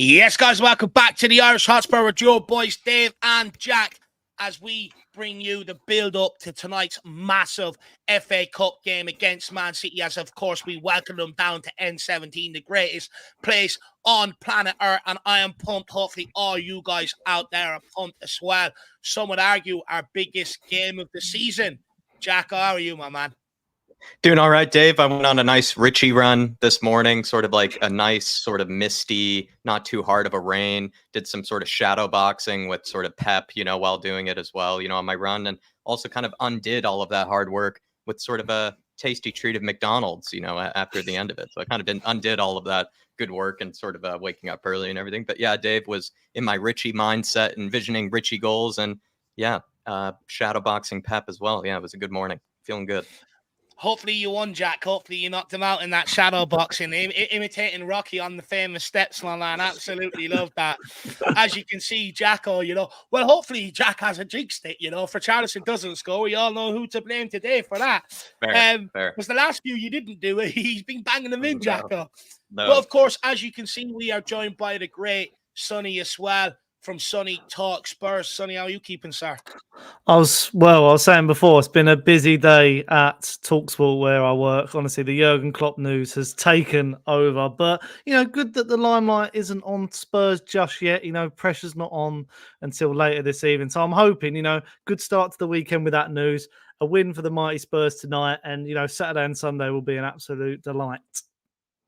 Yes, guys, welcome back to the Irish Hotspur with your boys Dave and Jack as we bring you the build-up to tonight's massive FA Cup game against Man City, as of course we welcome them down to N17, the greatest place on planet Earth, and I am pumped. Hopefully all you guys out there are pumped as well. Some would argue our biggest game of the season. Jack, how are you, my man? Doing all right, Dave. I went on a nice Richie run this morning, sort of like a nice sort of misty, not too hard of a rain. Did some sort of shadow boxing with sort of pep, while doing it as well, on my run, and also kind of undid all of that hard work with sort of a tasty treat of McDonald's, after the end of it. So I kind of undid all of that good work and sort of waking up early and everything. But yeah, Dave was in my Richie mindset, envisioning Richie goals, and shadow boxing pep as well. Yeah, it was a good morning. Feeling good. Hopefully you won, Jack. Hopefully you knocked him out in that shadow boxing, imitating Rocky on the famous steps, man. Absolutely love that. As you can see, Jacko, well, hopefully Jack has a jig stick, for Charleston doesn't score. We all know who to blame today for that. Fair. Because the last few you didn't do it. He's been banging them in, Jacko. No. But of course, as you can see, we are joined by the great Sonny as well. From Sonny Talk Spurs. Sonny, how are you keeping, sir? I was saying before, it's been a busy day at Talksport where I work. Honestly, the Jurgen Klopp news has taken over. But, good that the limelight isn't on Spurs just yet. Pressure's not on until later this evening. So I'm hoping, good start to the weekend with that news. A win for the mighty Spurs tonight. And, Saturday and Sunday will be an absolute delight.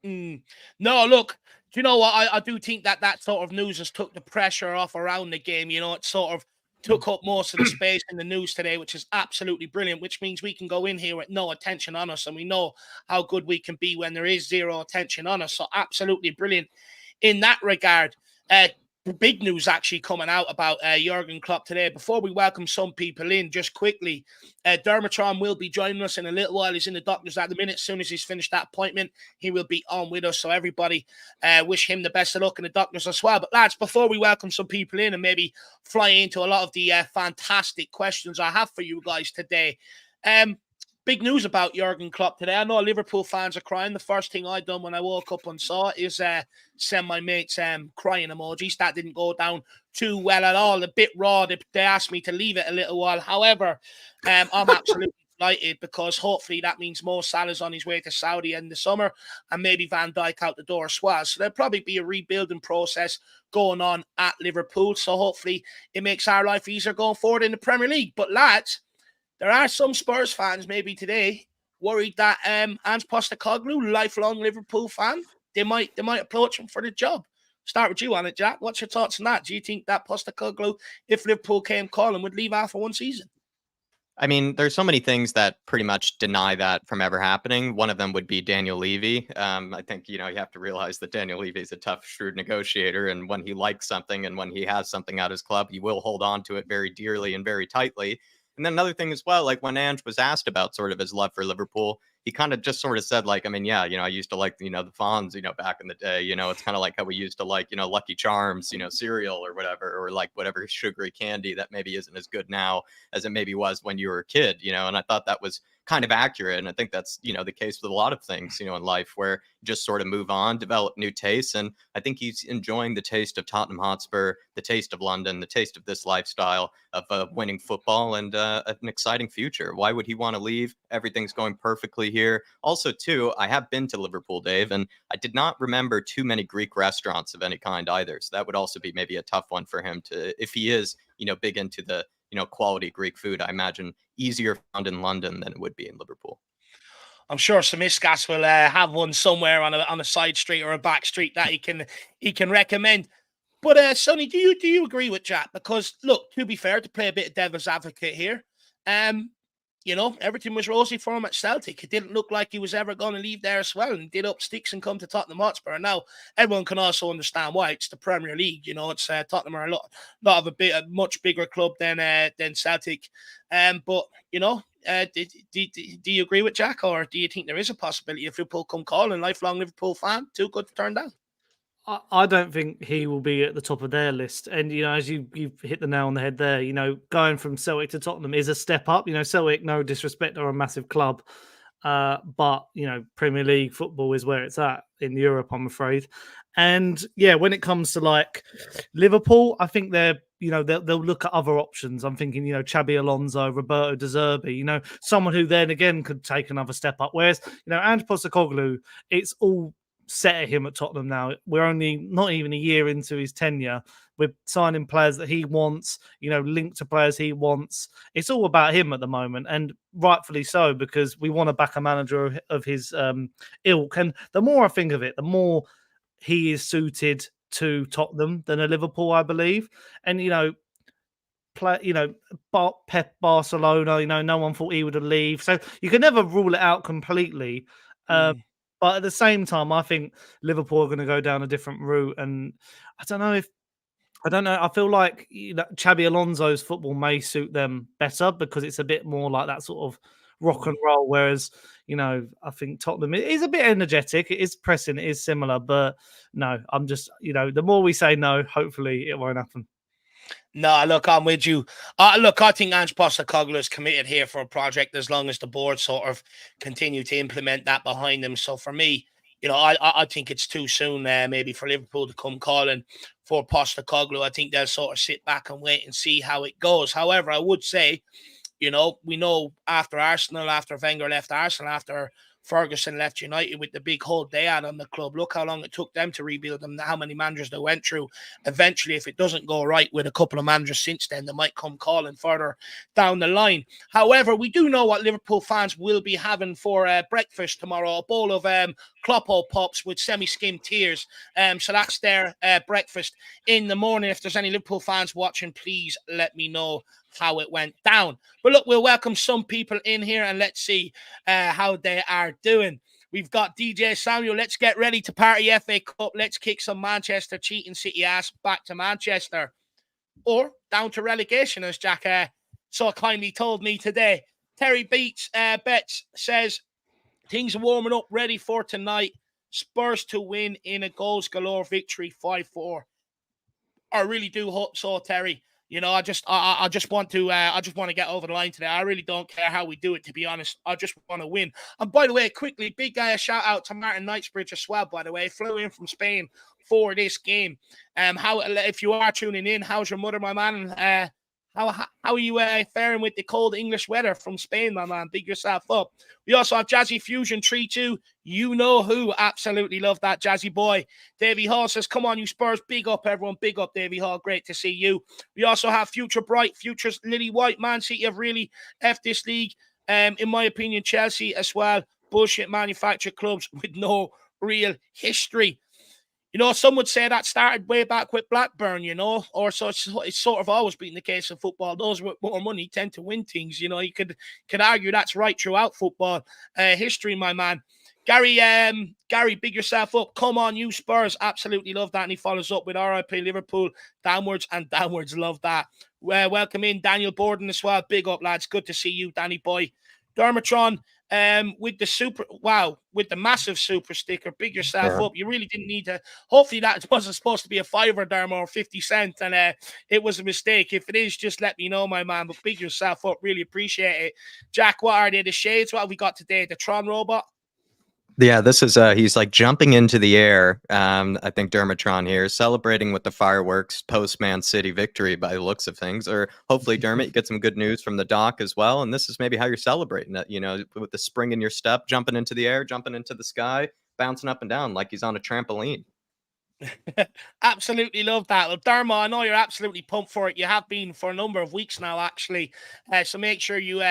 No, look, do you know what? I do think that sort of news has took the pressure off around the game. It sort of took up most of the space in the news today, which is absolutely brilliant, which means we can go in here with no attention on us, and we know how good we can be when there is zero attention on us. So absolutely brilliant in that regard. Big news actually coming out about Jurgen Klopp today. Before we welcome some people in, just quickly, Dermatron will be joining us in a little while. He's in the doctors at the minute. As soon as he's finished that appointment, he will be on with us. So everybody wish him the best of luck in the doctors as well. But lads, before we welcome some people in and maybe fly into a lot of the fantastic questions I have for you guys today, big news about Jurgen Klopp today. I know Liverpool fans are crying. The first thing I done when I woke up and saw it is send my mates crying emojis. That didn't go down too well at all. A bit raw. They asked me to leave it a little while. However, I'm absolutely delighted because hopefully that means Mo Salah's on his way to Saudi in the summer and maybe Van Dijk out the door as well. So there'll probably be a rebuilding process going on at Liverpool. So hopefully it makes our life easier going forward in the Premier League. But lads, there are some Spurs fans maybe today worried that Hans Postecoglou, lifelong Liverpool fan, they might approach him for the job. Start with you on it, Jack. What's your thoughts on that? Do you think that Postecoglou, if Liverpool came calling, would leave after one season? I mean, there's so many things that pretty much deny that from ever happening. One of them would be Daniel Levy. I think, you have to realize that Daniel Levy is a tough, shrewd negotiator. And when he likes something and when he has something at his club, he will hold on to it very dearly and very tightly. And then another thing as well, like when Ange was asked about sort of his love for Liverpool, he kind of just sort of said, like, I mean, yeah, I used to like, the Fonz, back in the day, it's kind of like how we used to like, Lucky Charms, cereal or whatever, or like whatever sugary candy that maybe isn't as good now as it maybe was when you were a kid, and I thought that was kind of accurate. And I think that's, the case with a lot of things, in life where you just sort of move on, develop new tastes. And I think he's enjoying the taste of Tottenham Hotspur, the taste of London, the taste of this lifestyle of winning football and an exciting future. Why would he want to leave? Everything's going perfectly here. Also, too, I have been to Liverpool, Dave, and I did not remember too many Greek restaurants of any kind either. So that would also be maybe a tough one for him to, if he is, big into the, quality Greek food. I imagine easier found in London than it would be in Liverpool. I'm sure Samiskas will have one somewhere on a side street or a back street that he can recommend. But Sonny, do you agree with Jack? Because look, to be fair, to play a bit of devil's advocate here, everything was rosy for him at Celtic. It didn't look like he was ever going to leave there as well, and did up sticks and come to Tottenham Hotspur. And now everyone can also understand why. It's the Premier League, it's Tottenham are a much bigger club than Celtic. But do you agree with Jack, or do you think there is a possibility if Liverpool come calling, lifelong Liverpool fan, too good to turn down? I don't think he will be at the top of their list. And, as you've hit the nail on the head there, going from Celtic to Tottenham is a step up. Celtic, no disrespect, are a massive club. But, Premier League football is where it's at in Europe, I'm afraid. And yeah, when it comes to like Liverpool, I think they'll look at other options. I'm thinking, Xabi Alonso, Roberto De Zerbi, someone who then again could take another step up. Whereas, Ange Postecoglou, it's all set at him at Tottenham now. We're only not even a year into his tenure. We're signing players that he wants, linked to players he wants. It's all about him at the moment, and rightfully so, because we want to back a manager of his ilk. And the more I think of it, the more he is suited to Tottenham than a Liverpool, I believe. And Pep Barcelona, no one thought he would leave, so you can never rule it out completely. But at the same time, I think Liverpool are going to go down a different route, and I don't know. I feel like Xabi Alonso's football may suit them better because it's a bit more like that sort of rock and roll. Whereas, I think Tottenham is a bit energetic. It is pressing. It is similar. But no, I'm just, the more we say no, hopefully it won't happen. No, look, I'm with you. Look, I think Ange Postecoglou is committed here for a project as long as the board sort of continue to implement that behind them. So for me, I think it's too soon maybe for Liverpool to come calling for Postecoglou. I think they'll sort of sit back and wait and see how it goes. However, I would say, we know after Arsenal, after Wenger left Arsenal, after Ferguson left United with the big hold they had on the club, look how long it took them to rebuild them, how many managers they went through. Eventually, if it doesn't go right with a couple of managers since then, they might come calling further down the line. However, we do know what Liverpool fans will be having for breakfast tomorrow, a bowl of Klopp Pops with semi-skimmed tears. So that's their breakfast in the morning. If there's any Liverpool fans watching, please let me know how it went down. But look, we'll welcome some people in here and let's see how they are doing. We've got DJ Samuel. Let's get ready to party FA Cup. Let's kick some Manchester cheating City ass back to Manchester. Or down to relegation, as Jack so kindly told me today. Terry Betts says, things are warming up, ready for tonight. Spurs to win in a goals galore victory, 5-4. I really do hope so, Terry. I just want to get over the line today. I really don't care how we do it, to be honest. I just want to win. And by the way, quickly, big shout out to Martin Knightsbridge as well, by the way. Flew in from Spain for this game. If you are tuning in, how's your mother, my man? How are you faring with the cold English weather from Spain, my man? Big yourself up. We also have Jazzy Fusion 3-2. You know who. Absolutely love that, Jazzy boy. Davey Hall says, come on, you Spurs. Big up, everyone. Big up, Davey Hall. Great to see you. We also have Future Bright, Futures Lily White. Man City have really effed this league. In my opinion, Chelsea as well. Bullshit manufactured clubs with no real history. Some would say that started way back with Blackburn, or so it's sort of always been the case in football. Those with more money tend to win things, You could argue that's right throughout football history, my man. Gary, big yourself up. Come on, you Spurs. Absolutely love that. And he follows up with RIP Liverpool, downwards and downwards. Love that. Welcome in Daniel Borden as well. Big up, lads. Good to see you, Danny boy. Dermatron, with the massive super sticker, big yourself up. You really didn't need to. Hopefully that wasn't supposed to be a $5 Derma or 50 cents, and it was a mistake. If it is, just let me know, my man. But big yourself up, really appreciate it. Jack, what are they? The shades? What have we got today? The Tron robot. Yeah, this is he's like jumping into the air. I think Dermatron here celebrating with the fireworks post Man City victory by the looks of things. Or hopefully, Dermot, you get some good news from the doc as well. And this is maybe how you're celebrating it, with the spring in your step, jumping into the air, jumping into the sky, bouncing up and down like he's on a trampoline. Absolutely love that. Well, Dermot, I know you're absolutely pumped for it. You have been for a number of weeks now, actually. So make sure you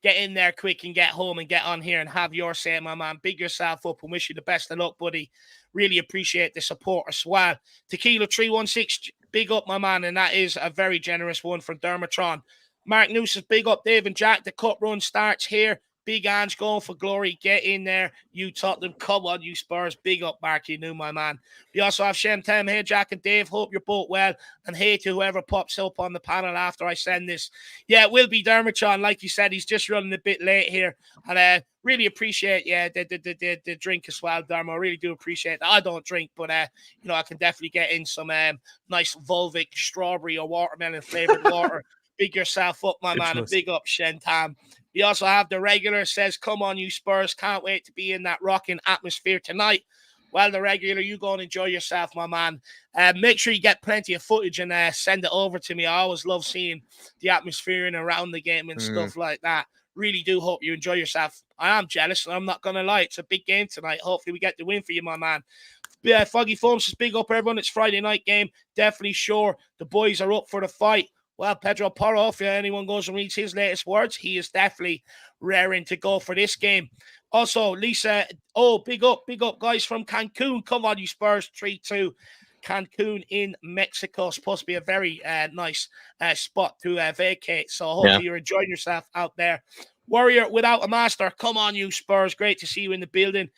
get in there quick and get home and get on here and have your say, my man. Big yourself up and wish you the best of luck, buddy. Really appreciate the support as well. Tequila 316, big up, my man. And that is a very generous one from Dermatron. Mark Noose says, big up, Dave and Jack. The cup run starts here. Big Ange going for glory. Get in there. You Tottenham. Come on, you Spurs. Big up, Mark. You knew, my man. We also have Shem Tam here, Jack and Dave. Hope you're both well. And hey to whoever pops up on the panel after I send this. Yeah, it will be Dermotron. Like you said, he's just running a bit late here. And really appreciate, the drink as well, Dermo. I really do appreciate that. I don't drink, but, I can definitely get in some nice Volvic strawberry or watermelon flavored water. Big yourself up, my man. And big up, Shen Tam. We also have the regular says, come on, you Spurs. Can't wait to be in that rocking atmosphere tonight. Well, the regular, you go and enjoy yourself, my man. Make sure you get plenty of footage and send it over to me. I always love seeing the atmosphere and around the game and stuff like that. Really do hope you enjoy yourself. I am jealous, and I'm not going to lie. It's a big game tonight. Hopefully we get the win for you, my man. Yeah, Foggy Foams says, big up, everyone. It's Friday night game. Definitely sure the boys are up for the fight. Well, Pedro Porro, if anyone goes and reads his latest words, he is definitely raring to go for this game. Also, Lisa, big up, guys, from Cancun. Come on, you Spurs, 3-2. Cancun in Mexico. Supposed to be a very nice spot to vacate. So hopefully you're enjoying yourself out there. Warrior without a master. Come on, you Spurs. Great to see you in the building.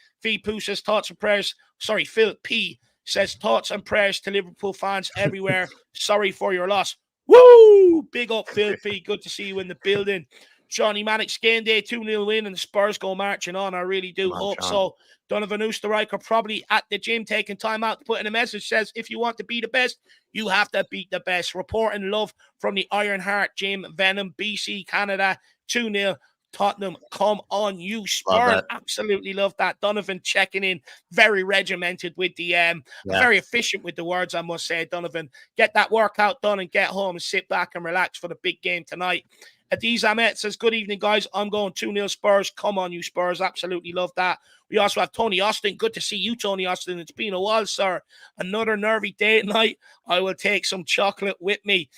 Poo says thoughts and prayers. Sorry, Phil P says thoughts and prayers to Liverpool fans everywhere. Sorry for your loss. Woo! Big up, Phil P. Good to see you in the building. Johnny Mannix, game day, 2-0 win, and the Spurs go marching on. I really do hope so. Donovan Oosterreicher probably at the gym taking time out to put in a message, says, if you want to be the best, you have to beat the best. Reporting love from the Ironheart Gym, Venom, BC, Canada, 2-0. Tottenham, come on, you Spurs. Absolutely love that. Donovan checking in, very regimented with the, very efficient with the words, I must say, Donovan. Get that workout done and get home and sit back and relax for the big game tonight. Adiz Ahmed says, good evening, guys. I'm going 2-0 Spurs. Come on, you Spurs. Absolutely love that. We also have Tony Austin. Good to see you, Tony Austin. It's been a while, sir. Another nervy day tonight. I will take some chocolate with me.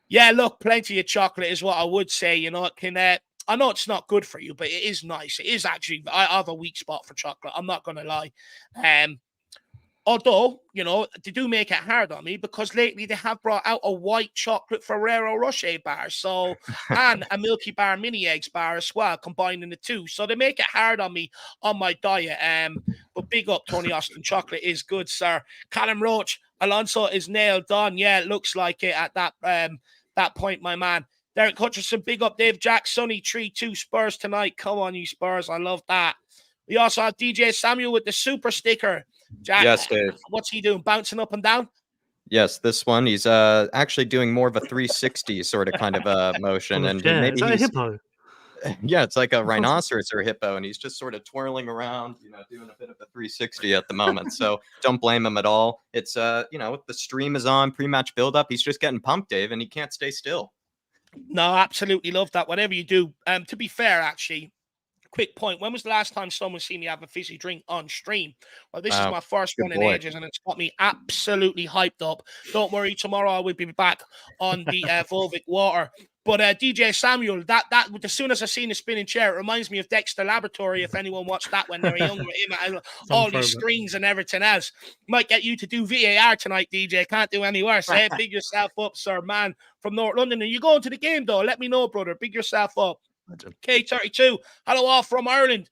Yeah, look, plenty of chocolate is what I would say. You know, it can... I know it's not good for you, but it is nice. It is actually, I have a weak spot for chocolate. I'm not going to lie. Although, you know, they do make it hard on me because lately they have brought out a white chocolate Ferrero Rocher bar. So, and a Milky Bar mini eggs bar as well, combining the two. So they make it hard on me on my diet. But big up, Tony Austin. Chocolate is good, sir. Callum Roach, Alonso is nailed on. Yeah, it looks like it at that point, my man. Derek Hutchinson, big up Dave Jack, Sonny 3-2 Spurs tonight. Come on, you Spurs. I love that. We also have DJ Samuel with the super sticker. Jack, yes, Dave. What's he doing? Bouncing up and down? Yes, this one. He's actually doing more of a 360 sort of kind of motion. And maybe he's a hippo. Yeah, it's like a rhinoceros or a hippo, and he's just sort of twirling around, you know, doing a bit of a 360 at the moment. So don't blame him at all. It's you know, the stream is on, pre-match build-up. He's just getting pumped, Dave, and he can't stay still. No, absolutely love that. Whatever you do. To be fair, actually, quick point. When was the last time someone seen me have a fizzy drink on stream? Well, this is my first one in ages, and it's got me absolutely hyped up. Don't worry, tomorrow I will be back on the Volvic water. But DJ Samuel, that as soon as I seen the spinning chair, it reminds me of Dexter Laboratory. If anyone watched that when they were younger, all these screens and everything else. Might get you to do VAR tonight, DJ. Can't do any worse. Hey, big yourself up, sir, man, from North London. And you going to the game though? Let me know, brother. Big yourself up. K32. Hello, all from Ireland.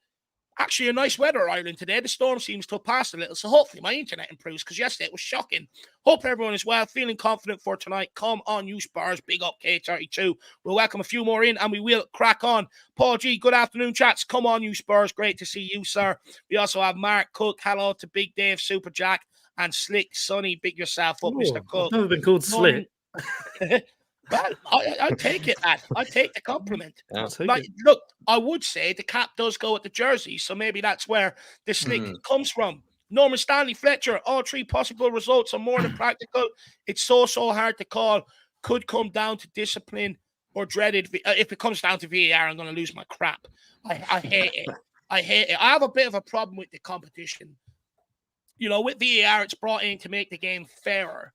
Actually, a nice weather Ireland today. The storm seems to have passed a little, so hopefully my internet improves because yesterday it was shocking. Hope everyone is well, feeling confident for tonight. Come on, you Spurs. Big up, K32. We'll welcome a few more in and we will crack on. Paul G, good afternoon, chats. Come on, you Spurs. Great to see you, sir. We also have Mark Cook. Hello to Big Dave, Super Jack, and Slick Sonny. Big yourself up, Mr. Cook. I've never been called Slick. Well, I take it, lad. I take the compliment. Yeah. Look, I would say the cap does go with the jersey, so maybe that's where the slick comes from. Norman Stanley Fletcher, all three possible results are more than practical. It's so hard to call. Could come down to discipline or dreaded. If it comes down to VAR, I'm going to lose my crap. I hate it. I hate it. I have a bit of a problem with the competition. You know, with VAR, it's brought in to make the game fairer.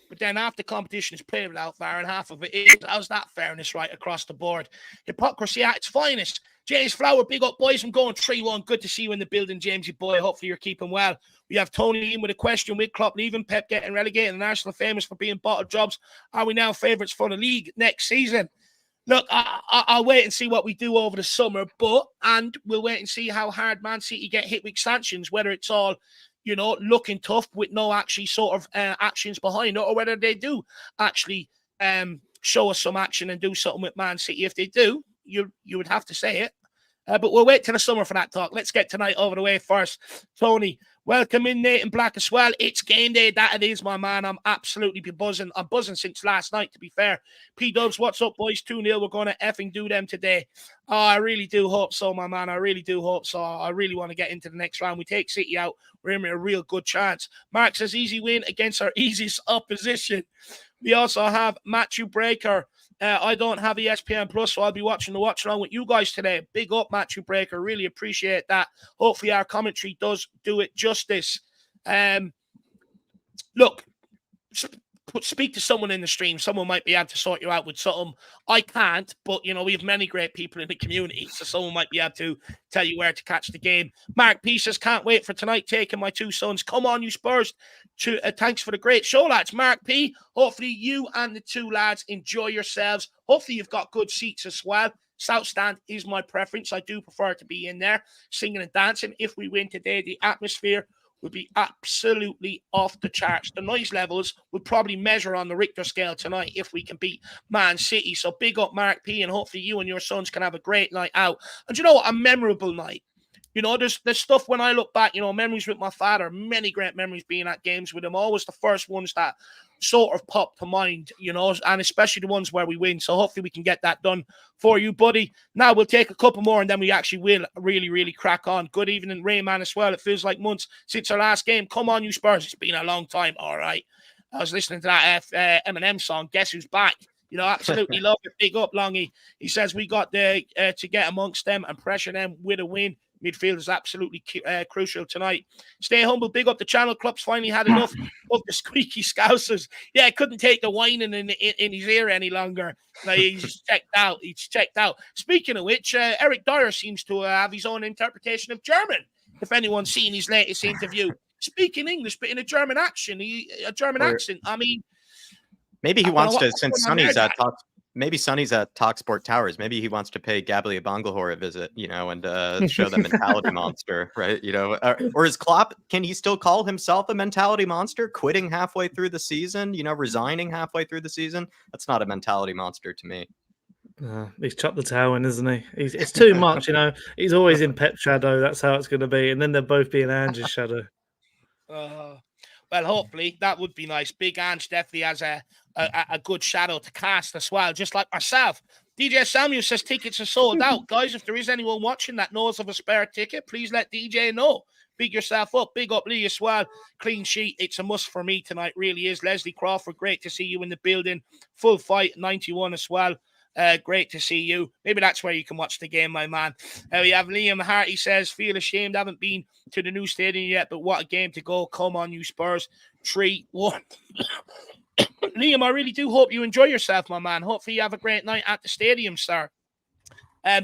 But then half the competition is played without VAR, and half of it is. How's that fairness right across the board? Hypocrisy at its finest. James Flower, big up, boys. I'm going 3-1. Good to see you in the building, Jamesy boy. Hopefully you're keeping well. We have Tony in with a question. With Klopp leaving, Pep getting relegated, and Arsenal famous for being bottle jobs. Are we now favourites for the league next season? Look, I'll wait and see what we do over the summer, and we'll wait and see how hard Man City get hit with sanctions, whether it's all, you know, looking tough with no actually sort of actions behind it, or whether they do actually show us some action and do something with Man City. If they do, you would have to say it. But we'll wait till the summer for that talk. Let's get tonight over the way first. Tony, welcome in, Nathan Black as well. It's game day. That it is, my man. I'm absolutely buzzing. I'm buzzing since last night, to be fair. P-Dubs, what's up, boys? 2-0. We're going to effing do them today. Oh, I really do hope so, my man. I really do hope so. I really want to get into the next round. We take City out. We're in a real good chance. Mark says easy win against our easiest opposition. We also have Matthew Breaker. I don't have ESPN Plus, so I'll be watching the watch along with you guys today. Big up, Matthew Breaker. Really appreciate that. Hopefully our commentary does do it justice. Look, speak to someone in the stream. Someone might be able to sort you out with something. I can't, but, you know, we have many great people in the community, so someone might be able to tell you where to catch the game. Mark P says, can't wait for tonight, taking my 2 sons. Come on, you Spurs. Thanks for the great show, lads. Mark P, hopefully you and the 2 lads enjoy yourselves. Hopefully you've got good seats as well. South Stand is my preference. I do prefer to be in there singing and dancing. If we win today, the atmosphere would be absolutely off the charts. The noise levels would probably measure on the Richter scale tonight if we can beat Man City. So big up Mark P, and hopefully you and your sons can have a great night out. And you know what? A memorable night. You know, there's stuff when I look back, you know, memories with my father, many great memories being at games with him, always the first ones that sort of pop to mind, you know, and especially the ones where we win. So hopefully we can get that done for you, buddy. Now we'll take a couple more and then we actually will really crack on. Good evening, Rayman, as well. It feels like months since our last game. Come on, you Spurs. It's been a long time. All right. I was listening to that Eminem song, Guess Who's Back? You know, absolutely love it. Big up, Longy. He says we got to get amongst them and pressure them with a win. Midfield is absolutely crucial tonight. Stay humble. Big up the channel. Klopp's finally had enough of the squeaky scousers. Yeah, couldn't take the whining in his ear any longer. Like, he's checked out. He's checked out. Speaking of which, Eric Dyer seems to have his own interpretation of German. If anyone's seen his latest interview, speaking English but in a German accent. I mean, maybe he wants to, since Sonny's at top. Maybe Sonny's at Talksport Towers. Maybe he wants to pay Gabby Bangalore a visit, you know, and show the mentality monster, right? You know, or is Klopp, can he still call himself a mentality monster? Quitting halfway through the season, you know, resigning halfway through the season? That's not a mentality monster to me. He's chopped the towel in, isn't he? It's too much, you know. He's always in Pep's shadow. That's how it's going to be. And then they'll both be in Ange's shadow. Well, hopefully that would be nice. Big Ange definitely has a good shadow to cast as well, just like myself. DJ Samuel says tickets are sold out. Guys, if there is anyone watching that knows of a spare ticket, please let DJ know. Big yourself up. Big up Lee as well. Clean sheet. It's a must for me tonight. Really is. Leslie Crawford, great to see you in the building. Full fight, 91 as well. Great to see you. Maybe that's where you can watch the game, my man. We have Liam Hart. He says, feel ashamed. Haven't been to the new stadium yet, but what a game to go. Come on, you Spurs. 3-1. Liam, I really do hope you enjoy yourself, my man. Hopefully you have a great night at the stadium, sir.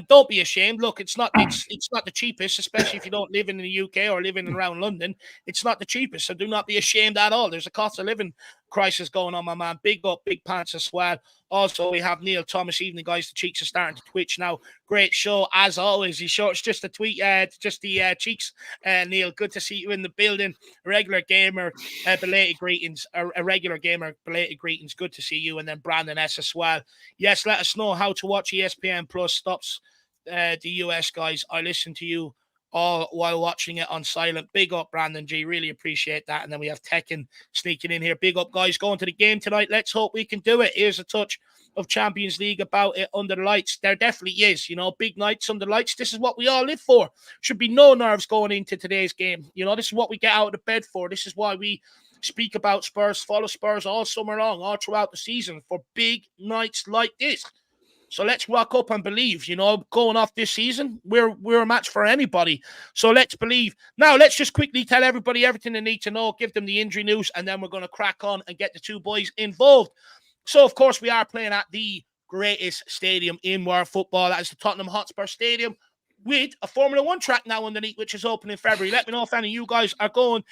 Don't be ashamed. Look, it's not the cheapest, especially if you don't live in the UK or living around London. It's not the cheapest, so do not be ashamed at all. There's a cost of living crisis going on, my man. Big up, Big Pants as well. Also, we have Neil Thomas. Evening, guys. The cheeks are starting to twitch now. Great show, as always. It's just a tweet, just the cheeks. Neil, good to see you in the building. Regular gamer, belated greetings. A regular gamer, belated greetings. Good to see you. And then Brandon S as well. Yes, let us know how to watch ESPN Plus. Stops the US guys. I listen to you all while watching it on silent. Big up, Brandon G. Really appreciate that. And then we have Tekken sneaking in here. Big up, guys. Going to the game tonight. Let's hope we can do it. Here's a touch of Champions League about it under the lights. There definitely is, you know, big nights under the lights. This is what we all live for. Should be no nerves going into today's game. You know, this is what we get out of bed for. This is why we speak about Spurs, follow Spurs all summer long, all throughout the season, for big nights like this. So let's rock up and believe, you know, going off this season, we're a match for anybody. So let's believe. Now, let's just quickly tell everybody everything they need to know, give them the injury news, and then we're going to crack on and get the 2 boys involved. So, of course, we are playing at the greatest stadium in world football. That is the Tottenham Hotspur Stadium, with a Formula 1 track now underneath, which is open in February. Let me know if any of you guys are going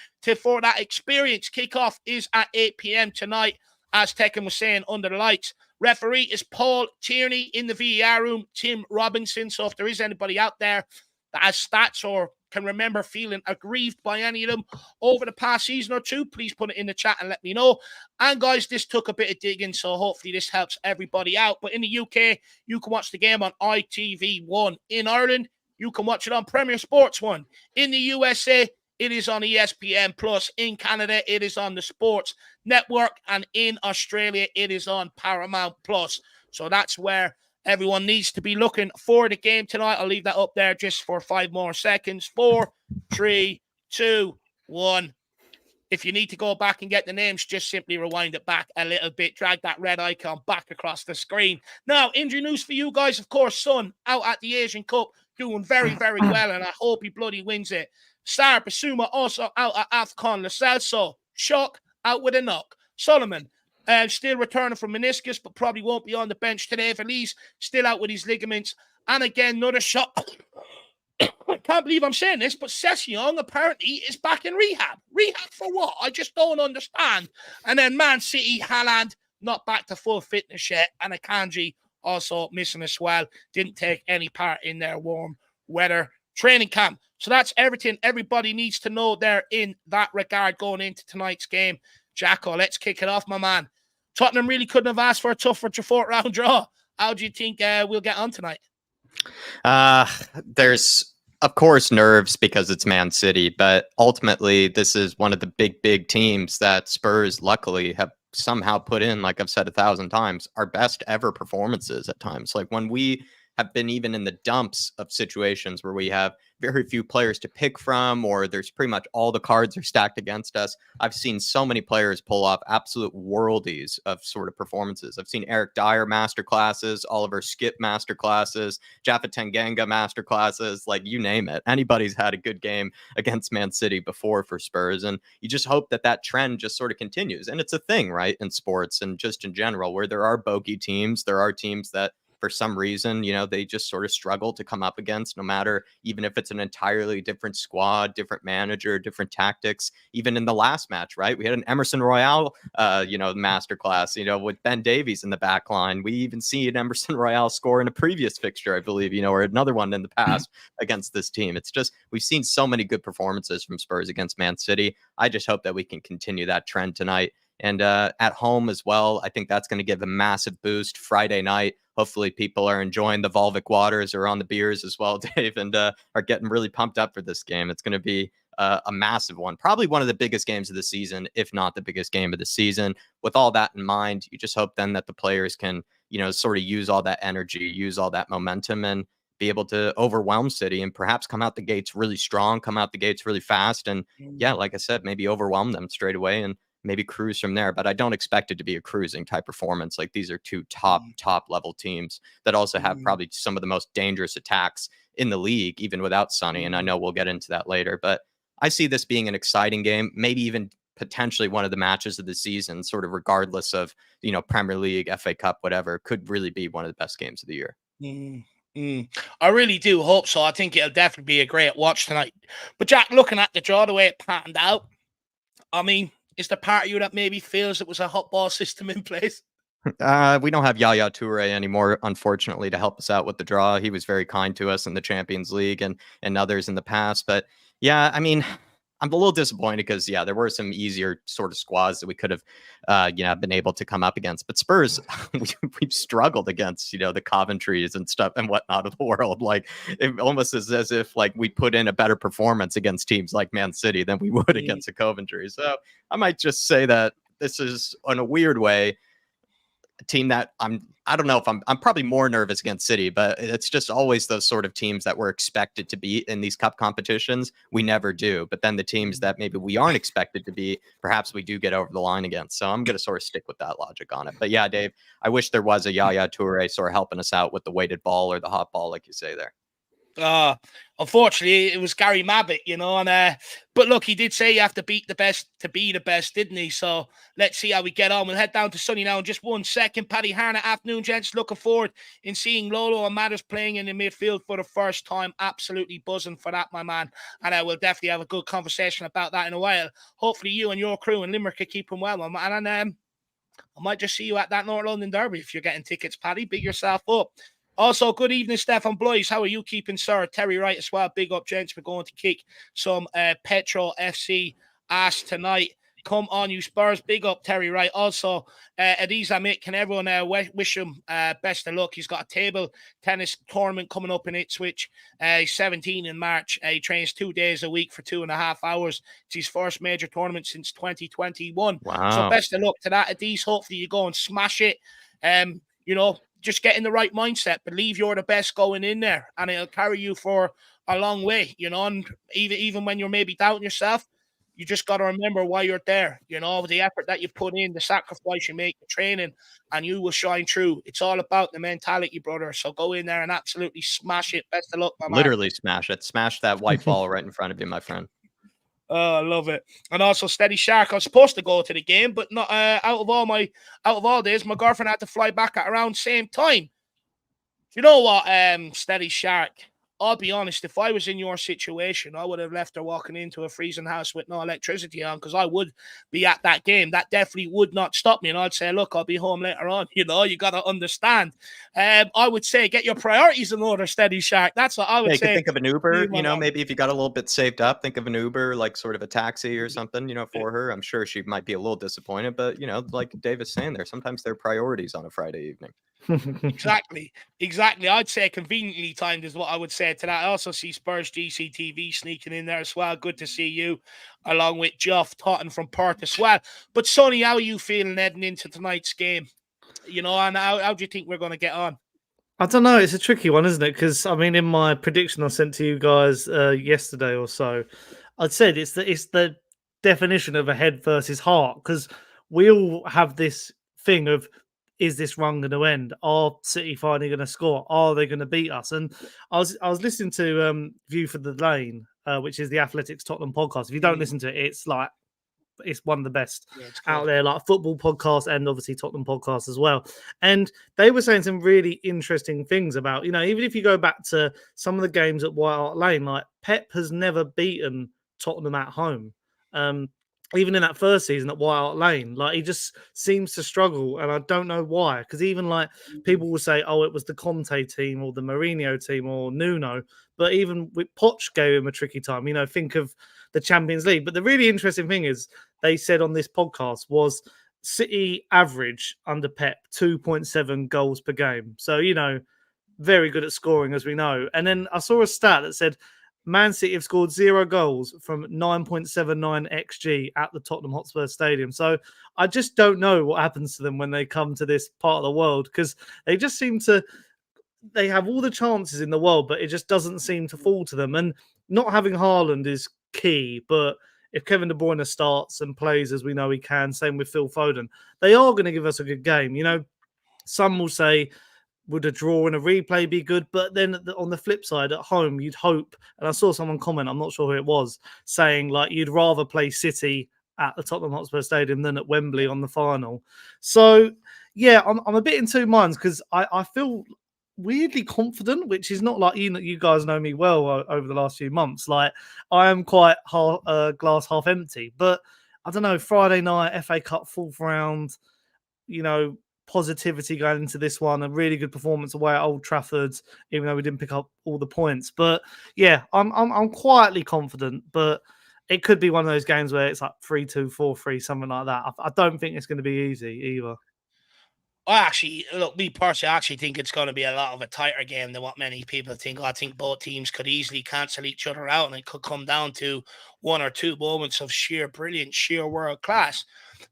for that experience. Kickoff is at 8 p.m. tonight, as Tekken was saying, under the lights. Referee is Paul Tierney. In the VAR room, Tim Robinson. So if there is anybody out there that has stats or can remember feeling aggrieved by any of them over the past season or 2, please put it in the chat and let me know. And guys, this took a bit of digging, so hopefully this helps everybody out. But in the UK, you can watch the game on ITV1. In Ireland, you can watch it on Premier Sports 1. In the USA, it is on ESPN Plus. In Canada, it is on the Sports Network. And in Australia, it is on Paramount Plus. So that's where everyone needs to be looking for the game tonight. I'll leave that up there just for 5 more seconds. 4, 3, 2, 1. If you need to go back and get the names, just simply rewind it back a little bit. Drag that red icon back across the screen. Now, injury news for you guys. Of course, Son out at the Asian Cup, doing very, very well, and I hope he bloody wins it. Sar Basuma also out at AFCON. Lo Celso, shock, out with a knock. Solomon, still returning from meniscus, but probably won't be on the bench today. Feliz, still out with his ligaments. And again, another shot. I can't believe I'm saying this, but Session apparently is back in rehab. Rehab for what? I just don't understand. And then Man City, Haaland, not back to full fitness yet. And Akanji also missing as well. Didn't take any part in their warm weather training camp. So that's everything everybody needs to know there in that regard going into tonight's game. Jacko, let's kick it off, my man. Tottenham really couldn't have asked for a tougher fourth round draw. How do you think we'll get on tonight? There's, of course, nerves because it's Man City, but ultimately this is one of the big teams that Spurs luckily have somehow put in, like I've said 1,000 times, our best ever performances at times. Like when we have been even in the dumps of situations where we have very few players to pick from, or there's pretty much all the cards are stacked against us. I've seen so many players pull off absolute worldies of sort of performances. I've seen Eric Dyer masterclasses, Oliver Skip masterclasses, Jaffa Tanganga masterclasses, like you name it. Anybody's had a good game against Man City before for Spurs, and you just hope that that trend just sort of continues. And it's a thing, right, in sports and just in general, where there are bogey teams, there are teams that for some reason, you know, they just sort of struggle to come up against, no matter, even if it's an entirely different squad, different manager, different tactics. Even in the last match, right? We had an Emerson Royale, masterclass, with Ben Davies in the back line. We even see an Emerson Royale score in a previous fixture, I believe, or another one in the past against this team. It's just, we've seen so many good performances from Spurs against Man City. I just hope that we can continue that trend tonight. And at home as well, I think that's going to give a massive boost Friday night. Hopefully people are enjoying the Volvic waters or on the beers as well, Dave, and are getting really pumped up for this game. It's going to be a massive one, probably one of the biggest games of the season, if not the biggest game of the season. With all that in mind, you just hope then that the players can, sort of use all that energy, use all that momentum, and be able to overwhelm City and perhaps come out the gates really strong, come out the gates really fast. And yeah, like I said, maybe overwhelm them straight away and maybe cruise from there. But I don't expect it to be a cruising type performance. Like, these are two top level teams that also have probably some of the most dangerous attacks in the league, even without Sonny. And I know we'll get into that later, but I see this being an exciting game, maybe even potentially one of the matches of the season, sort of regardless of, Premier League, FA Cup, whatever. Could really be one of the best games of the year. I really do hope so. I think it'll definitely be a great watch tonight. But Jack, looking at the draw, the way it patterned out, I mean, is there part of you that maybe feels it was a hot ball system in place? We don't have Yaya Toure anymore, unfortunately, to help us out with the draw. He was very kind to us in the Champions League and others in the past. But yeah, I mean, I'm a little disappointed because, there were some easier sort of squads that we could have, been able to come up against. But Spurs, we've struggled against, the Coventries and stuff and whatnot of the world. Like, it almost is as if, like, we put in a better performance against teams like Man City than we would against the Coventry. So I might just say that this is, in a weird way, a team that I don't know if I'm probably more nervous against City, but it's just always those sort of teams that we're expected to beat in these cup competitions. We never do. But then the teams that maybe we aren't expected to be, perhaps we do get over the line against. So I'm going to sort of stick with that logic on it. But yeah, Dave, I wish there was a Yaya Toure sort of helping us out with the weighted ball or the hot ball, like you say there. Unfortunately, it was Gary Mabbitt, and but look, he did say you have to beat the best to be the best, didn't he? So let's see how we get on. We'll head down to Sunny now in just 1 second. Paddy Harner, afternoon, gents. Looking forward in seeing Lolo and Matters playing in the midfield for the first time. Absolutely buzzing for that, my man. And I will definitely have a good conversation about that in a while. Hopefully you and your crew in Limerick are keeping well, my man. And I might just see you at that North London Derby if you're getting tickets, Paddy. Big yourself up. Also, good evening, Stefan Blois. How are you keeping, sir? Terry Wright as well. Big up, gents. We're going to kick some Petro FC ass tonight. come on, you Spurs. Big up, Terry Wright. Also, Adiza Mick, can everyone wish him best of luck? He's got a table tennis tournament coming up in Ipswich. He's 17 in March. He trains 2 days a week for 2.5 hours. It's his first major tournament since 2021. Wow. So best of luck to that, Adiz. Hopefully you go and smash it. Just get in the right mindset. Believe you're the best going in there, and it'll carry you for a long way, and even when you're maybe doubting yourself, you just got to remember why you're there, the effort that you put in, the sacrifice you make, the training, and you will shine through. It's all about the mentality, brother. So go in there and absolutely smash it. Best of luck, my man. Literally smash it. Smash that white ball right in front of you, my friend. Oh, I love it. And also, Steady Shark, I was supposed to go to the game, but not out of all days, my girlfriend had to fly back at around same time. You know what, Steady Shark? I'll be honest, if I was in your situation, I would have left her walking into a freezing house with no electricity on, because I would be at that game. That definitely would not stop me. And I'd say, look, I'll be home later on. You got to understand. I would say get your priorities in order, Steady Shark. That's what I would say. Think of an Uber, maybe if you got a little bit saved up, think of an Uber, like sort of a taxi or something, for her. I'm sure she might be a little disappointed, but, like Dave is saying there, sometimes there are priorities on a Friday evening. Exactly. I'd say conveniently timed is what I would say to that. I also see Spurs GCTV sneaking in there as well. Good to see you, along with Geoff Totten from Perth as well. But Sonny, how are you feeling heading into tonight's game? And how do you think we're going to get on? I don't know. It's a tricky one, isn't it? Because in my prediction I sent to you guys yesterday or so, I'd said it's the definition of a head versus heart, because we all have this thing of, is this run going to end? Are City finally going to score? Are they going to beat us? And I was listening to View for the Lane, which is the Athletics Tottenham podcast. If you don't listen to it, it's one of the best out there, like football podcast and obviously Tottenham podcast as well. And they were saying some really interesting things about, even if you go back to some of the games at White Hart Lane, like Pep has never beaten Tottenham at home. Even in that first season at White Hart Lane, like he just seems to struggle, and I don't know why. Because even like people will say, "Oh, it was the Conte team or the Mourinho team or Nuno," but even with Poch gave him a tricky time. Think of the Champions League. But the really interesting thing is, they said on this podcast was City average under Pep 2.7 goals per game. So very good at scoring, as we know. And then I saw a stat that said Man City have scored 0 goals from 9.79 XG at the Tottenham Hotspur Stadium. So I just don't know what happens to them when they come to this part of the world, because they just seem to, they have all the chances in the world, but it just doesn't seem to fall to them. And not having Haaland is key, but if Kevin De Bruyne starts and plays as we know he can, same with Phil Foden, they are going to give us a good game. Some will say, would a draw and a replay be good? But then on the flip side, at home, you'd hope, and I saw someone comment, I'm not sure who it was, saying like you'd rather play City at the Tottenham Hotspur Stadium than at Wembley on the final. So, yeah, I'm a bit in two minds, because I feel weirdly confident, which is not like you guys know me well over the last few months. Like, I am quite glass half empty. But I don't know, Friday night, FA Cup 4th round, positivity going into this one, a really good performance away at Old Trafford, even though we didn't pick up all the points. But yeah, I'm quietly confident, but it could be one of those games where it's like 3-2, 4-3, something like that. I don't think it's going to be easy either. Me personally, I actually think it's going to be a lot of a tighter game than what many people think. I think both teams could easily cancel each other out, and it could come down to 1 or 2 moments of sheer brilliance, sheer world class.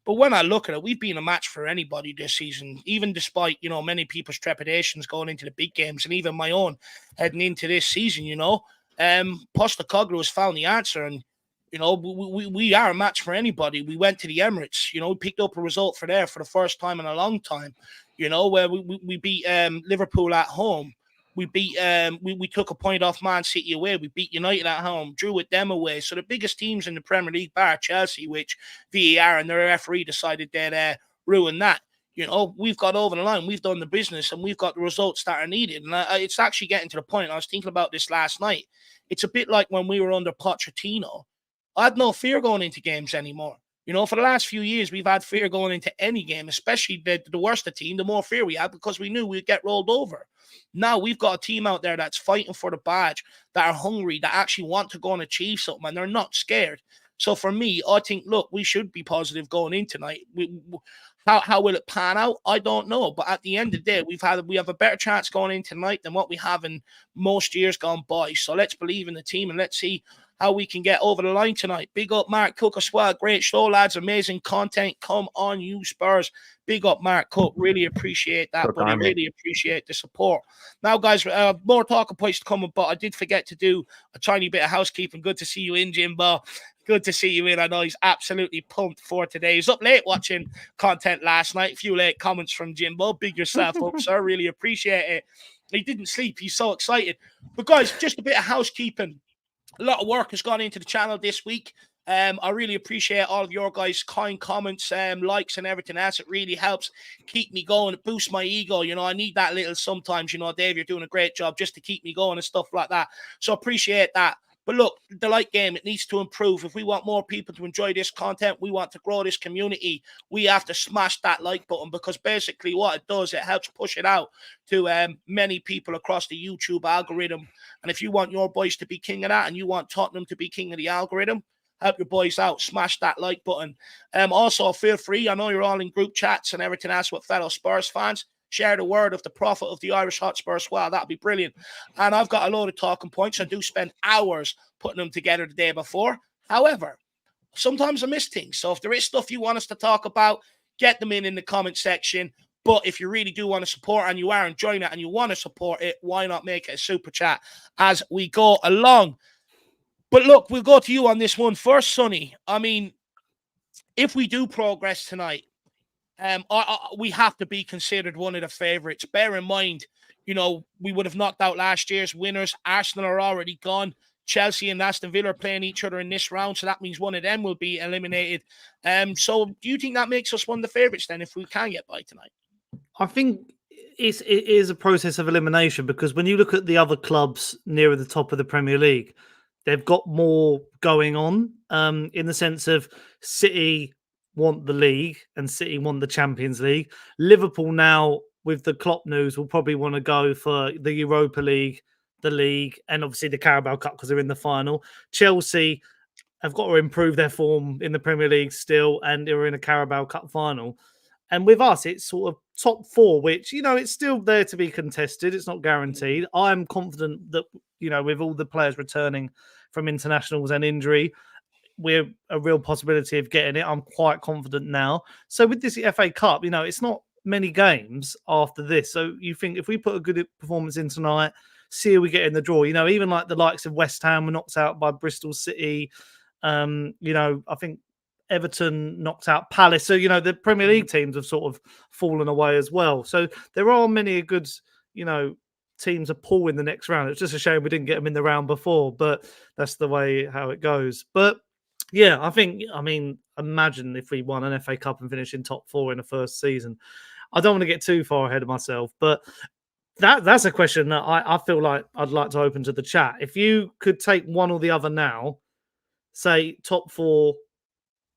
But when I look at it, we've been a match for anybody this season, even despite, many people's trepidations going into the big games, and even my own heading into this season, Postecoglou has found the answer, and, we are a match for anybody. We went to the Emirates, we picked up a result for the first time in a long time, where we beat Liverpool at home. We beat we took a point off Man City away. We beat United at home, drew with them away. So the biggest teams in the Premier League, bar Chelsea, which VAR and their referee decided they'd ruin that. We've got over the line. We've done the business, and we've got the results that are needed. And it's actually getting to the point. I was thinking about this last night. It's a bit like when we were under Pochettino. I had no fear going into games anymore. For the last few years, we've had fear going into any game, especially the worse the team, the more fear we had, because we knew we'd get rolled over. Now we've got a team out there that's fighting for the badge, that are hungry, that actually want to go and achieve something, and they're not scared. So for me, I think, look, we should be positive going in tonight. How will it pan out? I don't know. But at the end of the day, we have a better chance going in tonight than what we have in most years gone by. So let's believe in the team and let's see how we can get over the line tonight. Big up, Mark Cook as well. Great show, lads. Amazing content. Come on, you Spurs. Big up, Mark Cook. Really appreciate that, buddy. Really appreciate the support. Now, guys, more talking points to come, but I did forget to do a tiny bit of housekeeping. Good to see you in, Jimbo. Good to see you in. I know he's absolutely pumped for today. He's up late watching content last night. A few late comments from Jimbo. Big yourself up, sir. Really appreciate it. He didn't sleep. He's so excited. But, guys, just a bit of housekeeping. A lot of work has gone into the channel this week. I really appreciate all of your guys' kind comments, likes, and everything else. It really helps keep me going. It boosts my ego. You know, I need that little sometimes. You know, Dave, you're doing a great job just to keep me going and stuff like that. So appreciate that. But look, the like game, it needs to improve. If we want more people to enjoy this content, we want to grow this community, we have to smash that like button, because basically what it does, it helps push it out to many people across the YouTube algorithm. And if you want your boys to be king of that and you want Tottenham to be king of the algorithm, help your boys out. Smash that like button. Also, feel free. I know you're all in group chats and everything else with fellow Spurs fans. Share the word of the prophet of the Irish Hotspur as well. That'd be brilliant. And I've got a load of talking points. I do spend hours putting them together the day before. However, sometimes I miss things. So if there is stuff you want us to talk about, get them in the comment section. But if you really do want to support and you are enjoying it and you want to support it, why not make it a super chat as we go along? But look, we'll go to you on this one first, Sonny. I mean, if we do progress tonight, we have to be considered one of the favourites. Bear in mind, you know, we would have knocked out last year's winners. Arsenal are already gone. Chelsea and Aston Villa are playing each other in this round, so that means one of them will be eliminated. So do you think that makes us one of the favourites then if we can get by tonight? I think it is a process of elimination, because when you look at the other clubs nearer the top of the Premier League, they've got more going on in the sense of City want the league and City want the Champions League. Liverpool now, with the Klopp news, will probably want to go for the Europa League, the league, and obviously the Carabao Cup because they're in the final. Chelsea have got to improve their form in the Premier League still, and they're in a Carabao Cup final. And with us, it's sort of top four, which, you know, it's still there to be contested. It's not guaranteed. I'm confident that, you know, with all the players returning from internationals and injury, we're a real possibility of getting it. I'm quite confident now. So with this FA Cup, you know, it's not many games after this. So you think if we put a good performance in tonight, see how we get in the draw, you know, even like the likes of West Ham were knocked out by Bristol City. You know, I think Everton knocked out Palace. So, you know, the Premier League teams have sort of fallen away as well. So there are many good, you know, teams are pull in the next round. It's just a shame we didn't get them in the round before, but that's the way how it goes. But yeah, I mean, imagine if we won an FA Cup and finished in top four in the first season. I don't want to get too far ahead of myself, but that's a question that I feel like I'd like to open to the chat. If you could take one or the other now, say top four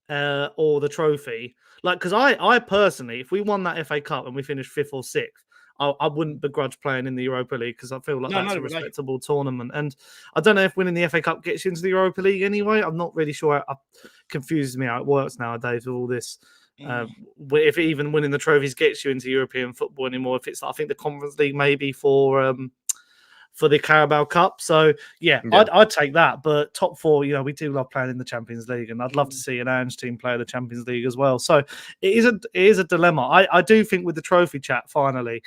or the trophy, like, because I personally, if we won that FA Cup and we finished fifth or sixth, I wouldn't begrudge playing in the Europa League, because I feel like that's a respectable tournament. And I don't know if winning the FA Cup gets you into the Europa League anyway. I'm not really sure. It confuses me how it works nowadays with all this. If even winning the trophies gets you into European football anymore, if it's, I think, the Conference League maybe for the Carabao Cup. So yeah. I'd take that. But top four, you know, we do love playing in the Champions League, and I'd love to see an Ange team play the Champions League as well. So it is a dilemma. I do think with the trophy chat, finally,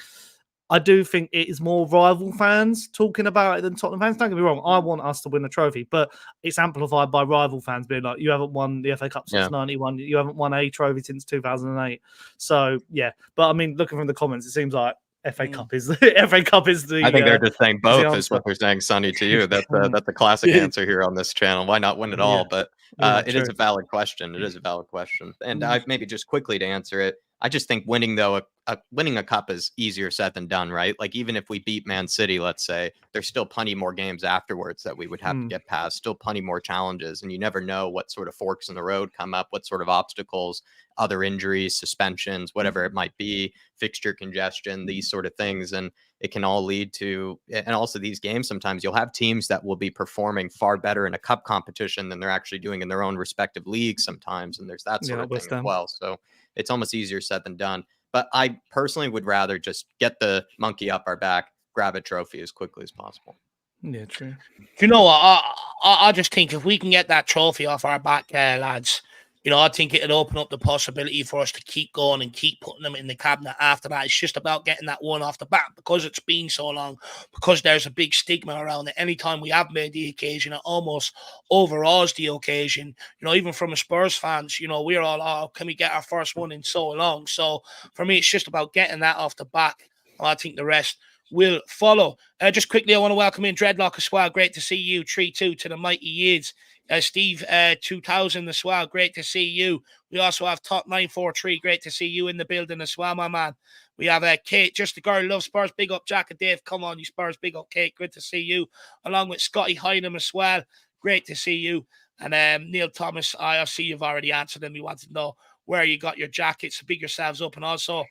I do think it is more rival fans talking about it than Tottenham fans. Don't get me wrong, I want us to win a trophy, but it's amplified by rival fans being like, you haven't won the FA Cup since 91, you haven't won a trophy since 2008. So yeah, but I mean, looking from the comments, it seems like FA Cup is FA Cup is the. I think they're just saying both is what they're saying, Sonny, to you. That's the classic answer here on this channel. Why not win it all? But it is a valid question. It is a valid question, and I've maybe just quickly to answer it. I just think winning a cup is easier said than done, right? Like, even if we beat Man City, let's say, there's still plenty more games afterwards that we would have to get past, still plenty more challenges. And you never know what sort of forks in the road come up, what sort of obstacles, other injuries, suspensions, whatever it might be, fixture congestion, these sort of things. And it can all lead to, and also these games, sometimes you'll have teams that will be performing far better in a cup competition than they're actually doing in their own respective leagues sometimes. And there's that sort of thing as well. So it's almost easier said than done. But I personally would rather just get the monkey up our back, grab a trophy as quickly as possible. Yeah, true. Do you know what? I just think if we can get that trophy off our back, lads, you know, I think it'd open up the possibility for us to keep going and keep putting them in the cabinet after that. It's just about getting that one off the bat because it's been so long, because there's a big stigma around it. Anytime we have made the occasion, it almost overawes the occasion. You know, even from a Spurs fans, you know, we're all, oh, can we get our first one in so long? So for me, it's just about getting that off the back. And I think the rest will follow. Just quickly, I want to welcome in Dreadlock as well. Great to see you. 3-2 to the mighty Yids. Steve 2000 as well. Great to see you. We also have Top 943. Great to see you in the building as well, my man. We have Kate, just the girl who loves Spurs. Big up, Jack and Dave. Come on, you Spurs. Big up, Kate. Good to see you. Along with Scotty Hynam as well. Great to see you. And Neil Thomas, I see you've already answered them. You wanted to know where you got your jackets. Big yourselves up. And also,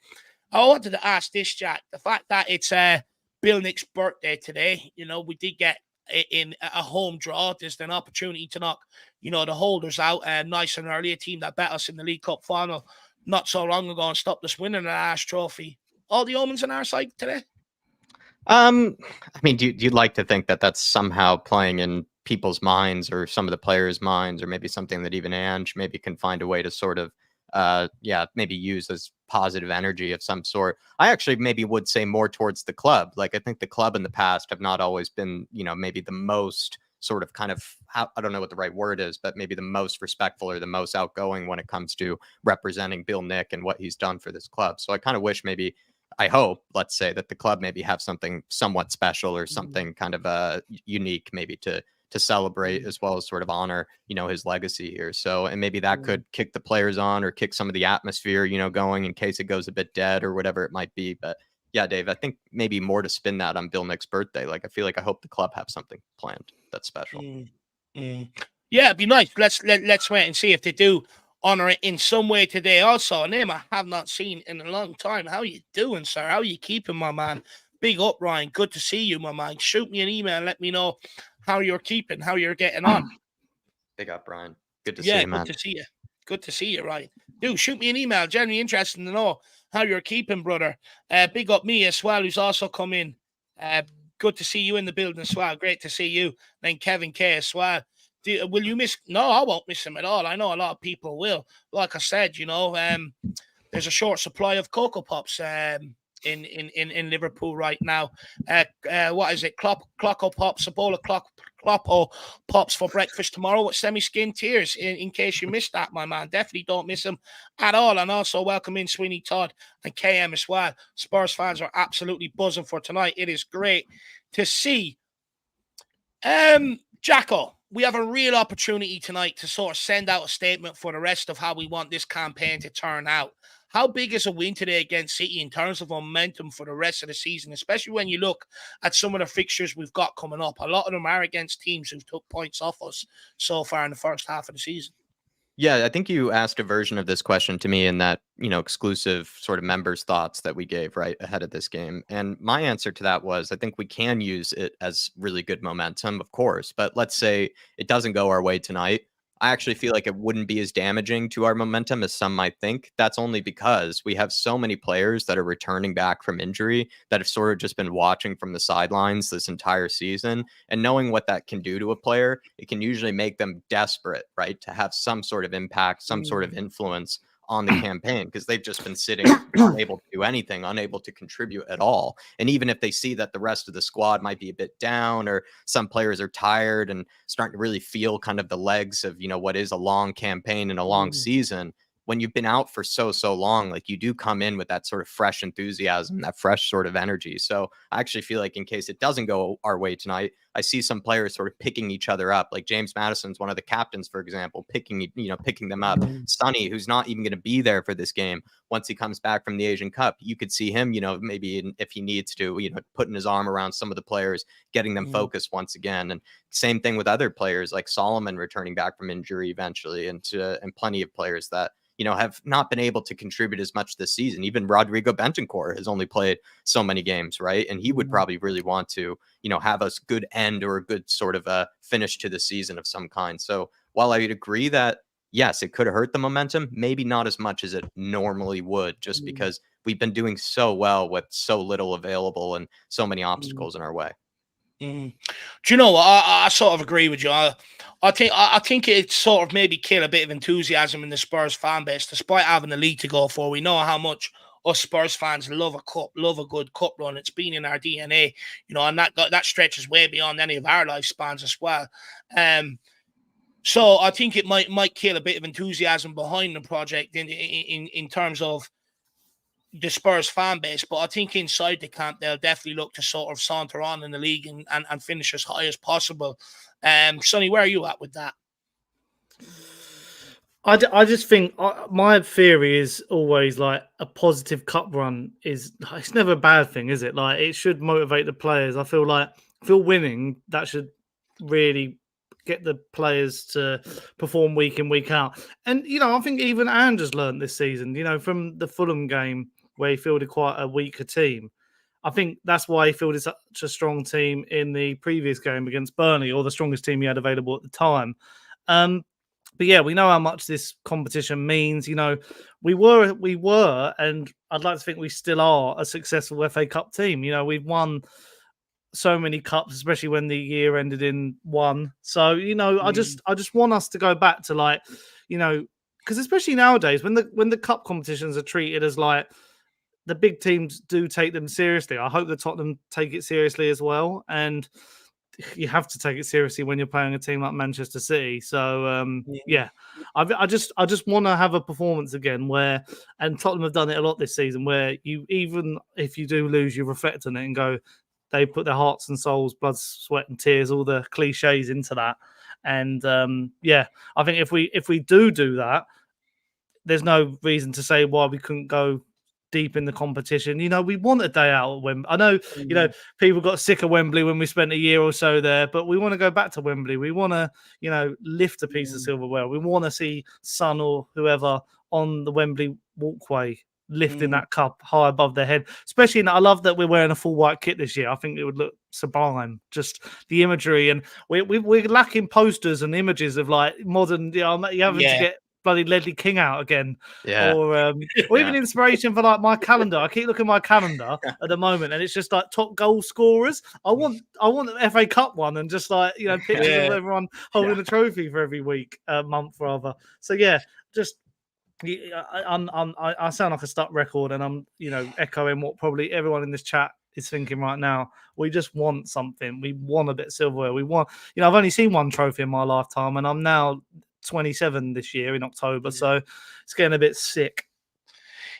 I wanted to ask this, Jack. The fact that it's Bill Nick's birthday today, you know, we did get in a home draw. There's an opportunity to knock, you know, the holders out nice and early. A team that bet us in the League Cup final not so long ago and stopped us winning an Ash trophy. All the omens on our side today. I mean, do you'd like to think that that's somehow playing in people's minds or some of the players' minds, or maybe something that even Ange maybe can find a way to sort of maybe use as positive energy of some sort. I actually maybe would say more towards the club. Like, I think the club in the past have not always been, you know, maybe the most sort of kind of, I don't know what the right word is, but maybe the most respectful or the most outgoing when it comes to representing Bill Nick and what he's done for this club. So I kind of wish maybe, I hope, let's say, that the club maybe have something somewhat special or something kind of unique maybe to celebrate, as well as sort of honor, you know, his legacy here. So, and maybe that could kick the players on or kick some of the atmosphere, you know, going in case it goes a bit dead or whatever it might be. But yeah, Dave, I think maybe more to spin that on Bill Nick's birthday. Like, I feel like I hope the club have something planned that's special. Yeah, it'd be nice. Let's wait and see if they do honor it in some way today. Also, a name I have not seen in a long time. How you doing, sir? How you keeping, my man? Big up, Ryan. Good to see you, my man. Shoot me an email and let me know how you're keeping, how you're getting on. Big up, Ryan. Good to see you, man. Good to see you. Good to see you, Ryan. Dude, shoot me an email. Genuinely interested to know how you're keeping, brother. Big up me as well, who's also come in. Good to see you in the building as well. Great to see you. Then Kevin K as well. Will you miss? No, I won't miss him at all. I know a lot of people will. Like I said, you know, there's a short supply of Cocoa Pops in Liverpool right now. What is it? Clocko Pops, a bowl of Cloppo Pops for breakfast tomorrow with semi-skin tears. In case you missed that, my man, definitely don't miss them at all. And also welcome in Sweeney Todd and KM as well. Spurs fans are absolutely buzzing for tonight. It is great to see. Jacko, we have a real opportunity tonight to sort of send out a statement for the rest of how we want this campaign to turn out. How big is a win today against City in terms of momentum for the rest of the season, especially when you look at some of the fixtures we've got coming up? A lot of them are against teams who took points off us so far in the first half of the season. Yeah, I think you asked a version of this question to me in that, you know, exclusive sort of members' thoughts that we gave right ahead of this game. And my answer to that was, I think we can use it as really good momentum, of course. But let's say it doesn't go our way tonight. I actually feel like it wouldn't be as damaging to our momentum as some might think. That's only because we have so many players that are returning back from injury that have sort of just been watching from the sidelines this entire season. And knowing what that can do to a player, it can usually make them desperate, right, to have some sort of impact, some sort of influence on the campaign, because they've just been sitting unable to do anything, unable to contribute at all. And even if they see that the rest of the squad might be a bit down, or some players are tired and starting to really feel kind of the legs of, you know, what is a long campaign and a long season, when you've been out for so long, like, you do come in with that sort of fresh enthusiasm, that fresh sort of energy. So I actually feel like in case it doesn't go our way tonight, I see some players sort of picking each other up. Like James Madison's one of the captains, for example, picking them up. Sonny, who's not even going to be there for this game, once he comes back from the Asian Cup, you could see him, you know, maybe if he needs to, you know, putting his arm around some of the players, getting them focused once again. And same thing with other players like Solomon returning back from injury eventually, and plenty of players that, have not been able to contribute as much this season. Even Rodrigo Bentancur has only played so many games, right? And he would probably really want to, have a good end or a good sort of a finish to the season of some kind. So while I would agree that, yes, it could have hurt the momentum, maybe not as much as it normally would, just because we've been doing so well with so little available and so many obstacles in our way. Do you know what? I sort of agree with you. I think it sort of maybe kill a bit of enthusiasm in the Spurs fan base, despite having the league to go for. We know how much us Spurs fans love a cup, love a good cup run. It's been in our DNA, and that stretches way beyond any of our lifespans as well. So I think it might kill a bit of enthusiasm behind the project in terms of the Spurs fan base, but I think inside the camp they'll definitely look to sort of saunter on in the league and finish as high as possible. Sonny, where are you at with that? I just think my theory is always like a positive cup run it's never a bad thing, is it? Like it should motivate the players. I feel winning that should really get the players to perform week in, week out. And I think even Anders learned this season, from the Fulham game where he fielded quite a weaker team. I think that's why he fielded such a strong team in the previous game against Burnley, or the strongest team he had available at the time. But yeah, we know how much this competition means. We were, and I'd like to think we still are, a successful FA Cup team. We've won so many cups, especially when the year ended in one. So, I just want us to go back to because especially nowadays when the cup competitions are treated as the big teams do take them seriously. I hope the Tottenham take it seriously as well. And you have to take it seriously when you're playing a team like Manchester City. So I just want to have a performance again and Tottenham have done it a lot this season, where you, even if you do lose, you reflect on it and go, they put their hearts and souls, blood, sweat and tears, all the cliches into that. And I think if we do that, there's no reason to say why we couldn't go deep in the competition. We want a day out at Wembley. I know, people got sick of Wembley when we spent a year or so there, but we want to go back to Wembley. We want to, lift a piece of silverware. We want to see Son or whoever on the Wembley walkway lifting that cup high above their head. Especially, I love that we're wearing a full white kit this year. I think it would look sublime, just the imagery. And we're lacking posters and images of modern, you having to get bloody Ledley King out again, or even inspiration for my calendar. I keep looking at my calendar at the moment, and it's just top goal scorers. I want the FA Cup one, and just pictures of everyone holding a trophy for every month rather. So just. I sound like a stuck record, and I'm echoing what probably everyone in this chat is thinking right now. We just want something. We want a bit of silverware. We want, I've only seen one trophy in my lifetime, and I'm now 27 this year in October, so it's getting a bit sick.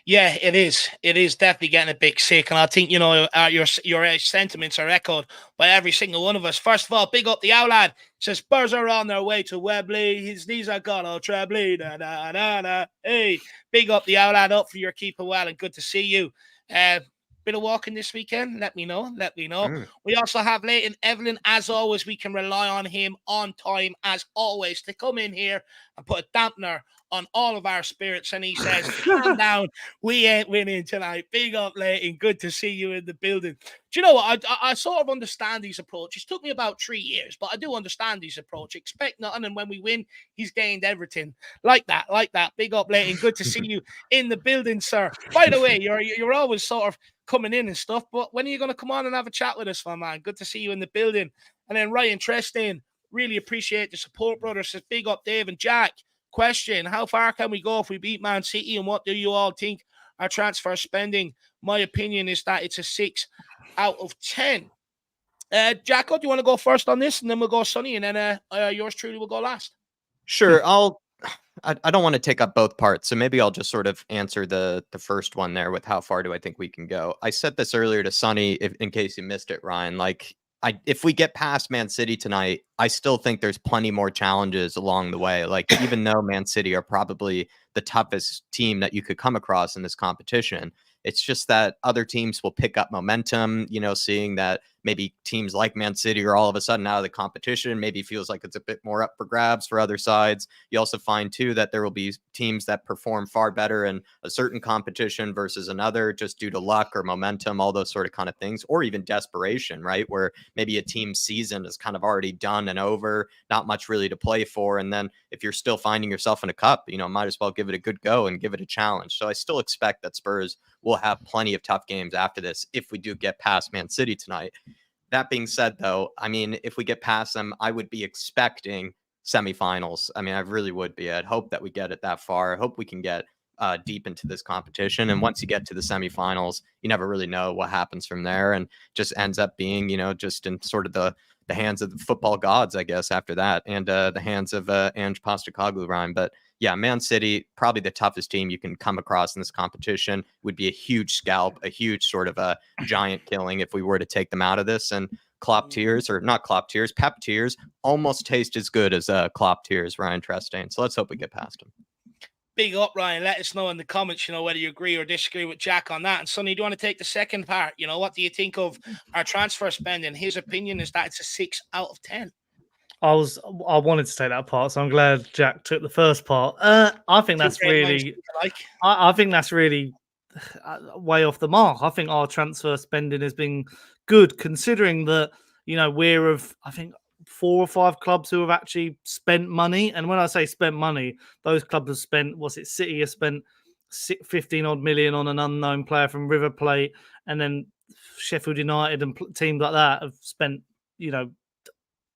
Yeah, it is. It is definitely getting a bit sick, and I think your sentiments are echoed by every single one of us. First of all, big up the Outland. Says Spurs are on their way to Wembley. His knees are gonna trebly. Na, na, na, na. Hey, big up the Outland. Up for your keeping well, and good to see you. Bit of walking this weekend. Let me know. We also have Leighton Evelyn. As always, we can rely on him on time, as always, to come in here and put a dampener on all of our spirits. And he says, calm down, we ain't winning tonight. Big up, Leighton. Good to see you in the building. Do you know what? I sort of understand these approaches. It took me about 3 years, but I do understand these approaches. Expect nothing, and when we win, he's gained everything. Like that. Big up, Leighton. Good to see you in the building, sir. By the way, you're always sort of coming in and stuff, but when are you going to come on and have a chat with us, my man? Good to see you in the building. And then Ryan Trestin, really appreciate the support, brother. Says, big up, Dave and Jack. Question, how far can we go if we beat Man City, and what do you all think our transfer spending? My opinion is that it's a 6 out of 10. Jacko, do you want to go first on this, and then we'll go Sonny, and then yours truly will go last? Sure. I don't want to take up both parts, so maybe I'll just sort of answer the first one there with how far do I think we can go. I said this earlier to Sonny, in case you missed it, Ryan. If we get past Man City tonight, I still think there's plenty more challenges along the way. Even though Man City are probably the toughest team that you could come across in this competition, it's just that other teams will pick up momentum, seeing that maybe teams like Man City are all of a sudden out of the competition. Maybe feels like it's a bit more up for grabs for other sides. You also find too that there will be teams that perform far better in a certain competition versus another, just due to luck or momentum, all those sort of kind of things, or even desperation, right? Where maybe a team's season is kind of already done and over, not much really to play for. And then if you're still finding yourself in a cup, might as well give it a good go and give it a challenge. So I still expect that Spurs will have plenty of tough games after this if we do get past Man City tonight. That being said, though, I mean, if we get past them, I would be expecting semifinals. I mean, I really would be. I'd hope that we get it that far. I hope we can get deep into this competition. And once you get to the semifinals, you never really know what happens from there, and just ends up being, just in sort of the hands of the football gods, I guess, after that, and the hands of Ange Postecoglou, Ryan. But yeah, Man City, probably the toughest team you can come across in this competition. Would be a huge scalp, a huge sort of a giant killing if we were to take them out of this. And Klopp tears, or not Klopp tears, Pep tears, almost taste as good as Klopp tears, Ryan Trestane. So let's hope we get past him. Big up, Ryan. Let us know in the comments, whether you agree or disagree with Jack on that. And Sonny, do you want to take the second part? What do you think of our transfer spending? His opinion is that it's a 6 out of 10. I wanted to take that part, so I'm glad Jack took the first part. I think that's really, I think that's really way off the mark. I think our transfer spending has been good, considering that we're of, I think, 4 or 5 clubs who have actually spent money. And when I say spent money, those clubs have spent, City has spent 15 odd million on an unknown player from River Plate, and then Sheffield United and teams like that have spent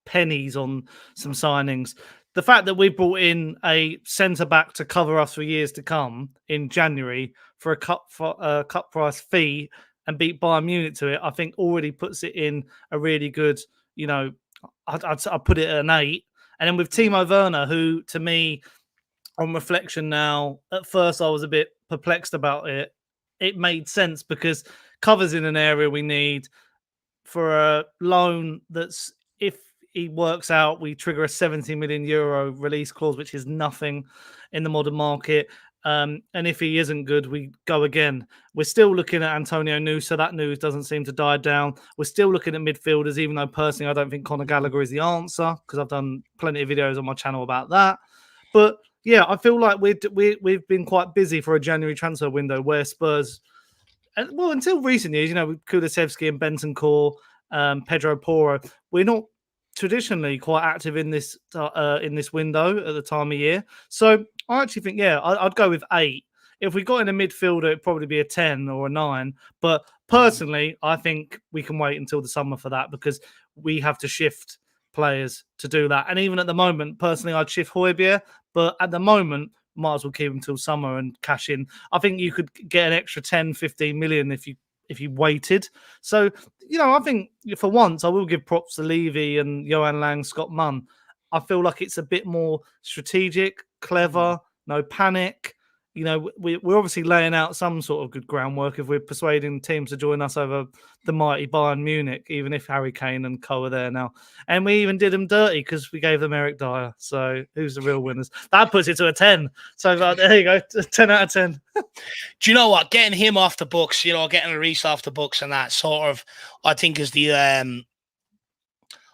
pennies on some signings. The fact that we brought in a centre back to cover us for years to come in January for a cut price fee and beat Bayern Munich to it, I think already puts it in a really good, I'd put it at an 8. And then with Timo Werner, who to me, on reflection now, at first I was a bit perplexed about it. It made sense because covers in an area we need for a loan that's, if he works out, we trigger a 70 million euro release clause, which is nothing in the modern market. And if he isn't good, we go again. We're still looking at Antonio Nusa. That news doesn't seem to die down. We're still looking at midfielders, even though personally I don't think Conor Gallagher is the answer, because I've done plenty of videos on my channel about that. But yeah, I feel like we've been quite busy for a January transfer window where Spurs, well, until recent years, with Kulusevski and Bentancur, Pedro Porro, we're not traditionally quite active in this window at the time of year. So I actually think, I'd go with 8. If we got in a midfielder, it'd probably be a 10 or a 9. But personally, I think we can wait until the summer for that, because we have to shift players to do that. And even at the moment, personally, I'd shift Højbjerg. But at the moment, might as well keep him till summer and cash in. I think you could get an extra 10, 15 million if you waited. So, I think for once, I will give props to Levy and Johan Lang, Scott Munn. I feel like it's a bit more strategic, clever, no panic. We're obviously laying out some sort of good groundwork if we're persuading teams to join us over the mighty Bayern Munich, even if Harry Kane and co are there now. And we even did them dirty because we gave them Eric Dyer. So who's the real winners? That puts it to a 10. So there you go, 10 out of 10. Do you know what? Getting him off the books, getting Reece off the books and that sort of, I think is the...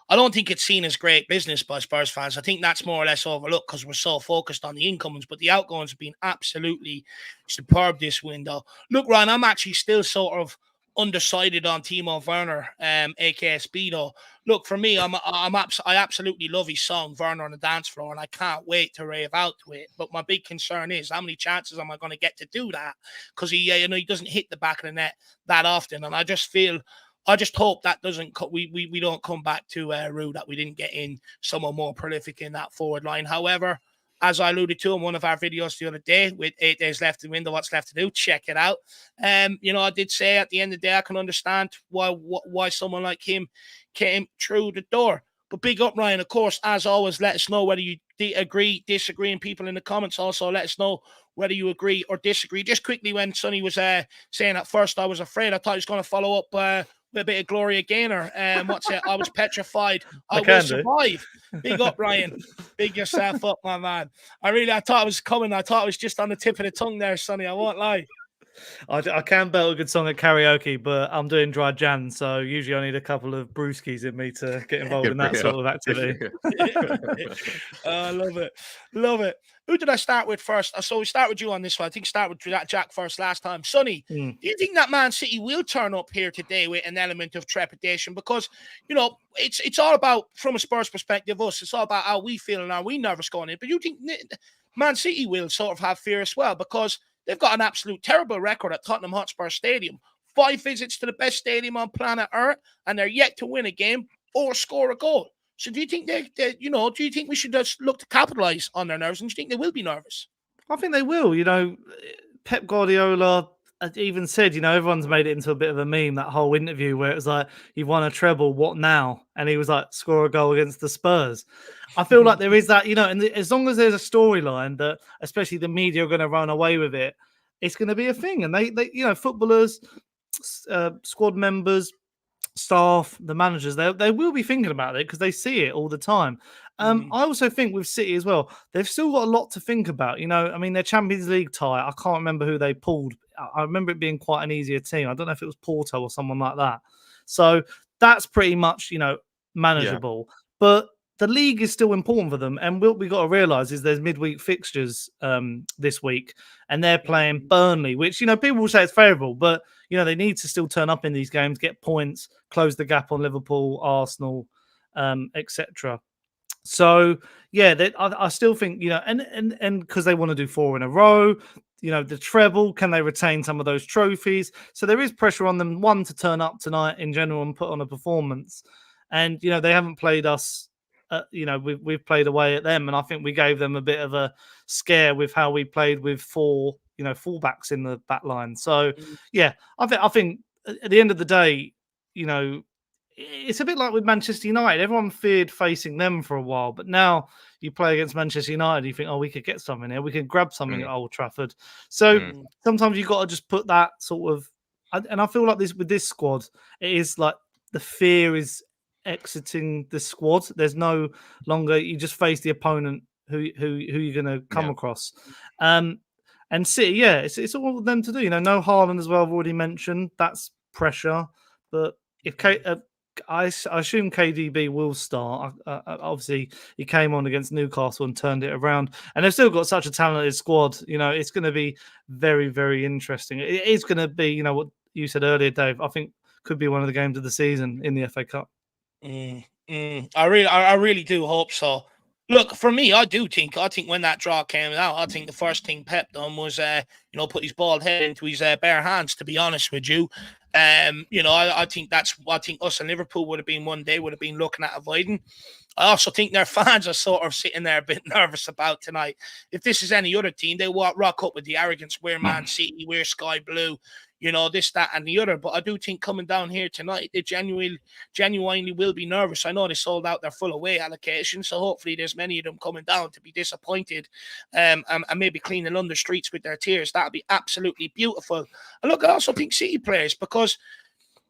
I don't think it's seen as great business by Spurs fans. I think that's more or less overlooked because we're so focused on the incomings, but the outgoings have been absolutely superb this window. Look, Ryan, I'm actually still sort of undecided on Timo Werner, aka Speedo. Look, for me, I absolutely love his song Werner on the dance floor, and I can't wait to rave out to it. But my big concern is how many chances am I going to get to do that? Because he doesn't hit the back of the net that often, and I just hope that we don't come back to Rue, that we didn't get in someone more prolific in that forward line. However, as I alluded to in one of our videos the other day, with 8 days left in the window, what's left to do, check it out. I did say at the end of the day, I can understand why someone like him came through the door. But big up, Ryan. Of course, as always, let us know whether you agree, disagree, and people in the comments also let us know whether you agree or disagree. Just quickly, when Sonny was saying at first I was afraid, I thought he was going to follow up with a bit of Gloria Gaynor. I was petrified. I will survive. Big up, Ryan. Big yourself up, my man. I thought it was coming. I thought it was just on the tip of the tongue there, Sonny. I won't lie. I can belt a good song at karaoke, but I'm doing dry Jan, so usually I need a couple of brewskis in me to get involved Good in for that you. sort of activity. I love it. Love it. Who did I start with first? So we start with you on this one. I think start with that Jack first last time. Sonny, Mm. do you think that Man City will turn up here today with an element of trepidation? Because, it's all about, from a Spurs perspective, us. It's all about how we feel and are we nervous going in. But you think Man City will sort of have fear as well? Because they've got an absolute terrible record at Tottenham Hotspur Stadium. 5 visits to the best stadium on planet Earth, and they're yet to win a game or score a goal. So do you think do you think we should just look to capitalize on their nerves, and do you think they will be nervous? I think they will. Pep Guardiola even said, everyone's made it into a bit of a meme, that whole interview where it was like, you've won a treble, what now? And he was like, score a goal against the Spurs. I feel like there is that, and as long as there's a storyline that, especially the media are going to run away with it, it's going to be a thing. And they footballers, squad members, staff, the managers, they will be thinking about it because they see it all the time. I also think with City as well, they've still got a lot to think about. Their Champions League tie, I can't remember who they pulled. I remember it being quite an easier team. I don't know if it was Porto or someone like that. So that's pretty much, manageable. Yeah. But the league is still important for them. And what we got to realise is there's midweek fixtures this week, and they're playing Burnley, which, people will say it's favourable, but, they need to still turn up in these games, get points, close the gap on Liverpool, Arsenal, etc. So, yeah, I still think, and because they want to do 4 in a row, the treble, can they retain some of those trophies? So there is pressure on them, one, to turn up tonight in general and put on a performance. And, they haven't played us. We've played away at them, and I think we gave them a bit of a scare with how we played with 4, fullbacks in the back line. So, yeah, I think at the end of the day, it's a bit like with Manchester United. Everyone feared facing them for a while, but now you play against Manchester United, you think, oh, we could get something here. We could grab something at Old Trafford. So sometimes you've got to just put that sort of, and I feel like this with this squad, it is like the fear is exiting the squad. There's no longer, you just face the opponent who you're going to come across. And City, it's all of them to do. No Haaland as well. I've already mentioned that's pressure, but if I assume KDB will start. Obviously, he came on against Newcastle and turned it around, and they've still got such a talented squad. It's going to be very, very interesting. It is going to be, what you said earlier, Dave. I think could be one of the games of the season in the FA Cup. I really do hope so. Look, for me, I think when that draw came out, I think the first thing Pep done was, put his bald head into his bare hands. To be honest with you, I think us and Liverpool would have been looking at avoiding. I also think their fans are sort of sitting there a bit nervous about tonight. If this is any other team, they will rock up with the arrogance. We're Man City, we're Sky Blue, this, that, and the other. But I do think coming down here tonight, they genuinely will be nervous. I know they sold out their full away allocation, so hopefully there's many of them coming down to be disappointed and maybe clean the London streets with their tears. That would be absolutely beautiful. And look, I also think City players, because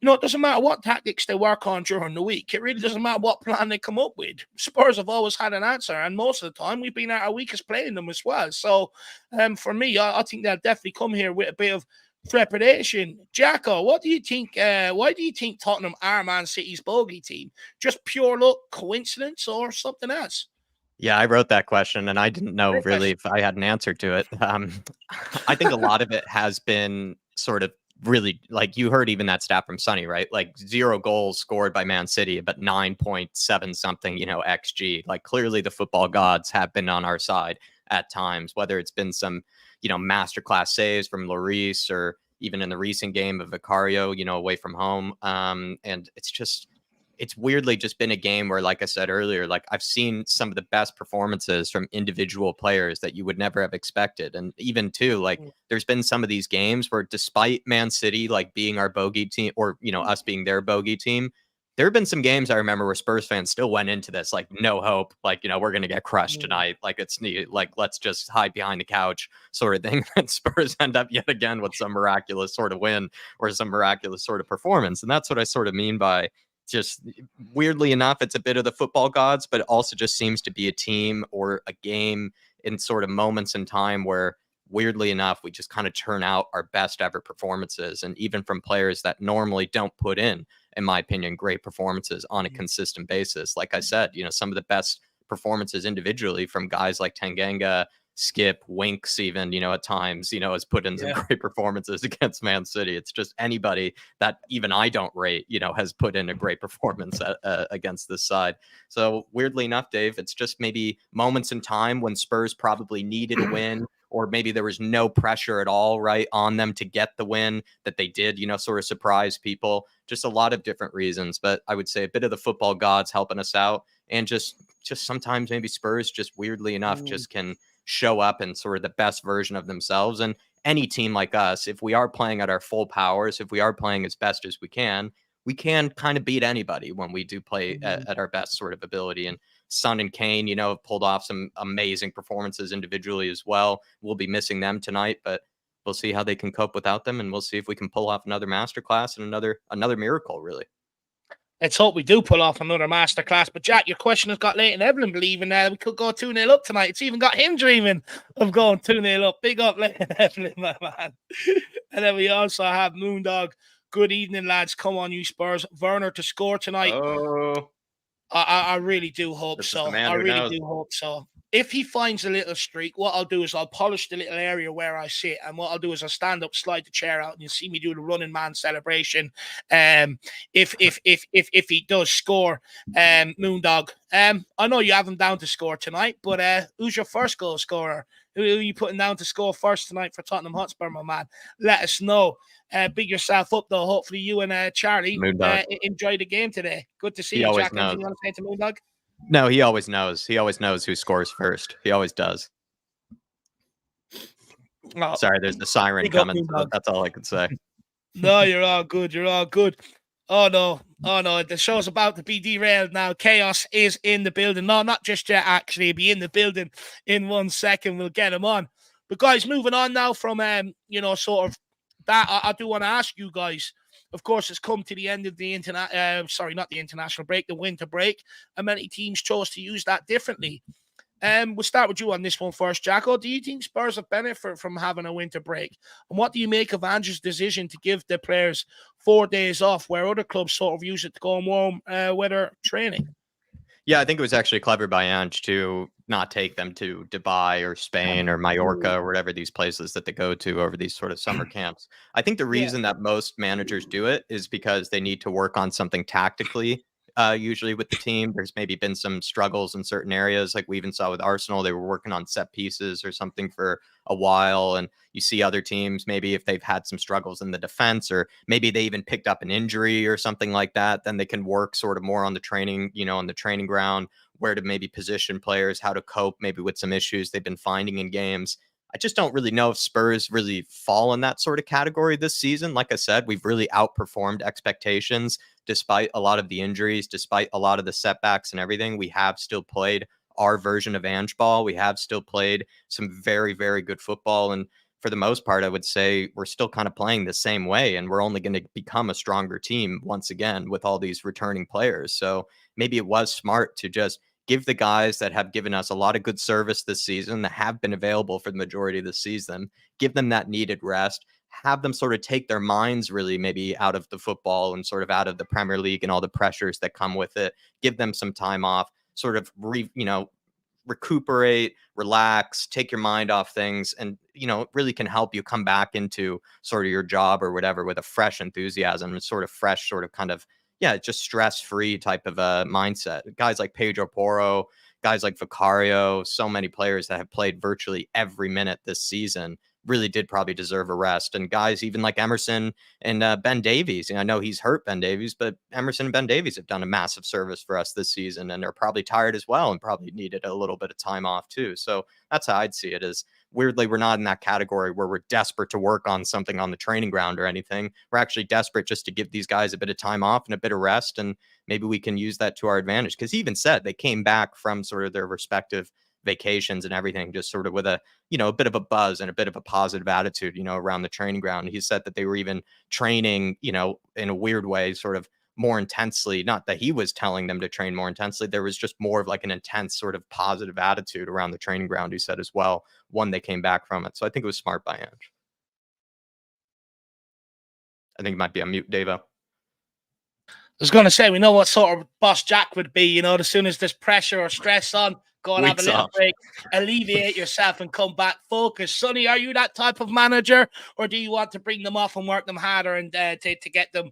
it doesn't matter what tactics they work on during the week. It really doesn't matter what plan they come up with. Spurs have always had an answer, and most of the time we've been at our weakest playing them as well. So for me, I think they'll definitely come here with a bit of trepidation. Jacko, what do you think? Why do you think Tottenham are Man City's bogey team? Just pure luck, coincidence, or something else? Yeah, I wrote that question, and I didn't know really if I had an answer to it. I think a lot of it has been sort of really, like you heard even that stat from Sonny, right? Like 0 goals scored by Man City, but 9.7 something, XG. Like clearly the football gods have been on our side at times, whether it's been some, masterclass saves from Lloris or even in the recent game of Vicario, away from home. And it's weirdly just been a game where, like I said earlier, like I've seen some of the best performances from individual players that you would never have expected. And even too, like there's been some of these games where despite Man City, like being our bogey team or, us being their bogey team, there have been some games I remember where Spurs fans still went into this, like no hope, like, we're going to get crushed tonight. Like let's just hide behind the couch sort of thing. And Spurs end up yet again with some miraculous sort of win or some miraculous sort of performance. And that's what I sort of mean by, just weirdly enough, it's a bit of the football gods, but it also just seems to be a team or a game in sort of moments in time where weirdly enough, we just kind of turn out our best ever performances. And even from players that normally don't put in my opinion, great performances on a consistent basis. Like I said, some of the best performances individually from guys like Tanganga, Skip, Winks, even, at times, has put in some great performances against Man City. It's just anybody that even I don't rate, has put in a great performance against this side. So weirdly enough, Dave, it's just maybe moments in time when Spurs probably needed a win, or maybe there was no pressure at all, right, on them to get the win that they did, sort of surprise people. Just a lot of different reasons. But I would say a bit of the football gods helping us out. And just sometimes maybe Spurs just weirdly enough just can show up in sort of the best version of themselves. And any team like us, if we are playing at our full powers, if we are playing as best as we can kind of beat anybody when we do play at our best sort of ability. And Son and Kane, have pulled off some amazing performances individually as well. We'll be missing them tonight, but we'll see how they can cope without them, and we'll see if we can pull off another masterclass and another miracle, really. Let's hope we do pull off another masterclass. But Jack, your question has got Leighton Evelyn believing we could go 2-0 up tonight. It's even got him dreaming of going 2-0 up. Big up Leighton Evelyn, my man. And then we also have Moondog. Good evening, lads. Come on, you Spurs. Werner to score tonight. Oh, I really do hope so. I really do hope so. If he finds a little streak, what I'll do is I'll polish the little area where I sit, and what I'll do is I'll stand up, slide the chair out, and you'll see me do the running man celebration. If he does score, Moondog. I know you have him down to score tonight, but who's your first goal scorer? Who are you putting down to score first tonight for Tottenham Hotspur, my man? Let us know. Big yourself up, though. Hopefully you and Charlie enjoy the game today. Good to see you, Jack. Anything you want to say to Moondog? No, he always knows. He always knows who scores first. He always does. Oh, sorry, there's the siren coming. So that's all I can say. No, you're all good. You're all good. Oh, no. The show's about to be derailed now. Chaos is in the building. No, not just yet, actually. He'll be in the building in 1 second. We'll get him on. But, guys, moving on now from, sort of that, I do want to ask you guys. Of course, it's come to the end of the international break, the winter break, and many teams chose to use that differently. We'll start with you on this one first, Jacko. Do you think Spurs have benefited from having a winter break? And what do you make of Andrew's decision to give the players 4 days off, where other clubs sort of use it to go on warm weather training? Yeah, I think it was actually clever by Ange to not take them to Dubai or Spain or Mallorca or whatever these places that they go to over these sort of summer camps. I think the reason that most managers do it is because they need to work on something tactically. Usually with the team, there's maybe been some struggles in certain areas. Like we even saw with Arsenal, they were working on set pieces or something for a while. And you see other teams, maybe if they've had some struggles in the defense, or maybe they even picked up an injury or something like that, then they can work sort of more on the training, on the training ground, where to maybe position players, how to cope maybe with some issues they've been finding in games. I just don't really know if Spurs really fall in that sort of category this season. Like I said, we've really outperformed expectations despite a lot of the injuries, despite a lot of the setbacks and everything. We have still played our version of Ange ball. We have still played some very, very good football. And for the most part, I would say we're still kind of playing the same way, and we're only going to become a stronger team once again with all these returning players. So maybe it was smart to just give the guys that have given us a lot of good service this season, that have been available for the majority of the season, give them that needed rest, have them sort of take their minds really maybe out of the football and sort of out of the Premier League and all the pressures that come with it, give them some time off, sort of, recuperate, relax, take your mind off things, and, it really can help you come back into sort of your job or whatever with a fresh enthusiasm and sort of fresh, sort of kind of, just stress-free type of a mindset. Guys like Pedro Porro, guys like Vicario, so many players that have played virtually every minute this season really did probably deserve a rest. And guys even like Emerson and Ben Davies, I know he's hurt, Ben Davies, but Emerson and Ben Davies have done a massive service for us this season, and they're probably tired as well and probably needed a little bit of time off too. So that's how I'd see it. Is weirdly, we're not in that category where we're desperate to work on something on the training ground or anything. We're actually desperate just to give these guys a bit of time off and a bit of rest, and maybe we can use that to our advantage. Because he even said they came back from sort of their respective vacations and everything just sort of with a bit of a buzz and a bit of a positive attitude around the training ground. He said that they were even training in a weird way, sort of more intensely. Not that he was telling them to train more intensely. There was just more of like an intense sort of positive attitude around the training ground, he said as well, when they came back from it. So I think it was smart by Ange. I think it might be on mute, Davo. I was going to say, we know what sort of boss Jack would be, as soon as there's pressure or stress on, go and have a little break, alleviate yourself and come back focused. Sonny, are you that type of manager, or do you want to bring them off and work them harder and to get them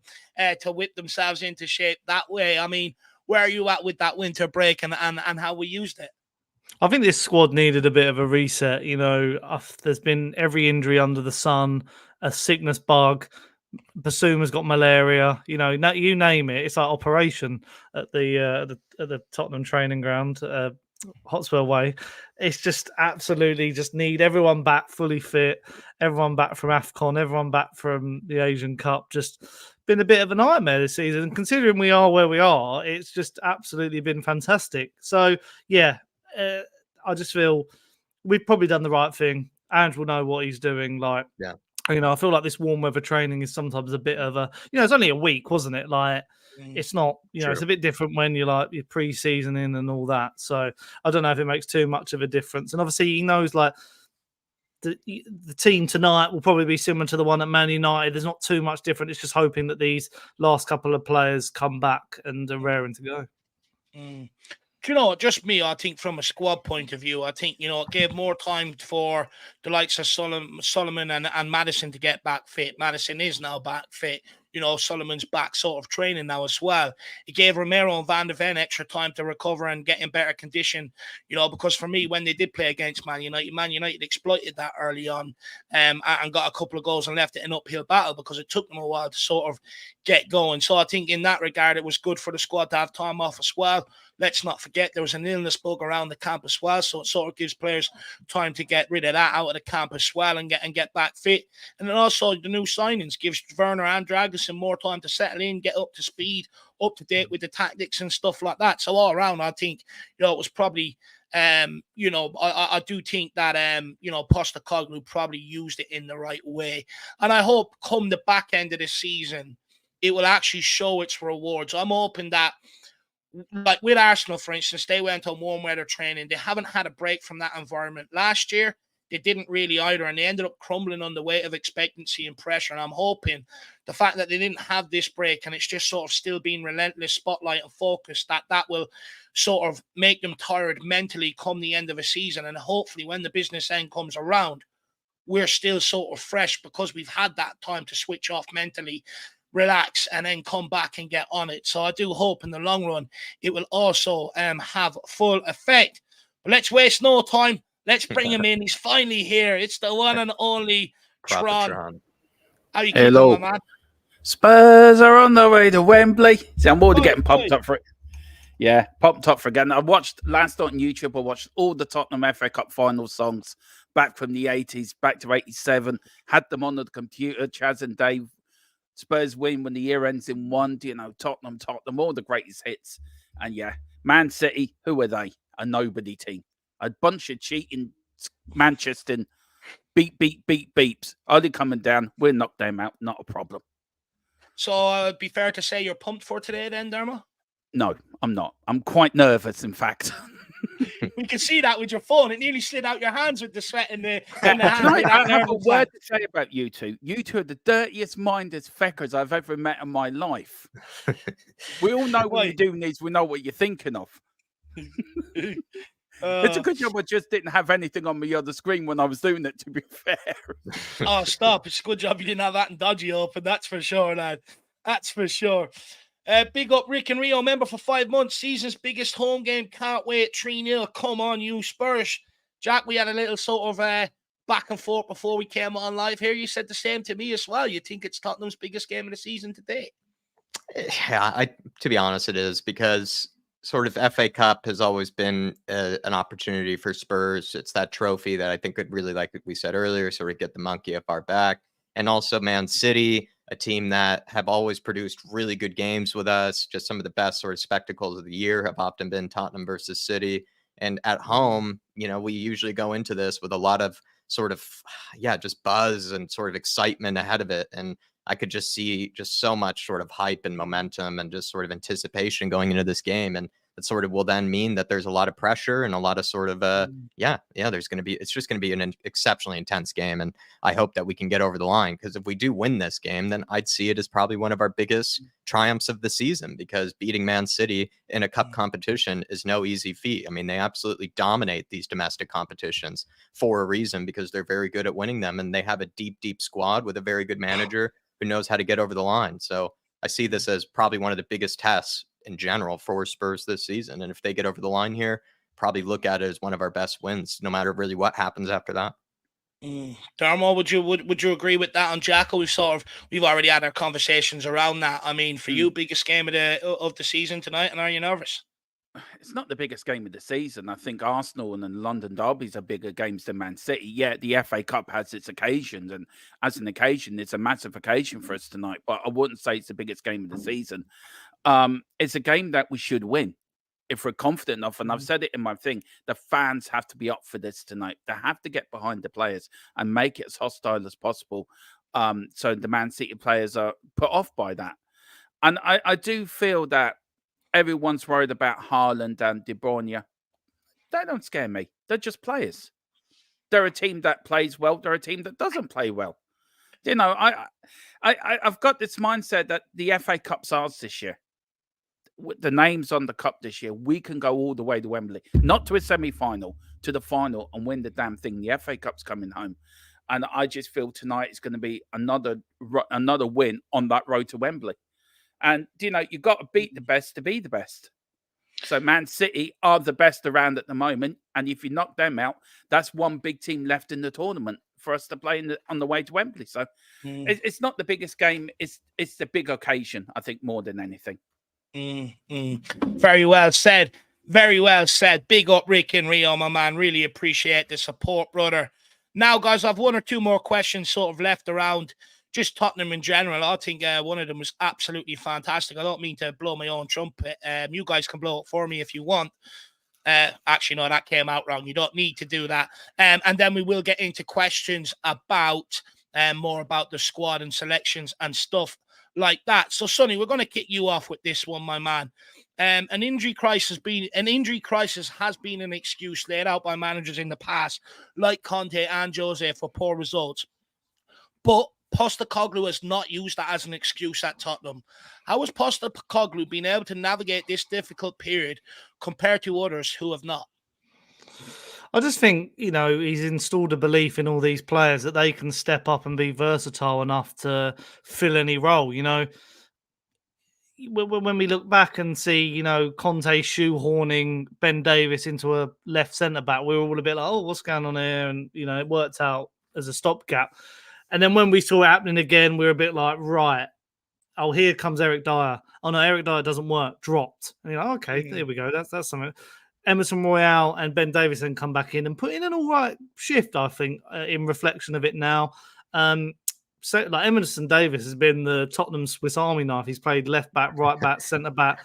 to whip themselves into shape that way? I mean, where are you at with that winter break and how we used it? I think this squad needed a bit of a reset. There's been every injury under the sun, a sickness bug. Basuma's got malaria. You name it. It's like operation at the Tottenham training ground, Hotspur Way. It's just absolutely just need everyone back fully fit, everyone back from AFCON, everyone back from the Asian Cup. Just been a bit of a nightmare this season. And considering we are where we are, it's just absolutely been fantastic. So yeah, I just feel we've probably done the right thing. Ange will know what he's doing. Yeah. I feel like this warm weather training is sometimes a bit of a, it's only a week, wasn't it? It's not, it's a bit different when you're you're pre-seasoning and all that. So I don't know if it makes too much of a difference. And obviously he knows the team tonight will probably be similar to the one at Man United. There's not too much different. It's just hoping that these last couple of players come back and are raring to go. Do you know what? Just me, I think from a squad point of view, I think, it gave more time for the likes of Solomon and Madison to get back fit. Madison is now back fit. Solomon's back sort of training now as well. It gave Romero and Van de Ven extra time to recover and get in better condition, because for me, when they did play against Man United exploited that early on and got a couple of goals and left it an uphill battle because it took them a while to sort of get going. So I think in that regard, it was good for the squad to have time off as well. Let's not forget there was an illness bug around the camp as well, so it sort of gives players time to get rid of that out of the camp as well and get back fit. And then also the new signings gives Werner and Dragusin more time to settle in, get up to speed, up to date with the tactics and stuff like that. So all around, I think it was probably I do think that Postecoglou probably used it in the right way, and I hope come the back end of the season it will actually show its rewards. I'm hoping that, like with Arsenal, for instance, they went on warm weather training. They haven't had a break from that environment. Last year, they didn't really either, and they ended up crumbling on the weight of expectancy and pressure. And I'm hoping the fact that they didn't have this break and it's just sort of still being relentless spotlight and focus, that will sort of make them tired mentally come the end of a season. And hopefully when the business end comes around, we're still sort of fresh because we've had that time to switch off mentally, relax, and then come back and get on it. So I do hope in the long run it will also have full effect. But let's waste no time. Let's bring him in. He's finally here. It's the one and only Tron. How you keeping, my man? Spurs are on the way to Wembley. See, I'm already getting pumped up for it. Yeah, pumped up for it again. I watched last night on YouTube. I watched all the Tottenham FA Cup final songs back from the 80s, back to 87. Had them on the computer. Chaz and Dave. Spurs win when the year ends in 1. Tottenham, all the greatest hits. And yeah, Man City, who are they? A nobody team. A bunch of cheating Manchester beeps. Are they coming down? We'll knock them out. Not a problem. So it'd be fair to say you're pumped for today then, Dermo? No, I'm not. I'm quite nervous, in fact. We can see that with your phone. It nearly slid out your hands with the sweat in the hand. I have a word to say about you two. You two are the dirtiest minded feckers I've ever met in my life. We all know when you're doing these, we know what you're thinking of. It's a good job I just didn't have anything on the other screen when I was doing it, to be fair. Oh, stop. It's a good job you didn't have that and dodgy open. That's for sure, lad. That's for sure. Big up Rick and Rio, member for 5 months. Season's biggest home game. Can't wait. 3-0. Come on, you Spurs. Jack, we had a little sort of back and forth before we came on live here. You said the same to me as well. You think it's Tottenham's biggest game of the season today? Yeah, to be honest, it is, because sort of FA Cup has always been an opportunity for Spurs. It's that trophy that I think could really, like we said earlier, sort of get the monkey off our back. And also Man City, a team that have always produced really good games with us. Just some of the best sort of spectacles of the year have often been Tottenham versus City. And at home, we usually go into this with a lot of sort of, just buzz and sort of excitement ahead of it. And I could just see just so much sort of hype and momentum and just sort of anticipation going into this game. And that sort of will then mean that there's a lot of pressure and a lot of sort of, it's just going to be an exceptionally intense game. And I hope that we can get over the line, because if we do win this game, then I'd see it as probably one of our biggest triumphs of the season, because beating Man City in a cup competition is no easy feat. I mean, they absolutely dominate these domestic competitions for a reason, because they're very good at winning them, and they have a deep, deep squad with a very good manager who knows how to get over the line. So I see this as probably one of the biggest tests in general for Spurs this season. And if they get over the line here, probably look at it as one of our best wins, no matter really what happens after that. Darmo, would you agree with that? On Jacko, we've already had our conversations around that. I mean, for you, biggest game of the season tonight, and are you nervous? It's not the biggest game of the season. I think Arsenal and London derbies are bigger games than Man City. Yeah, the FA Cup has its occasions, and as an occasion, it's a massive occasion for us tonight. But I wouldn't say it's the biggest game of the season. It's a game that we should win if we're confident enough. And I've said it in my thing, the fans have to be up for this tonight. They have to get behind the players and make it as hostile as possible. So the Man City players are put off by that. And I do feel that everyone's worried about Haaland and De Bruyne. They don't scare me. They're just players. They're a team that plays well. They're a team that doesn't play well. You know, I've got this mindset that the FA Cup's ours this year. With the names on the cup this year, we can go all the way to Wembley, not to a semi-final, to the final, and win the damn thing. The FA Cup's coming home, and I just feel tonight is going to be another win on that road to Wembley. And you've got to beat the best to be the best. So Man City are the best around at the moment, and if you knock them out, that's one big team left in the tournament for us to play on the way to Wembley. So it's not the biggest game; it's the big occasion, I think, more than anything. Very well said. Very well said. Big up Rick and Rio, my man. Really appreciate the support, brother. Now, guys, I've one or two more questions sort of left around just Tottenham in general. I think one of them was absolutely fantastic. I don't mean to blow my own trumpet. You guys can blow it for me if you want. Actually, no, that came out wrong. You don't need to do that. And then we will get into questions about more about the squad and selections and stuff like that. So, Sonny, we're going to kick you off with this one, my man. An injury crisis has been an excuse laid out by managers in the past, like Conte and Jose, for poor results. But Postecoglou has not used that as an excuse at Tottenham. How has Postecoglou been able to navigate this difficult period compared to others who have not? I just think, he's installed a belief in all these players that they can step up and be versatile enough to fill any role. When we look back and see, Conte shoehorning Ben Davies into a left centre-back, we were all a bit like, oh, what's going on here? And, it worked out as a stopgap. And then when we saw it happening again, we were a bit like, right, oh, here comes Eric Dyer. Oh, no, Eric Dyer doesn't work. Dropped. And you're like, okay, there we go. That's something. Emerson Royale and Ben Davies then come back in and put in an all right shift, I think, in reflection of it now. So, like, Emerson Davies has been the Tottenham Swiss Army knife. He's played left back, right back, centre back.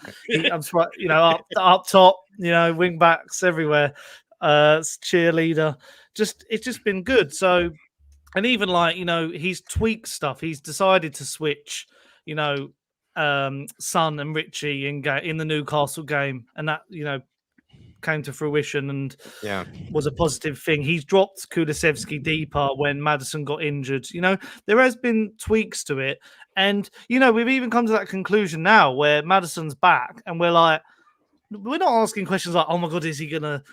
Up top, wing backs everywhere. Cheerleader. It's just been good. So, and even he's tweaked stuff. He's decided to switch, Son and Richie in the Newcastle game, and that came to fruition and was a positive thing. He's dropped Kulusevski deeper when Madison got injured. There has been tweaks to it, and we've even come to that conclusion now where Madison's back, and we're not asking questions like, oh my god, is he gonna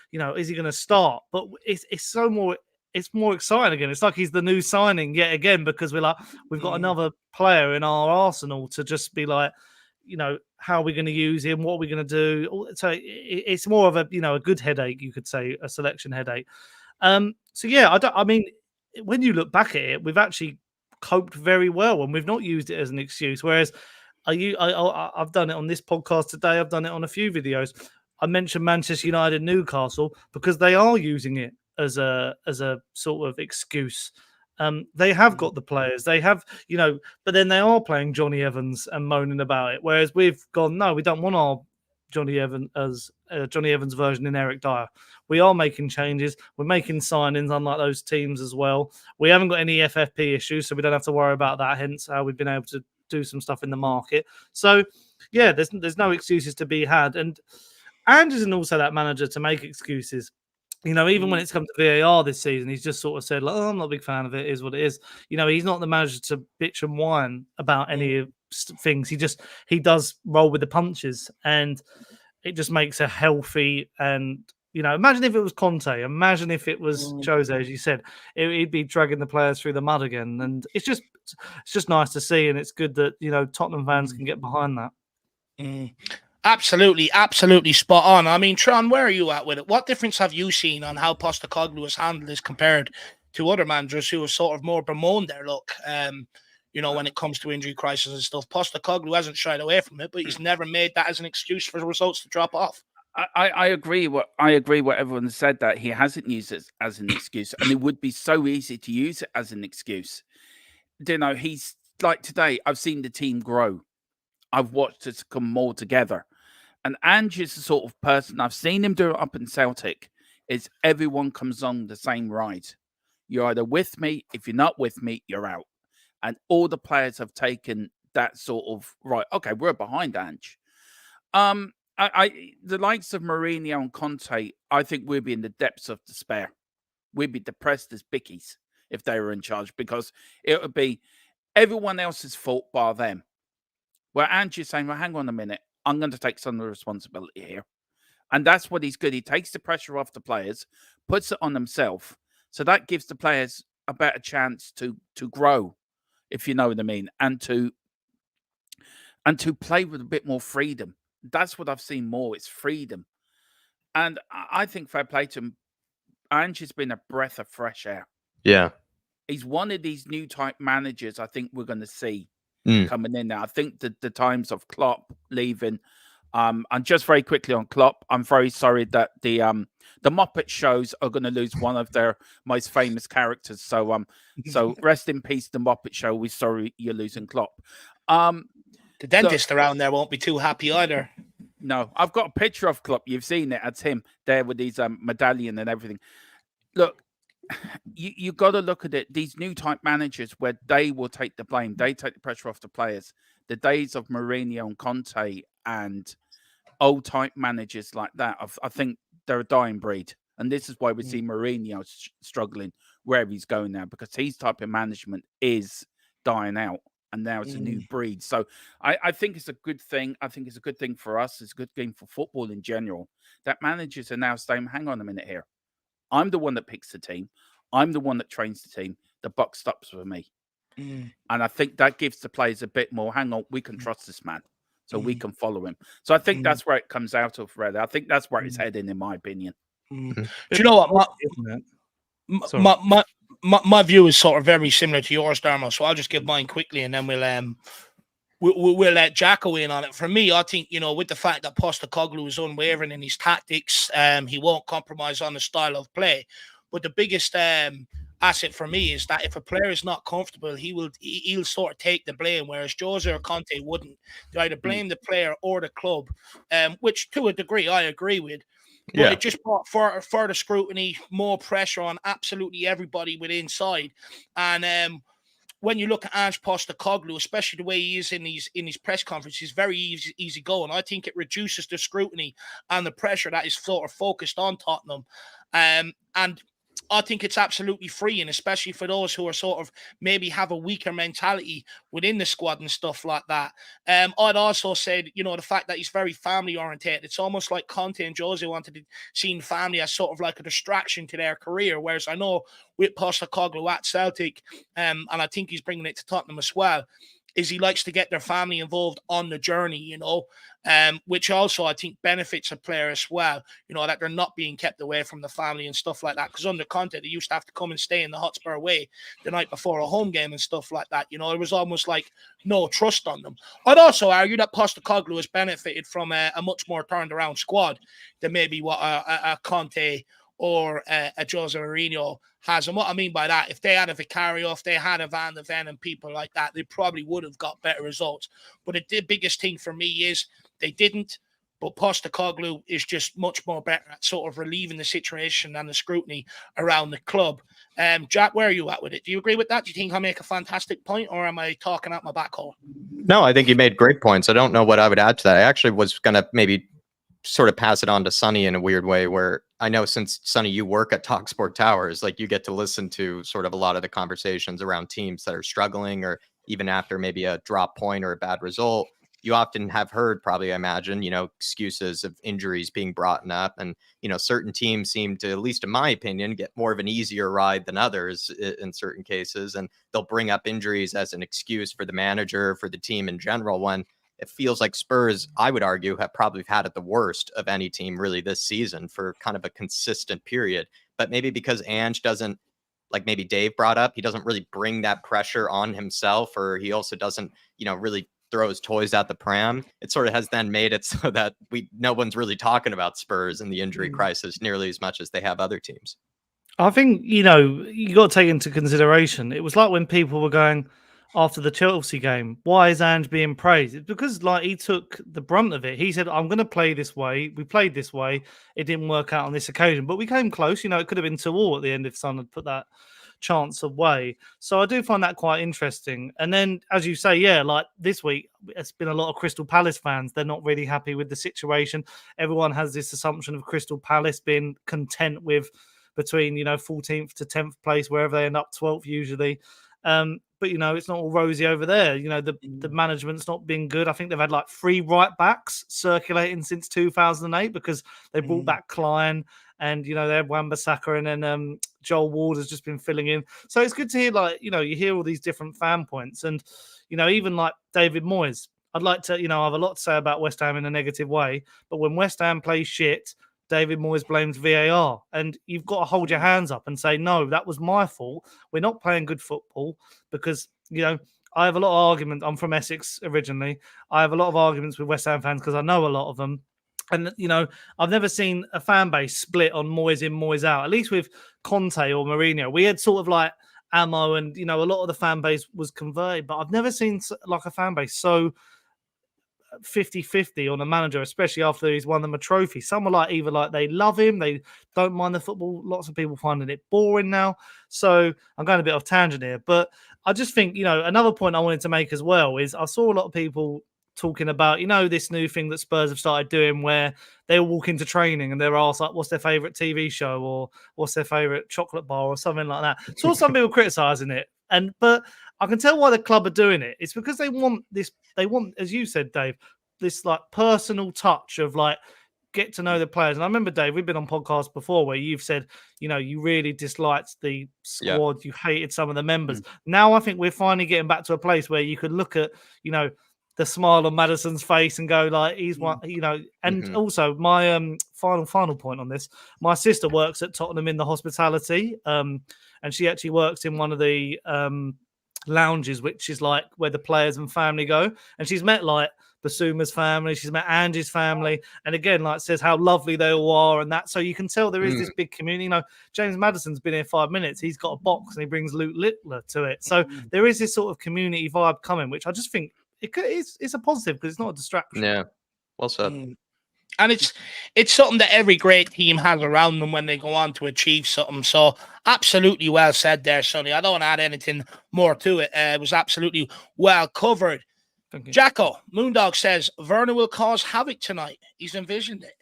start? But it's more exciting again. It's like he's the new signing yet again, because we've got another player in our arsenal to just be like, how are we going to use him? What are we going to do? So it's more of a good headache, you could say, a selection headache. When you look back at it, we've actually coped very well, and we've not used it as an excuse. Whereas I've done it on this podcast today. I've done it on a few videos. I mentioned Manchester United and Newcastle because they are using it as a sort of excuse. They have got the players, they have, but then they are playing Johnny Evans and moaning about it. Whereas we've gone, no, we don't want our Johnny Evans' version in Eric Dyer. We are making changes. We're making signings, unlike those teams as well. We haven't got any FFP issues, so we don't have to worry about that. Hence, how we've been able to do some stuff in the market. So, yeah, there's no excuses to be had. And Ange isn't also that manager to make excuses. Even when it's come to VAR this season, he's just sort of said, like, "Oh, I'm not a big fan of it. It is what it is." He's not the manager to bitch and whine about any things. He does roll with the punches, and it just makes a healthy and imagine if it was Conte, imagine if it was Jose, as you said, he'd be dragging the players through the mud again. And it's just nice to see, and it's good that Tottenham fans can get behind that. Absolutely spot on. I mean, Tron, where are you at with it? What difference have you seen on how Postecoglou has handled this compared to other managers who have sort of more bemoaned their luck? When it comes to injury crisis and stuff, Postecoglou hasn't shied away from it, but he's never made that as an excuse for the results to drop off. I agree. What everyone said, that he hasn't used it as an excuse, and it would be so easy to use it as an excuse. He's like today. I've seen the team grow. I've watched it come more together. And Ange is the sort of person, I've seen him do it up in Celtic, is everyone comes on the same ride. You're either with me. If you're not with me, you're out. And all the players have taken that sort of, right, okay, we're behind Ange. The likes of Mourinho and Conte, I think we'd be in the depths of despair. We'd be depressed as bickies if they were in charge, because it would be everyone else's fault bar them. Where Ange is saying, well, hang on a minute, I'm going to take some of the responsibility here. And that's what he's good. He takes the pressure off the players, puts it on himself. So that gives the players a better chance to grow, if you know what I mean, and to play with a bit more freedom. That's what I've seen more. It's freedom. And I think fair play to him. Ange has been a breath of fresh air. Yeah. He's one of these new type managers I think we're going to see coming in now. I think the times of Klopp leaving, and just very quickly on Klopp, I'm very sorry that the Muppet shows are going to lose one of their most famous characters. So so rest in peace, the Muppet Show. We're sorry you're losing Klopp. The dentist around there won't be too happy either. No, I've got a picture of Klopp. You've seen it. It's him there with his medallion and everything. Look, you got to look at it. These new type managers where they will take the blame, they take the pressure off the players. The days of Mourinho and Conte and old type managers like that, I think they're a dying breed. And this is why we see Mourinho struggling wherever he's going now, because his type of management is dying out. And now it's a new breed. So I think it's a good thing. I think it's a good thing for us. It's a good thing for football in general, that managers are now saying, hang on a minute here. I'm the one that picks the team. I'm the one that trains the team. The buck stops with me. And I think that gives the players a bit more, hang on, we can trust this man. So we can follow him. So I think that's where it comes out of, really. I think that's where it's heading, in my opinion. Do you know what? My view is sort of very similar to yours, Darmo. So I'll just give mine quickly, and then we'll let Jacko in on it. For me, I think, with the fact that Postecoglou is unwavering in his tactics, he won't compromise on the style of play. But the biggest asset for me is that if a player is not comfortable, he'll sort of take the blame, whereas Jose or Conte wouldn't. They either blame the player or the club, which to a degree I agree with. But it just brought further scrutiny, more pressure on absolutely everybody with inside. And when you look at Ange Postecoglou, especially the way he is in his press conferences, he's very easy going. I think it reduces the scrutiny and the pressure that is sort of focused on Tottenham. And I think it's absolutely freeing, especially for those who are sort of maybe have a weaker mentality within the squad and stuff like that. I'd also said, the fact that he's very family oriented. It's almost like Conte and Jose wanted to see family as sort of like a distraction to their career. Whereas I know with Postecoglou at Celtic, and I think he's bringing it to Tottenham as well, is he likes to get their family involved on the journey, which also I think benefits a player as well, that they're not being kept away from the family and stuff like that. Because under Conte, they used to have to come and stay in the Hotspur away the night before a home game and stuff like that. It was almost like no trust on them. I'd also argue that Postecoglou has benefited from a much more turned around squad than maybe what a Conte or a Jose Mourinho has. And what I mean by that, if they had a Vicario, if they had a Van de Ven and people like that, they probably would have got better results. But the biggest thing for me is they didn't. but Postecoglou is just much more better at sort of relieving the situation and the scrutiny around the club. Jack, where are you at with it? Do you agree with that? Do you think I make a fantastic point, or am I talking out my back hole? No, I think you made great points. I don't know what I would add to that. I actually was going to maybe sort of pass it on to Sonny in a weird way, where I know, since Sonny, you work at Talksport Towers, like you get to listen to sort of a lot of the conversations around teams that are struggling, or even after maybe a drop point or a bad result. You often have heard, probably, I imagine, excuses of injuries being brought up. And, certain teams seem to, at least in my opinion, get more of an easier ride than others in certain cases. And they'll bring up injuries as an excuse for the manager, for the team in general, when it feels like Spurs, I would argue, have probably had it the worst of any team really this season for kind of a consistent period. But maybe because Ange doesn't, like maybe Dave brought up, he doesn't really bring that pressure on himself, or he also doesn't, really throw his toys out the pram. It sort of has then made it so that no one's really talking about Spurs and the injury crisis nearly as much as they have other teams. I think, you got to take into consideration, it was like when people were going after the Chelsea game, why is Ange being praised? It's because he took the brunt of it. He said, I'm going to play this way. We played this way. It didn't work out on this occasion, but we came close. It could have been 2-2 at the end if Son had put that chance away. So I do find that quite interesting. And then, as you say, this week, it's been a lot of Crystal Palace fans. They're not really happy with the situation. Everyone has this assumption of Crystal Palace being content with between, 14th to 10th place, wherever they end up, 12th usually. But it's not all rosy over there. The management's not been good. I think they've had 3 right backs circulating since 2008 because they brought back Klein, and they had Wan-Bissaka, and then Joel Ward has just been filling in. So it's good to hear, you hear all these different fan points, and even David Moyes. I'd like to, I have a lot to say about West Ham in a negative way, but when West Ham plays shit, David Moyes blames VAR, and you've got to hold your hands up and say, no, that was my fault. We're not playing good football, because, I have a lot of arguments. I'm from Essex originally. I have a lot of arguments with West Ham fans because I know a lot of them. And, I've never seen a fan base split on Moyes in, Moyes out, at least with Conte or Mourinho. We had sort of ammo, and, a lot of the fan base was converted, but I've never seen a fan base so 50-50 on a manager, especially after he's won them a trophy. Some are either they love him, they don't mind the football. Lots of people finding it boring now. So I'm going a bit off tangent here, but I just think, another point I wanted to make as well is I saw a lot of people talking about, this new thing that Spurs have started doing where they'll walk into training and they're asked what's their favorite TV show, or what's their favorite chocolate bar, or something like that. Saw some people criticizing it, but I can tell why the club are doing it. It's because they want this. They want, as you said, Dave, this personal touch of get to know the players. And I remember, Dave, we've been on podcasts before where you've said, you really disliked the squad, you hated some of the members. Now I think we're finally getting back to a place where you could look at, the smile on Madison's face and go he's one, and also my final point on this, my sister works at Tottenham in the hospitality, and she actually works in one of the lounges, which is where the players and family go, and she's met Basuma's family, she's met Angie's family, and again says how lovely they all are, and that, so you can tell there is this big community. James Madison's been here 5 minutes, he's got a box and he brings Luke Littler to it, so there is this sort of community vibe coming, which I just think it's a positive because it's not a distraction. Yeah, well said. And it's something that every great team has around them when they go on to achieve something. So absolutely well said there, Sonny. I don't want to add anything more to it. It was absolutely well covered. Jacko, Moondog says Werner will cause havoc tonight. He's envisioned it.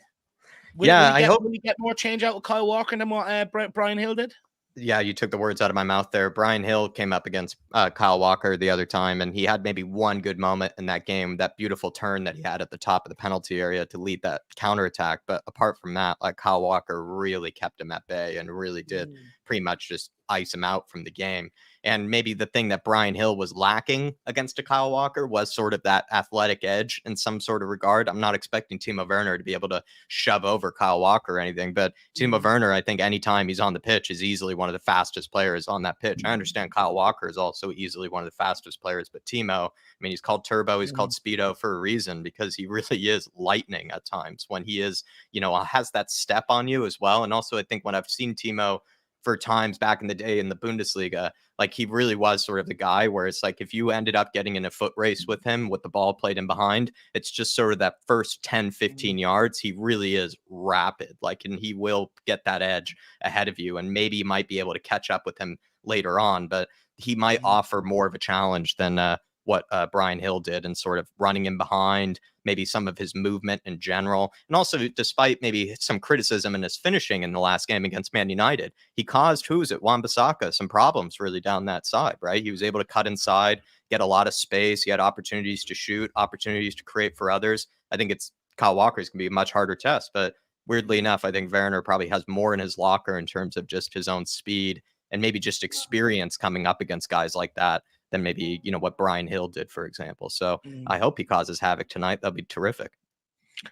I hope we get more change out with Kyle Walker than what Brian Hill did. Yeah, you took the words out of my mouth there. Brian Hill came up against Kyle Walker the other time, and he had maybe one good moment in that game, that beautiful turn that he had at the top of the penalty area to lead that counterattack. But apart from that, Kyle Walker really kept him at bay and really did pretty much just ice him out from the game. And maybe the thing that Brian Hill was lacking against a Kyle Walker was sort of that athletic edge in some sort of regard. I'm not expecting Timo Werner to be able to shove over Kyle Walker or anything, but Timo Werner, I think anytime he's on the pitch, is easily one of the fastest players on that pitch. I understand Kyle Walker is also easily one of the fastest players, but Timo, he's called Turbo, he's called Speedo for a reason, because he really is lightning at times when he is, has that step on you as well. And also, I think when I've seen Timo for times back in the day in the Bundesliga. Like, he really was sort of the guy where it's like, if you ended up getting in a foot race with him with the ball played in behind, it's just sort of that first 10, 15 yards. He really is rapid, like, and he will get that edge ahead of you. And maybe you might be able to catch up with him later on, but he might offer more of a challenge than what Brian Hill did, and sort of running in behind, maybe some of his movement in general. And also, despite maybe some criticism in his finishing in the last game against Man United, he caused Wan-Bissaka some problems really down that side, right? He was able to cut inside, get a lot of space. He had opportunities to shoot, opportunities to create for others. I think Kyle Walker's going to be a much harder test, but weirdly enough, I think Werner probably has more in his locker in terms of just his own speed and maybe just experience coming up against guys like that than maybe, what Brian Hill did, for example. So I hope he causes havoc tonight. That'd be terrific.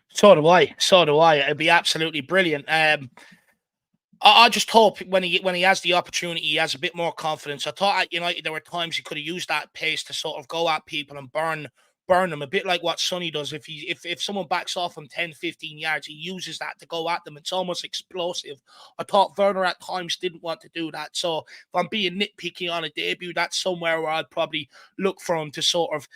So do I. It'd be absolutely brilliant. I just hope when he has the opportunity, he has a bit more confidence. I thought at United there were times he could have used that pace to sort of go at people and burn them, a bit like what Sonny does. If someone backs off him 10, 15 yards, he uses that to go at them. It's almost explosive. I thought Werner at times didn't want to do that. So if I'm being nitpicky on a debut, that's somewhere where I'd probably look for him to sort of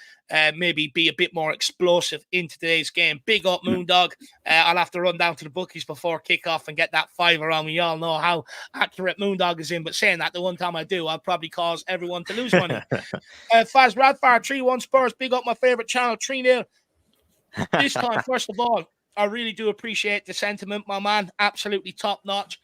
maybe be a bit more explosive into today's game. Big up, Moondog. I'll have to run down to the bookies before kickoff and get that fiver on. We all know how accurate Moondog is in, but saying that, the one time I do, I'll probably cause everyone to lose money. Faz Radfire 3-1 Spurs. Big up my favorite channel, 3-0. This time, first of all, I really do appreciate the sentiment, my man. Absolutely top notch.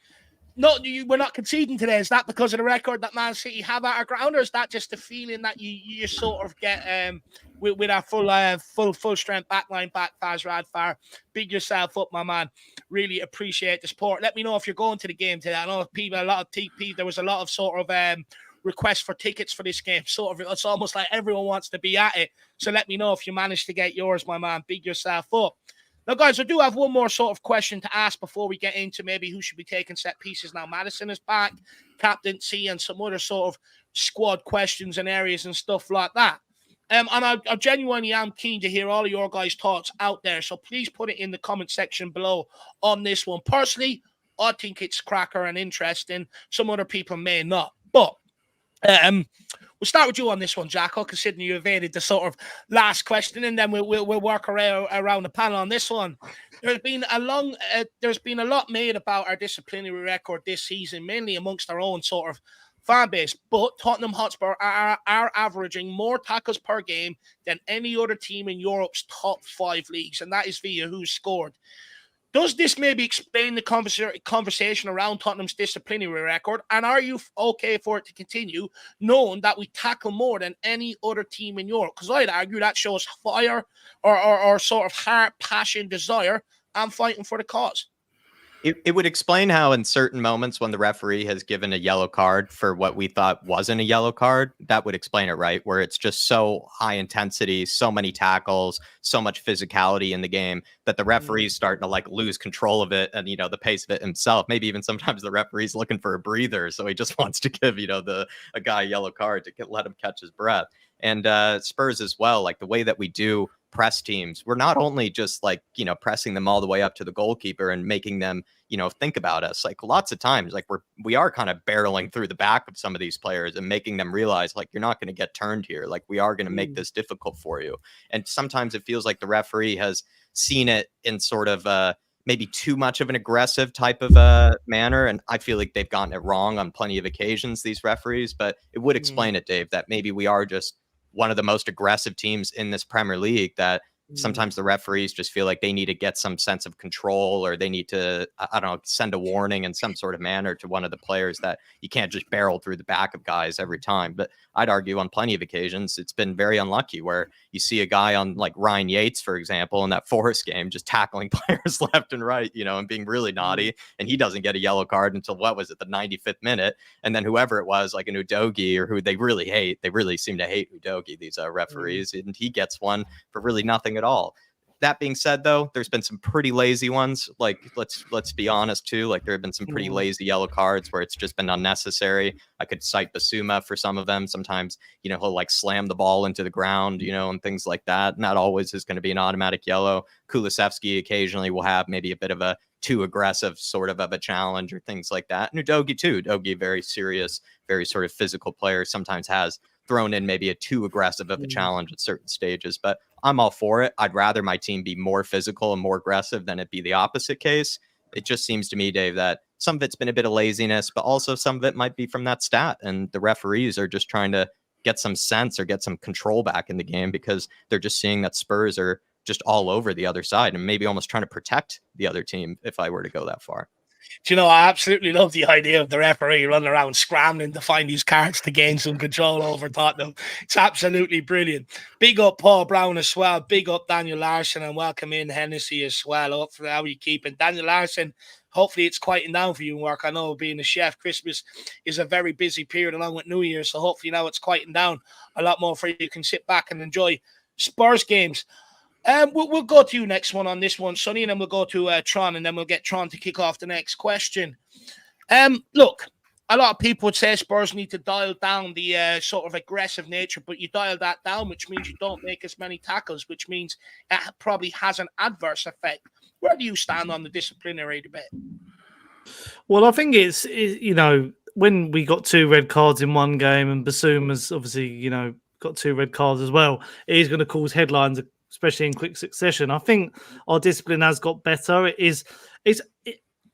No, we're not conceding today. Is that because of the record that Man City have at our ground, or is that just the feeling that you sort of get with our full strength backline back, Faz Radfire? Big yourself up, my man. Really appreciate the support. Let me know if you're going to the game today. I know a lot of TP. There was a lot of sort of requests for tickets for this game. Sort of, it's almost like everyone wants to be at it. So let me know if you manage to get yours, my man. Big yourself up. Now, guys, I do have one more sort of question to ask before we get into maybe who should be taking set pieces. Now, Madison is back, captaincy, and some other sort of squad questions and areas and stuff like that. And I genuinely am keen to hear all of your guys' thoughts out there. So please put it in the comment section below on this one. Personally, I think it's cracker and interesting. Some other people may not. But we'll start with you on this one, Jacko, considering you evaded the sort of last question, and then we'll work around the panel on this one. There's been a lot made about our disciplinary record this season, mainly amongst our own sort of fan base. But Tottenham Hotspur are averaging more tackles per game than any other team in Europe's top 5 leagues, and that is via who's scored. Does this maybe explain the conversation around Tottenham's disciplinary record? And are you okay for it to continue, knowing that we tackle more than any other team in Europe? Because I'd argue that shows fire or sort of heart, passion, desire, and fighting for the cause. It would explain how in certain moments when the referee has given a yellow card for what we thought wasn't a yellow card, that would explain it, right? Where it's just so high intensity, so many tackles, so much physicality in the game that the referee's starting to like lose control of it and, the pace of it himself. Maybe even sometimes the referee's looking for a breather. So he just wants to give, a guy a yellow card to let him catch his breath. And Spurs as well, like the way that we do press teams, we're not only just like, pressing them all the way up to the goalkeeper and making them, think about us. Like lots of times, like we are kind of barreling through the back of some of these players and making them realize like, you're not going to get turned here. Like we are going to make this difficult for you. And sometimes it feels like the referee has seen it in sort of maybe too much of an aggressive type of manner. And I feel like they've gotten it wrong on plenty of occasions, these referees, but it would explain it, Dave, that maybe we are just one of the most aggressive teams in this Premier League, that sometimes the referees just feel like they need to get some sense of control, or they need to, I don't know, send a warning in some sort of manner to one of the players that you can't just barrel through the back of guys every time. But I'd argue on plenty of occasions, it's been very unlucky where you see a guy on like Ryan Yates, for example, in that Forest game, just tackling players left and right, and being really naughty. And he doesn't get a yellow card until the 95th minute. And then whoever it was, like an Udogie, or who they really seem to hate Udogie, these referees, and he gets one for really nothing at all. That being said, though, there's been some pretty lazy ones. Like let's be honest too. Like there have been some pretty lazy yellow cards where it's just been unnecessary. I could cite Basuma for some of them. Sometimes he'll like slam the ball into the ground, and things like that. Not always is going to be an automatic yellow. Kulusevski occasionally will have maybe a bit of a too aggressive sort of a challenge or things like that. And Udogie too. Udogie, very serious, very sort of physical player, sometimes has thrown in maybe a too aggressive of a challenge at certain stages, but I'm all for it. I'd rather my team be more physical and more aggressive than it be the opposite case. It just seems to me, Dave, that some of it's been a bit of laziness, but also some of it might be from that stat. And the referees are just trying to get some sense or get some control back in the game because they're just seeing that Spurs are just all over the other side and maybe almost trying to protect the other team if I were to go that far. Do you know, I absolutely love the idea of the referee running around scrambling to find these cards to gain some control over Tottenham. It's absolutely brilliant. Big up Paul Brown as well. Big up Daniel Larson, and welcome in Hennessy as well. Up for how you keeping. Daniel Larson, hopefully it's quieting down for you in work. I know being a chef, Christmas is a very busy period along with New Year, so hopefully now it's quieting down a lot more for you. You can sit back and enjoy Spurs games. We'll go to you next one on this one, Sonny, and then we'll go to Tron, and then we'll get Tron to kick off the next question. Look, a lot of people would say Spurs need to dial down the sort of aggressive nature, but you dial that down, which means you don't make as many tackles, which means it probably has an adverse effect. Where do you stand on the disciplinary debate? Well, I think it's you know, when we got 2 red cards in one game, and Basuma's obviously, you know, got 2 red cards as well, it is going to cause headlines, especially in quick succession. I think our discipline has got better.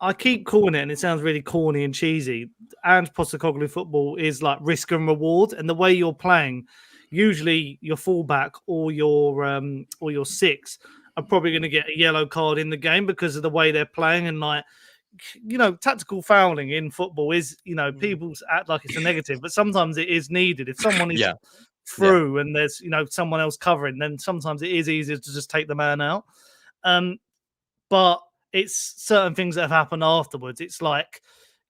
I keep calling it, and it sounds really corny and cheesy, and Postecoglou football is like risk and reward. And the way you're playing, usually your fullback or your 6 are probably going to get a yellow card in the game because of the way they're playing. And like, you know, tactical fouling in football is, you know, people act like it's a negative, but sometimes it is needed. If someone is through and there's, you know, someone else covering, then sometimes it is easier to just take the man out. But it's certain things that have happened afterwards. It's like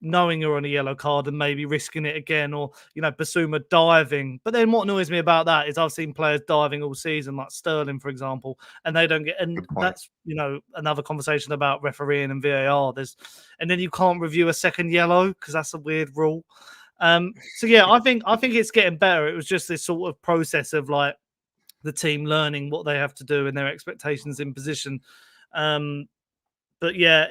knowing you're on a yellow card and maybe risking it again, or, you know, Basuma diving. But then what annoys me about that is I've seen players diving all season, like Sterling, for example, and they don't get, and that's, you know, another conversation about refereeing and VAR. And then you can't review a second yellow because that's a weird rule. So yeah, I think it's getting better. It was just this sort of process of like the team learning what they have to do and their expectations in position. But yeah,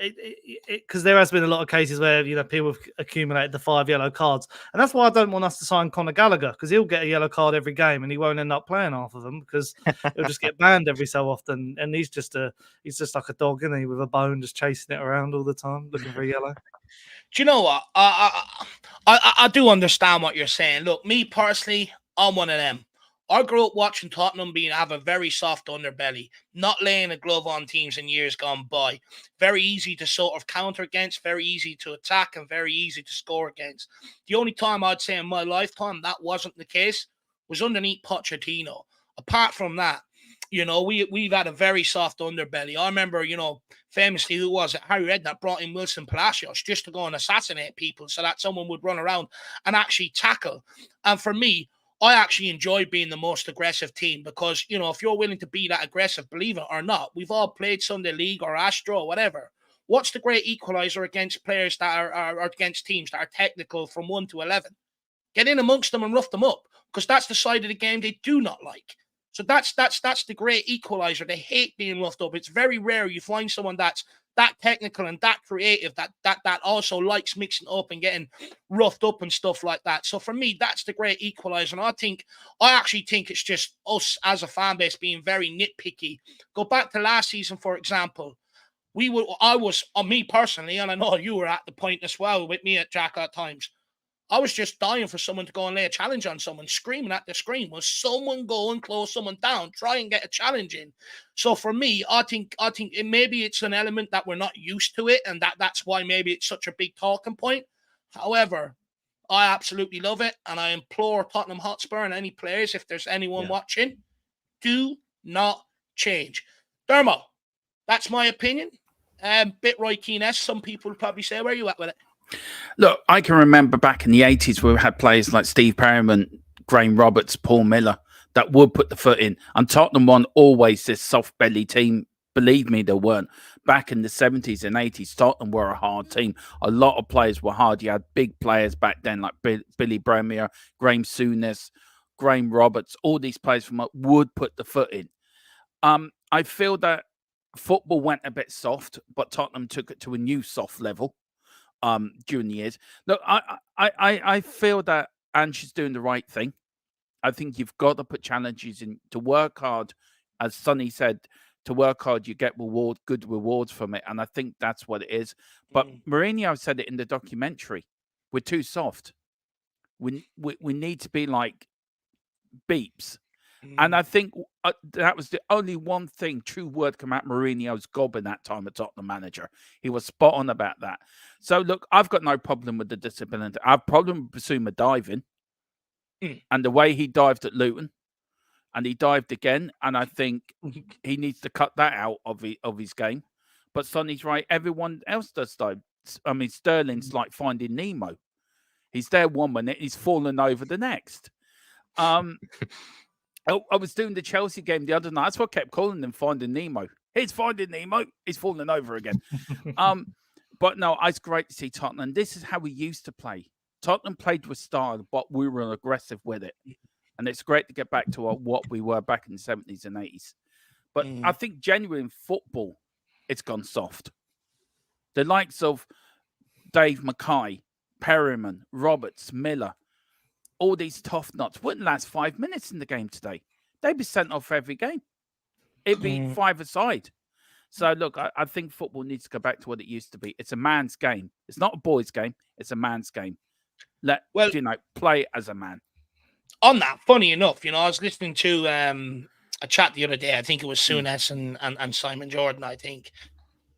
because there has been a lot of cases where, you know, people have accumulated the 5 yellow cards, and that's why I don't want us to sign Conor Gallagher, because he'll get a yellow card every game and he won't end up playing half of them because he'll just get banned every so often. And he's just like a dog, isn't he, with a bone, just chasing it around all the time, looking for a yellow. Do you know what? I do understand what you're saying. Look, me personally, I'm one of them. I grew up watching Tottenham have a very soft underbelly, not laying a glove on teams in years gone by. Very easy to sort of counter against, very easy to attack, and very easy to score against. The only time I'd say in my lifetime that wasn't the case was underneath Pochettino. Apart from that, you know, we've had a very soft underbelly. I remember, you know, famously, who was it? Harry Redknapp brought in Wilson Palacios just to go and assassinate people so that someone would run around and actually tackle. And for me, I actually enjoy being the most aggressive team because, you know, if you're willing to be that aggressive, believe it or not, we've all played Sunday League or Astro or whatever. What's the great equalizer against players that are against teams that are technical from 1 to 11? Get in amongst them and rough them up, because that's the side of the game they do not like. So that's the great equalizer. They hate being roughed up. It's very rare you find someone that's that technical and that creative that also likes mixing up and getting roughed up and stuff like that. So for me, that's the great equalizer. And I actually think it's just us as a fan base being very nitpicky. Go back to last season, for example. Me personally, and I know you were at the point as well with me at Jack at times, I was just dying for someone to go and lay a challenge on someone, screaming at the screen. Was someone go and close someone down, try and get a challenge in? So for me, I think maybe it's an element that we're not used to it, and that's why maybe it's such a big talking point. However, I absolutely love it, and I implore Tottenham Hotspur and any players, if there's anyone watching, do not change. Dermo, that's my opinion. Bit Roy Keane-esque. Some people would probably say, where are you at with it? Look, I can remember back in the 80s where we had players like Steve Perryman, Graham Roberts, Paul Miller that would put the foot in. And Tottenham weren't always this soft belly team. Believe me, they weren't. Back in the 70s and 80s, Tottenham were a hard team. A lot of players were hard. You had big players back then like Billy Bremner, Graham Souness, Graham Roberts. All these players from would put the foot in. I feel that football went a bit soft, but Tottenham took it to a new soft level during the years. Look, I feel that Ange's doing the right thing. I think you've got to put challenges in to work hard. As Sonny said, to work hard, you get good rewards from it. And I think that's what it is. But Mourinho said it in the documentary. We're too soft. We need to be like beeps. And I think that was the only one thing, true word, come out Mourinho's gob in that time at Tottenham manager. He was spot on about that. So, look, I've got no problem with the discipline. I have a problem with Basuma diving and the way he dived at Luton. And he dived again. And I think he needs to cut that out of his game. But Sonny's right. Everyone else does dive. I mean, Sterling's like Finding Nemo. He's there 1 minute, he's fallen over the next. I was doing the Chelsea game the other night. That's what I kept calling them Finding Nemo. He's Finding Nemo. He's falling over again. But no, it's great to see Tottenham. This is how we used to play. Tottenham played with style, but we were aggressive with it. And it's great to get back to what we were back in the 70s and 80s. But I think genuinely in football, it's gone soft. The likes of Dave Mackay, Perryman, Roberts, Miller, all these tough nuts wouldn't last 5 minutes in the game today. They'd be sent off every game. It'd be 5 aside. So, look, I think football needs to go back to what it used to be. It's a man's game. It's not a boy's game. It's a man's game. Play as a man. On that, funny enough, I was listening to a chat the other day. I think it was Souness and Simon Jordan, I think.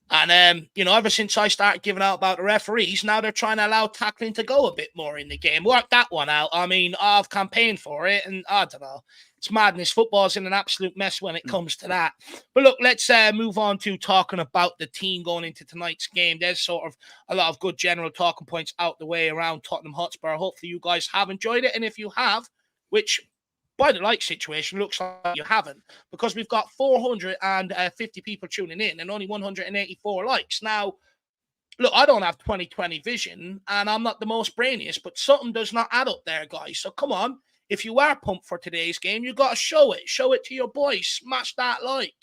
And, ever since I started giving out about the referees, now they're trying to allow tackling to go a bit more in the game. Work that one out. I mean, I've campaigned for it, and I don't know. It's madness. Football's in an absolute mess when it comes to that. But look, let's move on to talking about the team going into tonight's game. There's sort of a lot of good general talking points out the way around Tottenham Hotspur. Hopefully you guys have enjoyed it. And if you have, which by the like situation looks like you haven't, because we've got 450 people tuning in and only 184 likes. Now, look, I don't have 20/20 vision and I'm not the most brainiest, but something does not add up there, guys. So come on, if you are pumped for today's game, you got to show it to your boys. Smash that like,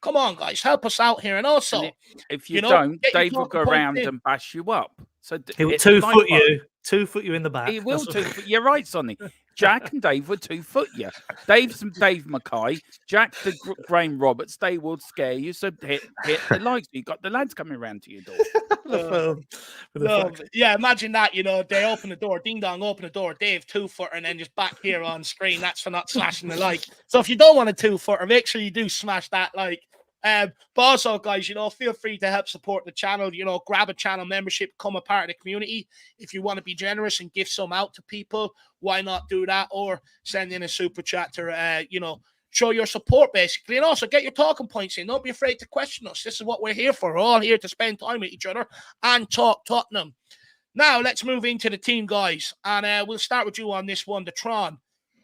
come on, guys, help us out here. And also, and if you don't, Dave will go around and bash you up. So he will 2-foot you. 2-foot you in the back. He will 2-foot. You're right, Sonny. Jack and Dave would 2-foot you. Dave's Dave Mackay. Jack the Graham Roberts. They will scare you. So hit the likes. You got the lads coming around to your door. Yeah, imagine that. They open the door, ding dong, open the door. Dave 2-footer, and then just back here on screen. That's for not slashing the like. So if you don't want a 2-footer, make sure you do smash that like. But also, guys, feel free to help support the channel. Grab a channel membership, become a part of the community. If you want to be generous and give some out to people, why not do that? Or send in a super chat to, show your support, basically. And also get your talking points in. Don't be afraid to question us. This is what we're here for. We're all here to spend time with each other and talk Tottenham. Now, let's move into the team, guys. And we'll start with you on this one, the Tron.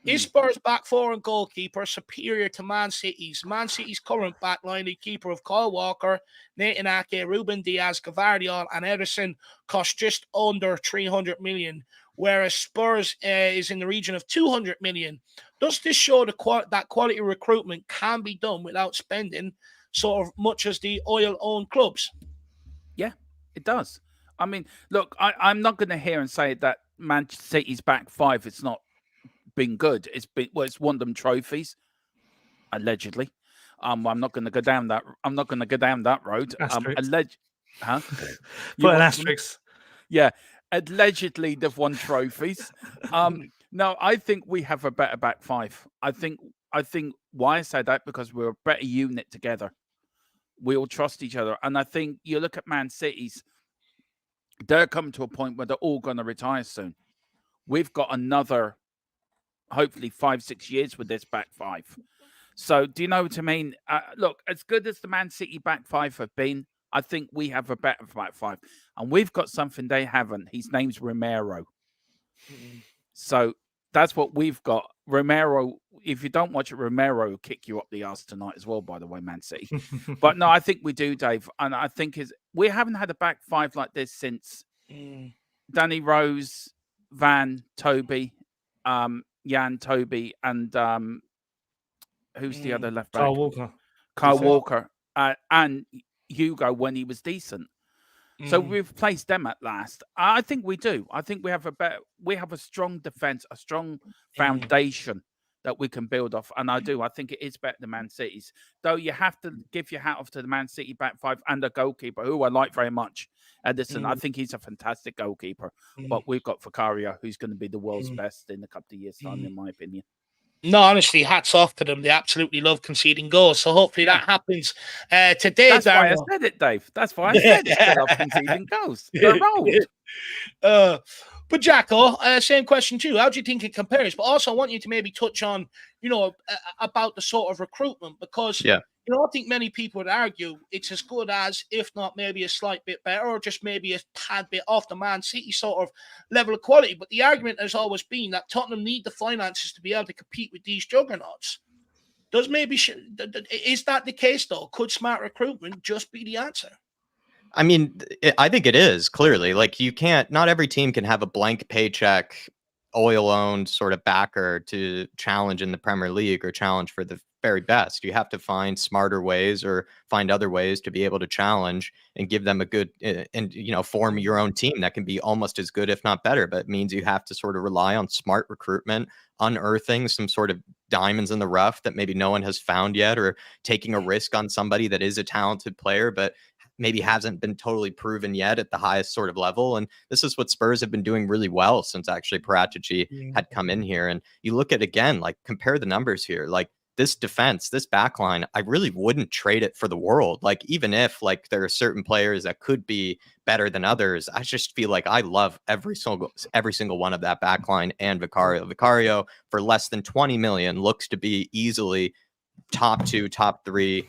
Is Spurs' back four and goalkeeper superior to Man City's? Man City's current backline, the keeper of Kyle Walker, Nathan Ake, Ruben Diaz, Gavardiol, and Ederson cost just under 300 million, whereas Spurs is in the region of 200 million. Does this show that quality recruitment can be done without spending sort of much as the oil-owned clubs? Yeah, it does. I mean, look, I'm not going to hear and say that Man City's back five, it's not been good. It's won them trophies, allegedly. I'm not going to go down that. I'm not going to go down that road. Put an asterisk. Yeah, allegedly they've won trophies. No, I think we have a better back five. I think why I say that, because we're a better unit together. We all trust each other, and I think you look at Man City's. They're coming to a point where they're all going to retire soon. We've got another, hopefully 5-6 years with this back five. So do you know what I mean? Look, as good as the Man City back five have been, I think we have a better back five. And we've got something they haven't. His name's Romero. So that's what we've got. Romero, if you don't watch it, Romero will kick you up the arse tonight as well, by the way, Man City. But no, I think we do, Dave. And I think we haven't had a back five like this since Danny Rose, Van, Toby, Jan, Toby, and who's the other left back? Kyle Walker. Kyle Walker. and Hugo when he was decent. So we've placed them at last. I think we do. I think we have a strong defense, a strong foundation that we can build off. And I think it is better than Man City's. Though you have to give your hat off to the Man City back five and the goalkeeper, who I like very much. Edison, I think he's a fantastic goalkeeper. But we've got Vicario, who's going to be the world's best in a couple of years' time, in my opinion. No, honestly, hats off to them. They absolutely love conceding goals. So hopefully that happens today. That's why I said it, Dave. That's why I said it. They love conceding goals. They're old. But Jacko, same question too. How do you think it compares? But also, I want you to maybe touch on, about the sort of recruitment, because I think many people would argue it's as good as, if not maybe a slight bit better, or just maybe a tad bit off the Man City sort of level of quality. But the argument has always been that Tottenham need the finances to be able to compete with these juggernauts. Is that the case though? Could smart recruitment just be the answer? I mean, I think it is, clearly. Like, not every team can have a blank paycheck, oil-owned sort of backer to challenge in the Premier League or challenge for the very best. You have to find smarter ways or find other ways to be able to challenge and give them a good, form your own team that can be almost as good, if not better. But it means you have to sort of rely on smart recruitment, unearthing some sort of diamonds in the rough that maybe no one has found yet, or taking a risk on somebody that is a talented player, but maybe hasn't been totally proven yet at the highest sort of level. And this is what Spurs have been doing really well since actually Paratici had come in here. And you look at, again, like, compare the numbers here, like this defense, this backline, I really wouldn't trade it for the world. Like, even if like there are certain players that could be better than others, I just feel like I love every single one of that backline and Vicario. Vicario for less than 20 million looks to be easily top 2, top 3,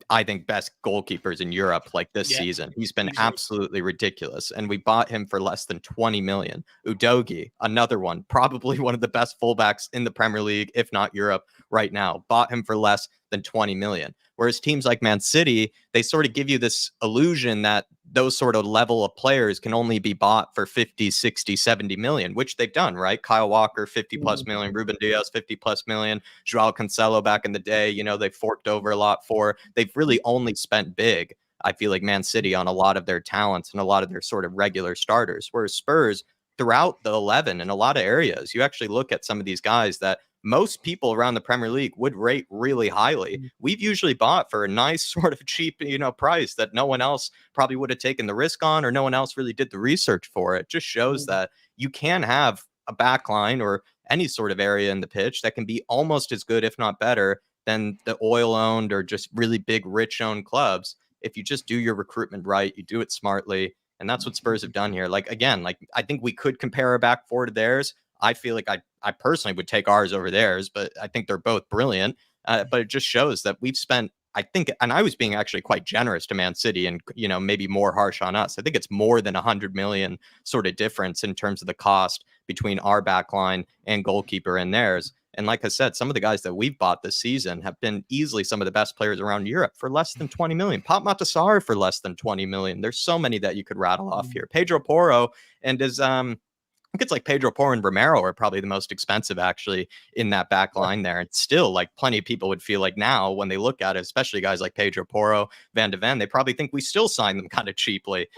I think, best goalkeepers in Europe like this season. He's been absolutely ridiculous. And we bought him for less than 20 million. Udogie, another one, probably one of the best fullbacks in the Premier League, if not Europe right now, bought him for less than 20 million. Whereas teams like Man City, they sort of give you this illusion that those sort of level of players can only be bought for 50, 60, 70 million, which they've done, right? Kyle Walker, 50 plus million, Ruben Diaz, 50 plus million, Joao Cancelo back in the day, they forked over a lot for. They've really only spent big, I feel like, Man City, on a lot of their talents and a lot of their sort of regular starters. Whereas Spurs, throughout the 11 in a lot of areas, you actually look at some of these guys that most people around the Premier League would rate really highly. We've usually bought for a nice sort of cheap, price that no one else probably would have taken the risk on, or no one else really did the research for. It just shows that you can have a back line or any sort of area in the pitch that can be almost as good, if not better, than the oil-owned or just really big, rich-owned clubs. If you just do your recruitment right, you do it smartly. And that's what Spurs have done here. Like, again, like, I think we could compare our back four to theirs. I feel like I personally would take ours over theirs, but I think they're both brilliant. But it just shows that we've spent, I think, and I was being actually quite generous to Man City and, maybe more harsh on us. I think it's more than 100 million sort of difference in terms of the cost between our back line and goalkeeper and theirs. And like I said, some of the guys that we've bought this season have been easily some of the best players around Europe for less than 20 million. Pop Matasar for less than 20 million. There's so many that you could rattle off here. Pedro Porro and his I think it's like Pedro Porro and Romero are probably the most expensive actually in that back line there. And still, like, plenty of people would feel like now when they look at it, especially guys like Pedro Porro, Van de Ven, they probably think we still signed them kind of cheaply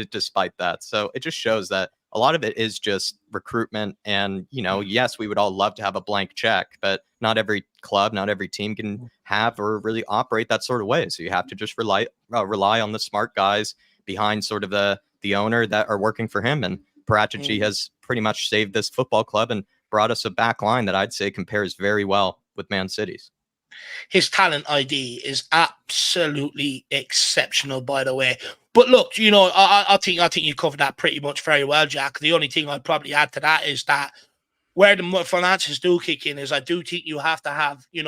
despite that. So it just shows that a lot of it is just recruitment. And, yes, we would all love to have a blank check, but not every club, not every team can have or really operate that sort of way. So you have to just rely on the smart guys behind sort of the owner that are working for him. And Paratici has pretty much saved this football club and brought us a back line that I'd say compares very well with Man City's. His talent ID is absolutely exceptional, by the way. But look, I think you covered that pretty much very well, Jack. The only thing I'd probably add to that is that where the finances do kick in is I do think you have to have, you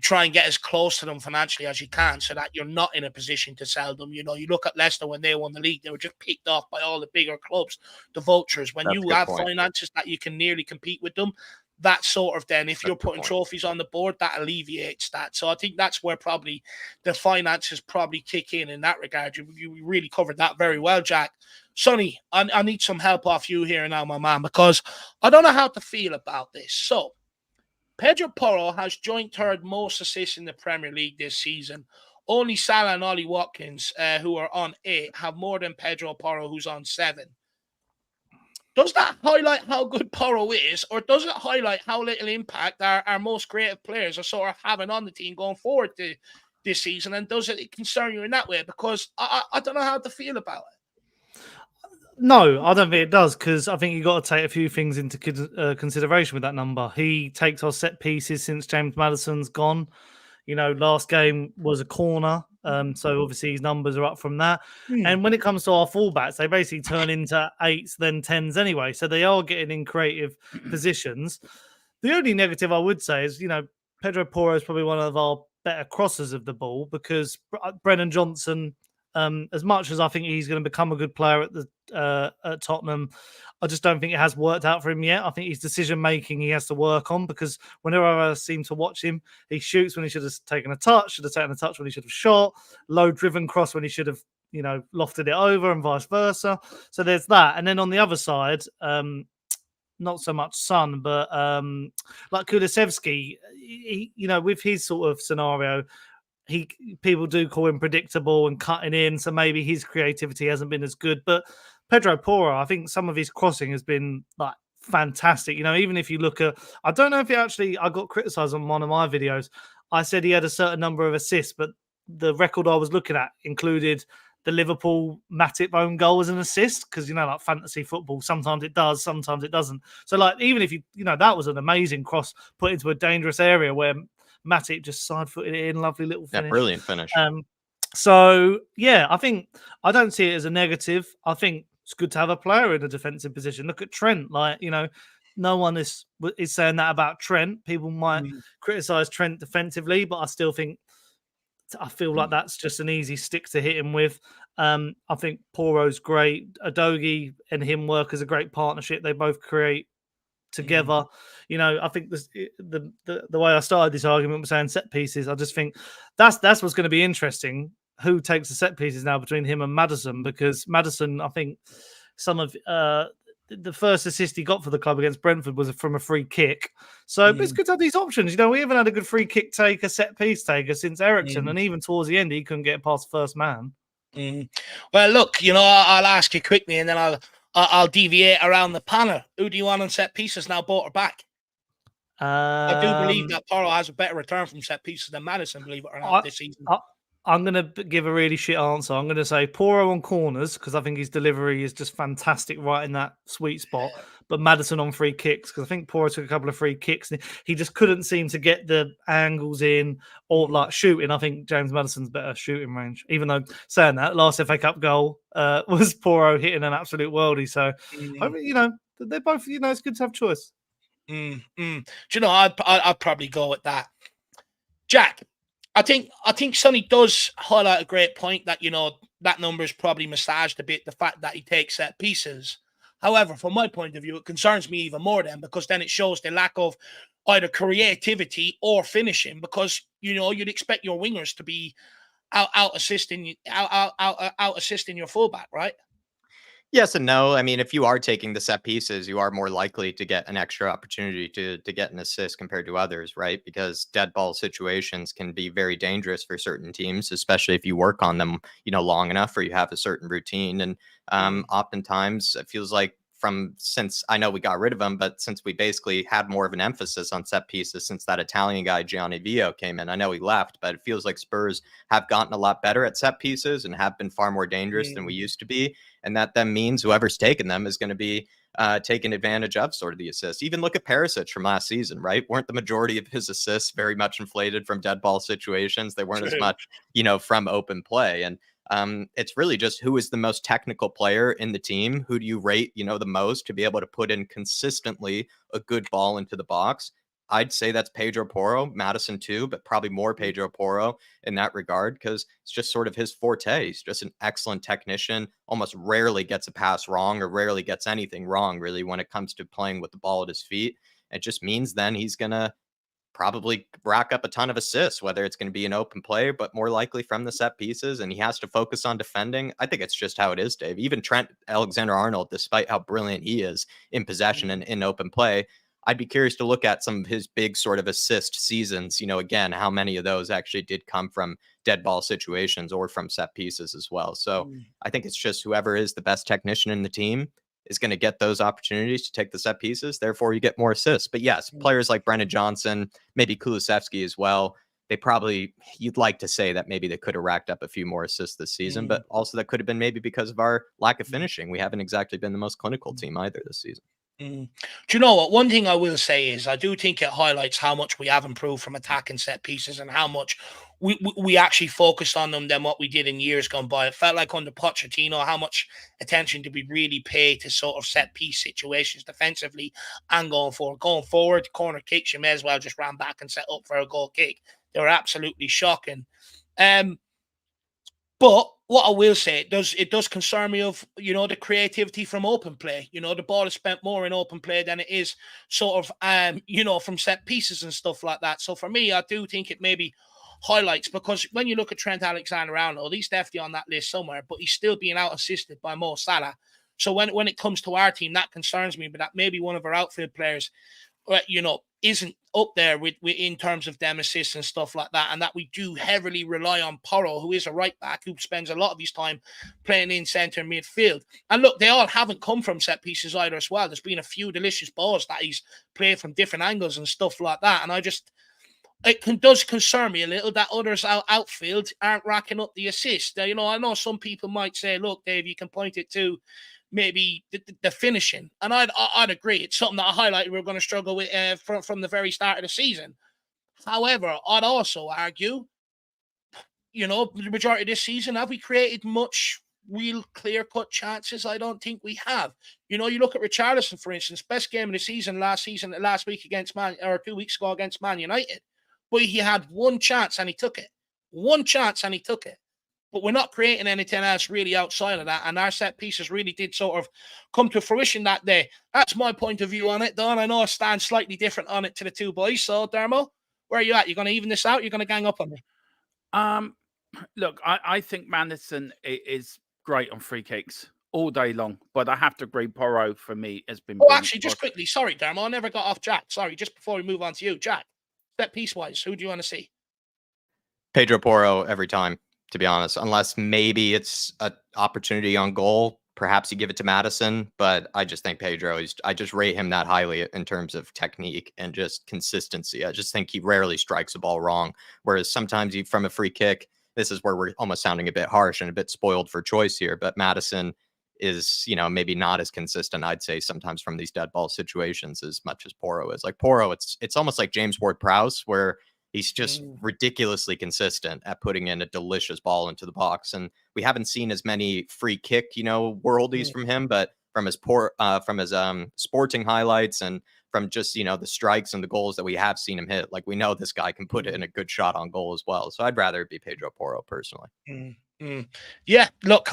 try and get as close to them financially as you can so that you're not in a position to sell them. You look at Leicester when they won the league, they were just picked off by all the bigger clubs, the vultures. When you have finances that you can nearly compete with them, that sort of then, if you're putting trophies on the board, that alleviates that. So I think that's where probably the finances probably kick in that regard. You really covered that very well, Jack. Sonny, I need some help off you here now, my man, because I don't know how to feel about this. So, Pedro Porro has joint third most assists in the Premier League this season, only Salah and Ollie Watkins, who are on 8, have more than Pedro Porro, who's on 7. Does that highlight how good Porro is, or does it highlight how little impact our most creative players are sort of having on the team going forward to this season? And does it concern you in that way? Because I don't know how to feel about it. No, I don't think it does, because I think you've got to take a few things into consideration with that number. He takes our set pieces since James Madison's gone. You know, last game was a corner. So obviously his numbers are up from that. And when it comes to our fullbacks, they basically turn into 8s, then 10s anyway. So they are getting in creative positions. The only negative I would say is, you know, Pedro Porro is probably one of our better crossers of the ball, because Brennan Johnson, as much as I think he's going to become a good player at Tottenham, I just don't think it has worked out for him yet. I think his decision making he has to work on, because whenever I seem to watch him, he shoots when he should have taken a touch, should have taken a touch when he should have shot, low driven cross when he should have, you know, lofted it over, and vice versa. So there's that. And then on the other side, not so much Son, but like Kulusevski, you know, with his sort of scenario, people do call him predictable and cutting in, so maybe his creativity hasn't been as good. But Pedro Porro, I think some of his crossing has been like fantastic. You know, even if you look at, I don't know if I got criticised on one of my videos. I said he had a certain number of assists, but the record I was looking at included the Liverpool Matip own goal as an assist, because, you know, like fantasy football, sometimes it does, sometimes it doesn't. So like, even if you know, that was an amazing cross put into a dangerous area where Matip just side-footed it in, lovely little finish. Yeah, brilliant finish. So yeah, I don't see it as a negative. I think it's good to have a player in a defensive position. Look at Trent. Like, you know, no one is saying that about Trent. People might criticize Trent defensively, but I still think, I feel like that's just an easy stick to hit him with. I think Poro's great. Adogi and him work as a great partnership. They both create together. You know, I think the way I started this argument was saying set pieces. I just think that's what's going to be interesting. Who takes the set pieces now between him and Madison? Because Madison, I think some of the first assist he got for the club against Brentford was from a free kick. So but it's good to have these options. You know, we haven't had a good free kick taker, set piece taker since Ericsson, and even towards the end, he couldn't get past first man. Well, look, you know, I'll ask you quickly, and then I'll deviate around the panel. Who do you want on set pieces now, bought or back? I do believe that Porro has a better return from set pieces than Madison, believe it or not, this season. I'm going to give a really shit answer. I'm going to say Porro on corners, because I think his delivery is just fantastic right in that sweet spot. But Madison on free kicks, because I think Porro took a couple of free kicks and he just couldn't seem to get the angles in, or like shooting. I think James Madison's better shooting range. Even though, saying that, last FA Cup goal was Porro hitting an absolute worldie. So, you know, they're both, you know, it's good to have choice. Do you know, I'd probably go with that. Jack, I think Sonny does highlight a great point that, you know, that number is probably massaged a bit, the fact that he takes set pieces. However, from my point of view, it concerns me even more then, because then it shows the lack of either creativity or finishing, because, you know, you'd expect your wingers to be out assisting your fullback, right? Yes and no. I mean, if you are taking the set pieces, you are more likely to get an extra opportunity to get an assist compared to others, right? Because dead ball situations can be very dangerous for certain teams, especially if you work on them, you know, long enough, or you have a certain routine. And oftentimes it feels like, since I know we got rid of him, but since we basically had more of an emphasis on set pieces since that Italian guy Gianni Vio came in. I know he left, but it feels like Spurs have gotten a lot better at set pieces and have been far more dangerous than we used to be. And that then means whoever's taken them is going to be taking advantage of sort of the assists. Even look at Perisic from last season, right? Weren't the majority of his assists very much inflated from dead ball situations? They weren't as much, you know, from open play. And it's really just who is the most technical player in the team. Who do you rate, you know, the most to be able to put in consistently a good ball into the box? I'd say that's Pedro Porro, Madison too, but probably more Pedro Porro in that regard, because it's just sort of his forte. He's just an excellent technician, almost rarely gets a pass wrong, or rarely gets anything wrong, really, when it comes to playing with the ball at his feet. It just means then he's going to probably rack up a ton of assists, whether it's going to be an open play, but more likely from the set pieces, and he has to focus on defending. I think it's just how it is, Dave. Even Trent Alexander-Arnold, despite how brilliant he is in possession and in open play, I'd be curious to look at some of his big sort of assist seasons. Again, how many of those actually did come from dead ball situations or from set pieces as well. So I think it's just whoever is the best technician in the team is going to get those opportunities to take the set pieces. Therefore, you get more assists. But yes, players like Brennan Johnson, maybe Kulusevski as well, you'd like to say that maybe they could have racked up a few more assists this season, but also that could have been maybe because of our lack of finishing. We haven't exactly been the most clinical team either this season. Do you know what? One thing I will say is I do think it highlights how much we have improved from attacking set pieces and how much we actually focused on them than what we did in years gone by. It felt like under Pochettino, how much attention did we really pay to sort of set piece situations defensively and going forward. Going forward, corner kicks, you may as well just ran back and set up for a goal kick. They were absolutely shocking. But what I will say, it does concern me of, the creativity from open play. The ball is spent more in open play than it is sort of, from set pieces and stuff like that. So for me, I do think it maybe highlights, because when you look at Trent Alexander-Arnold, he's definitely on that list somewhere, but he's still being out-assisted by Mo Salah. So when it comes to our team, that concerns me, but that maybe one of our outfield players, isn't up there with in terms of them assists and stuff like that, and that we do heavily rely on Porro, who is a right back who spends a lot of his time playing in centre midfield. And look, they all haven't come from set pieces either as well. There's been a few delicious balls that he's played from different angles and stuff like that, and does concern me a little that others outfield aren't racking up the assist. I know some people might say, look, Dave, you can point it to maybe the finishing, and I'd agree. It's something that I highlighted we're going to struggle with from the very start of the season. However, I'd also argue, the majority of this season, have we created much real clear-cut chances? I don't think we have. You look at Richarlison, for instance, best game of the season last week against 2 weeks ago against Man United. But he had one chance and he took it. But we're not creating anything else really outside of that. And our set pieces really did sort of come to fruition that day. That's my point of view on it, Don. I know I stand slightly different on it to the two boys. So, Dermo, where are you at? You're going to even this out? You're going to gang up on me? Look, I think Madison is great on free kicks all day long. But I have to agree, Porro, for me, has been brilliant. Actually, just quickly. Sorry, Dermo. I never got off Jack. Sorry, just before we move on to you. Jack, set piece-wise, who do you want to see? Pedro Porro every time, to be honest, unless maybe it's an opportunity on goal. Perhaps you give it to Madison, but I just think Pedro I just rate him that highly in terms of technique and just consistency. I just think he rarely strikes a ball wrong. Whereas sometimes from a free kick, this is where we're almost sounding a bit harsh and a bit spoiled for choice here. But Madison is, maybe not as consistent, I'd say, sometimes from these dead ball situations as much as Porro is. Like Porro, it's almost like James Ward-Prowse, where he's just ridiculously consistent at putting in a delicious ball into the box. And we haven't seen as many free kick, worldies from him, but from his sporting highlights and from just, the strikes and the goals that we have seen him hit, like we know this guy can put in a good shot on goal as well. So I'd rather it be Pedro Porro personally. Yeah, look,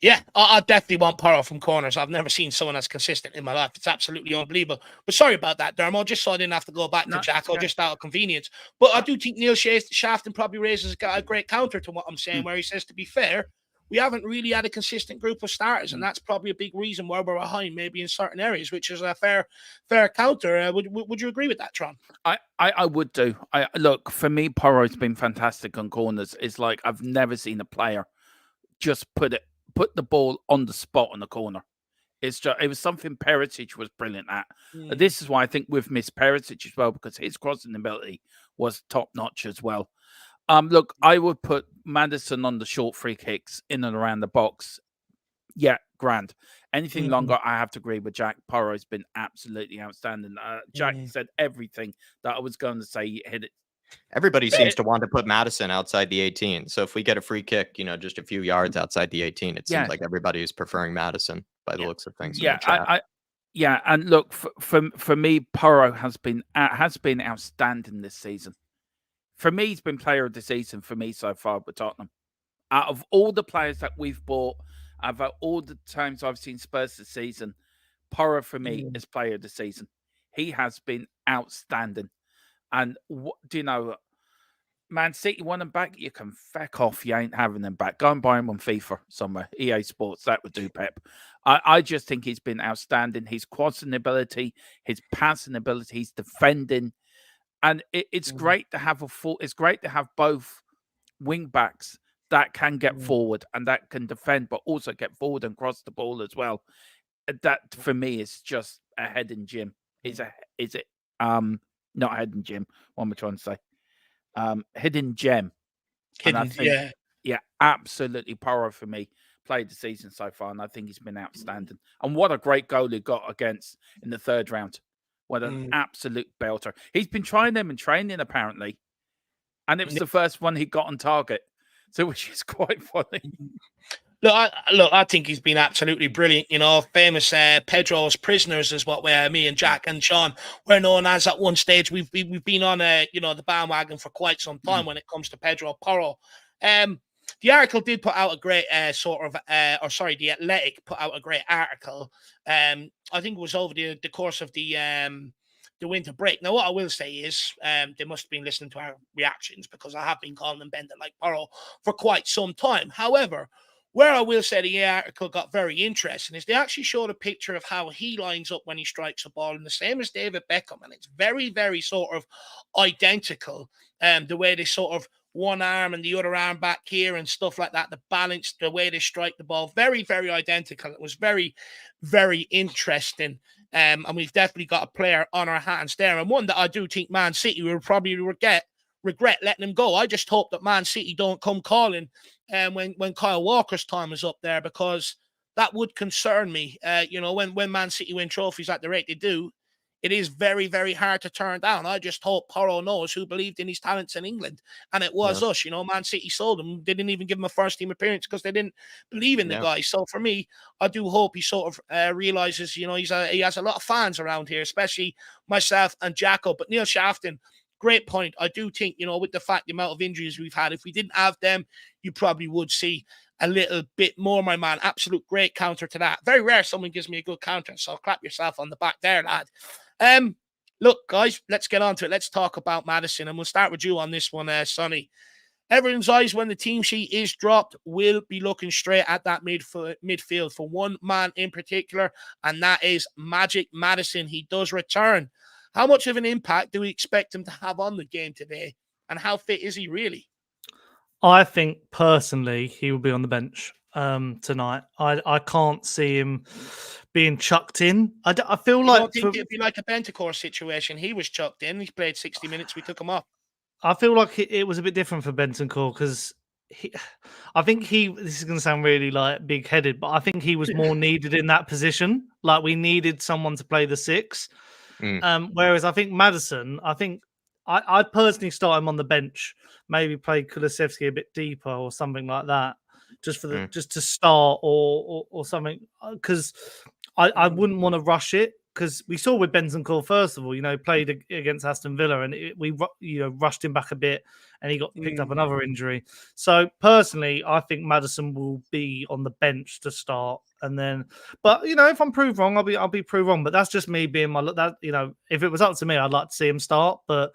yeah, I definitely want Porro from corners. I've never seen someone as consistent in my life. It's absolutely unbelievable. But sorry about that, Dermo. Just so I didn't have to go back to Jack, or just out of convenience. But I do think Neil Shafton probably raises a great counter to what I'm saying, where he says, to be fair, we haven't really had a consistent group of starters, and that's probably a big reason why we're behind, maybe in certain areas, which is a fair counter. Would you agree with that, Tron? I would do. Look, for me, Porro's been fantastic on corners. It's like I've never seen a player just put the ball on the spot on the corner. It was something Perisic was brilliant at. This is why I think we've missed Perisic as well, because his crossing ability was top notch as well. Look, I would put Madison on the short free kicks in and around the box. Yeah, grand. Anything longer, I have to agree with Jack. Porro's been absolutely outstanding. Jack said everything that I was going to say. He hit it. Everybody seems to want to put Madison outside the 18. So if we get a free kick, just a few yards outside the 18, it seems like everybody is preferring Madison by the looks of things. Yeah, and look, for me, Porro has been outstanding this season. For me, he's been player of the season for me so far with Tottenham. Out of all the players that we've bought, out of all the times I've seen Spurs this season, Porro for me is player of the season. He has been outstanding. And do you know, Man City want them back. You can feck off. You ain't having them back. Go and buy them on FIFA somewhere. EA Sports. That would do, Pep. I just think he's been outstanding. His crossing ability, his passing ability, his defending. And it's great to have it's great to have both wing backs that can get forward and that can defend, but also get forward and cross the ball as well. That for me is just a hidden gem. Not a hidden gem? What am I trying to say? Hidden gem. And I think, yeah, absolutely power for me. Played the season so far, and I think he's been outstanding. And what a great goal he got against in the third round. What an absolute belter. He's been trying them in training, apparently. And it was the first one he got on target. So, which is quite funny. Look, I think he's been absolutely brilliant. You know, famous Pedro's prisoners is what me and Jack and Sean were known as at one stage. We've been on the bandwagon for quite some time when it comes to Pedro Porro. The article did put out a great the Athletic put out a great article. I think it was over the course of the winter break. Now, what I will say is they must have been listening to our reactions, because I have been calling them Bender like Porro for quite some time. However, where I will say the article got very interesting is they actually showed a picture of how he lines up when he strikes a ball, and the same as David Beckham, and it's very, very sort of identical. The way they sort of one arm and the other arm back here and stuff like that, the balance, the way they strike the ball, very, very identical. It was very, very interesting. And we've definitely got a player on our hands there, and one that I do think Man City will probably regret letting him go. I just hope that Man City don't come calling when Kyle Walker's time is up there, because that would concern me. When Man City win trophies at the rate they do, it is very, very hard to turn down. I just hope Porro knows who believed in his talents in England, and it was us. Man City sold him. They didn't even give him a first-team appearance because they didn't believe in the guy. So for me, I do hope he sort of realizes, he has a lot of fans around here, especially myself and Jacko. But Neil Shafton, great point. I do think, with the amount of injuries we've had, if we didn't have them, you probably would see a little bit more, my man. Absolute great counter to that. Very rare someone gives me a good counter, so clap yourself on the back there, lad. Look, guys, let's get on to it. Let's talk about Madison, and we'll start with you on this one, Sonny. Everyone's eyes, when the team sheet is dropped, will be looking straight at that midfield for one man in particular, and that is Magic Madison. He does return. How much of an impact do we expect him to have on the game today, and how fit is he really? I think personally he will be on the bench tonight. I can't see him being chucked in. I feel I like don't think it'd be like a Bentancur situation. He was chucked in. He's played 60 minutes. We took him off. I feel like it was a bit different for Bentancur because I think this is going to sound really like big-headed, but I think he was more needed in that position. Like, we needed someone to play the 6. Whereas I think Madison, I'd personally start him on the bench, maybe play Kulusevski a bit deeper or something like that, just for the just to start or something, because I wouldn't want to rush it, because we saw with Bentancur, first of all, played against Aston Villa and we rushed him back a bit and he got picked up another injury. So personally, I think Madison will be on the bench to start, and then, but if I'm proved wrong, I'll be proved wrong. But that's just me being if it was up to me, I'd like to see him start, but